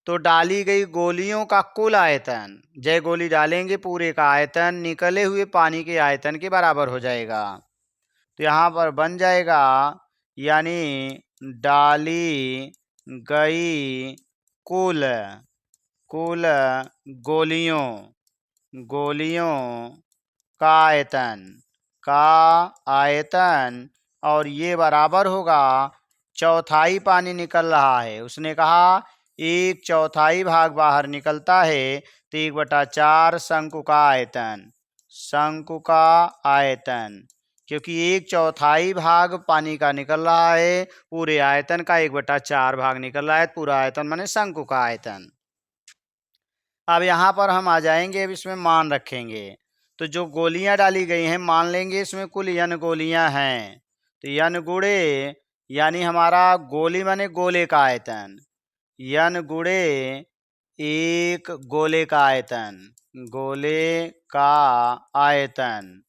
तो डाली गई गोलियों का कुल आयतन, जय गोली डालेंगे पूरे का आयतन निकले हुए पानी के आयतन के बराबर हो जाएगा। तो यहाँ पर बन जाएगा यानी डाली गई कुल गोलियों का आयतन और ये बराबर होगा चौथाई पानी निकल रहा है। उसने कहा 1/4 भाग बाहर निकलता है तो 1/4 शंकु का आयतन क्योंकि 1/4 भाग पानी का निकल रहा है, पूरे आयतन का 1/4 भाग निकल रहा है। पूरा आयतन माने शंकु का आयतन। अब यहाँ पर हम आ जाएंगे, अब इसमें मान रखेंगे। तो जो गोलियां डाली गई हैं, मान लेंगे इसमें कुल n गोलियां हैं। तो n गुणे, यानी हमारा गोली माने गोले का आयतन, n गुणे एक गोले का आयतन, गोले का आयतन,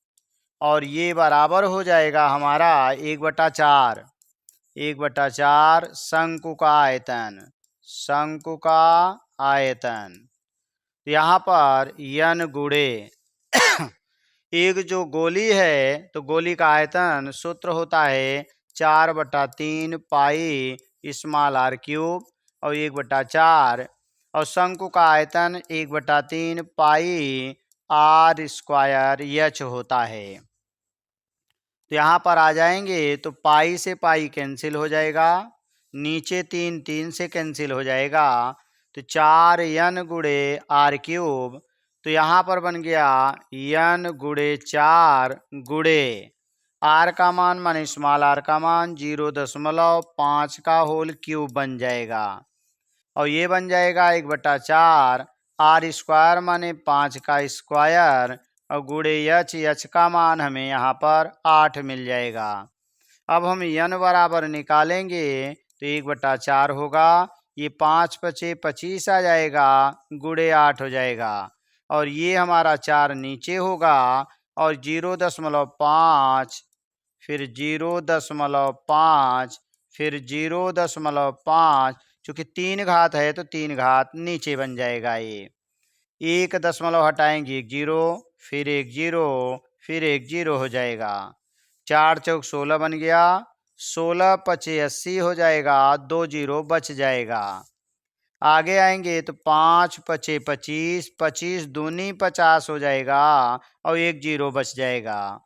और ये बराबर हो जाएगा हमारा 1/4, 1/4 शंकु का आयतन, शंकु का आयतन। यहाँ पर n गुणे एक जो गोली है, तो गोली का आयतन सूत्र होता है 4/3 पाई स्मॉल r क्यूब और 1/4, और शंकु का आयतन 1/3 पाई r स्क्वायर h होता है। तो यहाँ पर आ जाएंगे तो पाई से पाई कैंसिल हो जाएगा, नीचे 3 3 से कैंसिल हो जाएगा, तो 4n गुणे r क्यूब। तो यहाँ पर बन गया n गुणे 4 गुणे r का मान माने स्मॉल r का मान 0.5 का होल क्यूब बन जाएगा, और ये बन जाएगा 1/4 r स्क्वायर माने 5 का स्क्वायर, और गुणे h का मान हमें यहाँ पर 8 मिल जाएगा। अब हम n बराबर निकालेंगे तो 1/4 होगा, ये 5 पचे 25 आ जाएगा, गुणे 8 हो जाएगा, और ये हमारा 4 नीचे होगा, और 0.5 फिर 0.5 फिर 0.5, चूंकि 3 घात है तो 3 घात नीचे बन जाएगा। ये 1 दशमलव हटाएंगे 1 जीरो, फिर 1 जीरो, फिर 1 जीरो हो जाएगा, 4 चौक 16 बन गया, 16 पचे 80 हो जाएगा, 2 जीरो बच जाएगा। आगे आएंगे तो 5 पचे 25, 25 दूनी 50 हो जाएगा, और 1 जीरो बच जाएगा,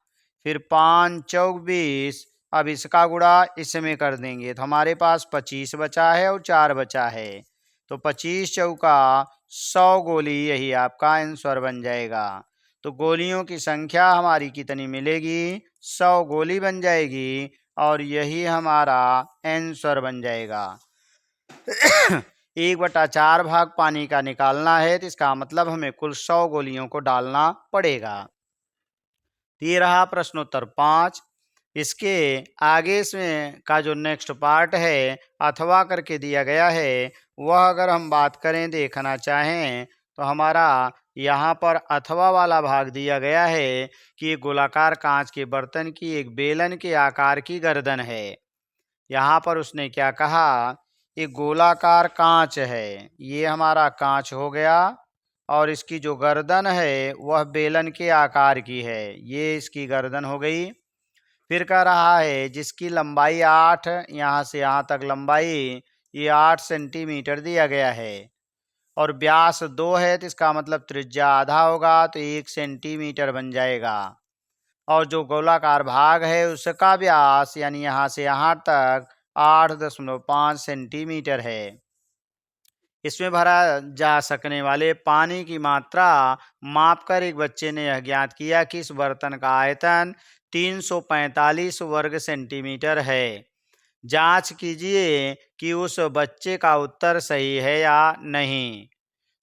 फिर 5 चौक 20, अब इसका गुणा इसमें कर देंगे तो हमारे पास 25 बचा है और 4 बचा है, तो 25 चौका 100 गोली, यही आपका आंसर बन जाएगा। तो गोलियों की संख्या हमारी कितनी मिलेगी? 100 गोली बन जाएगी, और यही हमारा आंसर बन जाएगा। 1/4 भाग पानी का निकालना है, तो इसका मतलब हमें कुल 100 गोलियों को डालना पड़ेगा। ये रहा प्रश्नोत्तर 5। इसके आगे इसमें का जो नेक्स्ट पार्ट है, अथवा करके दिया गया है, वह अगर हम बात करें, देखना चाहें, तो हमारा यहाँ पर अथवा वाला भाग दिया गया है कि एक गोलाकार कांच के बर्तन की एक बेलन के आकार की गर्दन है। यहाँ पर उसने क्या कहा, एक गोलाकार कांच है, ये हमारा कांच हो गया, और इसकी जो गर्दन है वह बेलन के आकार की है, ये इसकी गर्दन हो गई। फिर कह रहा है जिसकी लंबाई 8, यहाँ से यहाँ तक लंबाई ये 8 सेंटीमीटर दिया गया है, और व्यास 2 है, तो इसका मतलब त्रिज्या आधा होगा, तो 1 सेंटीमीटर बन जाएगा, और जो गोलाकार भाग है उसका व्यास यानी यहाँ से यहाँ तक 8.5 सेंटीमीटर है। इसमें भरा जा सकने वाले पानी की मात्रा मापकर एक बच्चे ने यह ज्ञात किया कि इस बर्तन का आयतन 345 वर्ग सेंटीमीटर है। जांच कीजिए कि उस बच्चे का उत्तर सही है या नहीं।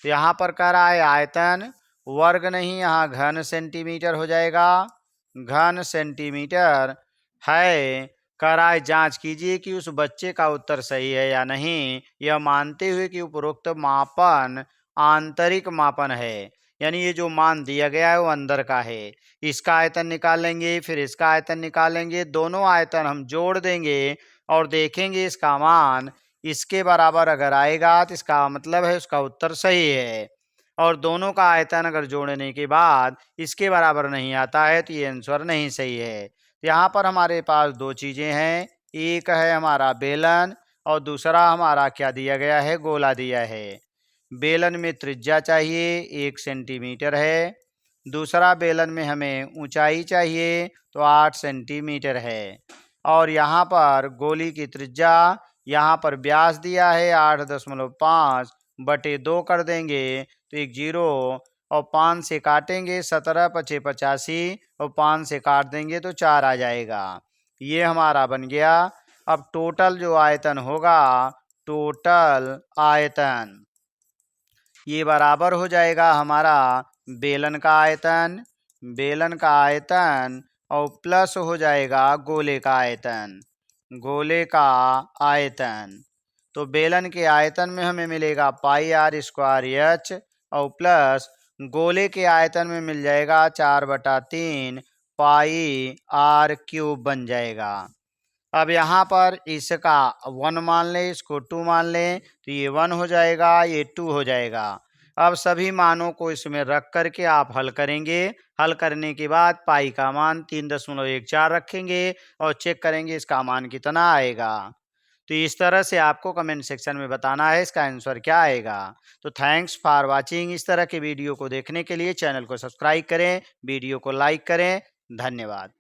तो यहाँ पर कह रहा है आयतन, वर्ग नहीं, यहाँ घन सेंटीमीटर हो जाएगा, घन सेंटीमीटर है। कह रहा है जांच कीजिए कि उस बच्चे का उत्तर सही है या नहीं, यह मानते हुए कि उपरोक्त मापन आंतरिक मापन है, यानी ये जो मान दिया गया है वो अंदर का है। इसका आयतन निकालेंगे, फिर इसका आयतन निकालेंगे, दोनों आयतन हम जोड़ देंगे और देखेंगे इसका मान इसके बराबर अगर आएगा तो इसका मतलब है उसका उत्तर सही है, और दोनों का आयतन अगर जोड़ने के बाद इसके बराबर नहीं आता है तो ये आंसर नहीं सही है। यहाँ पर हमारे पास दो चीज़ें हैं, एक है हमारा बेलन और दूसरा हमारा क्या दिया गया है, गोला दिया है। बेलन में त्रिज्या चाहिए 1 सेंटीमीटर है, दूसरा बेलन में हमें ऊंचाई चाहिए तो 8 सेंटीमीटर है, और यहाँ पर गोली की त्रिज्या, यहाँ पर व्यास दिया है 8.5 बटे 2 कर देंगे तो 1 जीरो, और 5 से काटेंगे 17 पचे 85 और 5 से काट देंगे तो 4 आ जाएगा। ये हमारा बन गया। अब टोटल जो आयतन होगा, टोटल आयतन, ये बराबर हो जाएगा हमारा बेलन का आयतन, बेलन का आयतन और प्लस हो जाएगा गोले का आयतन, गोले का आयतन। तो बेलन के आयतन में हमें मिलेगा पाई आर स्क्वायर एच और प्लस गोले के आयतन में मिल जाएगा 4/3 पाई आर क्यूब बन जाएगा। अब यहाँ पर इसका 1 मान लें, इसको 2 मान लें, तो ये 1 हो जाएगा, ये 2 हो जाएगा। अब सभी मानों को इसमें रख करके आप हल करेंगे। हल करने के बाद पाई का मान 3.14 रखेंगे और चेक करेंगे इसका मान कितना आएगा। तो इस तरह से आपको कमेंट सेक्शन में बताना है इसका आंसर क्या आएगा। तो थैंक्स फॉर वाचिंग। इस तरह के वीडियो को देखने के लिए चैनल को सब्सक्राइब करें, वीडियो को लाइक करें। धन्यवाद।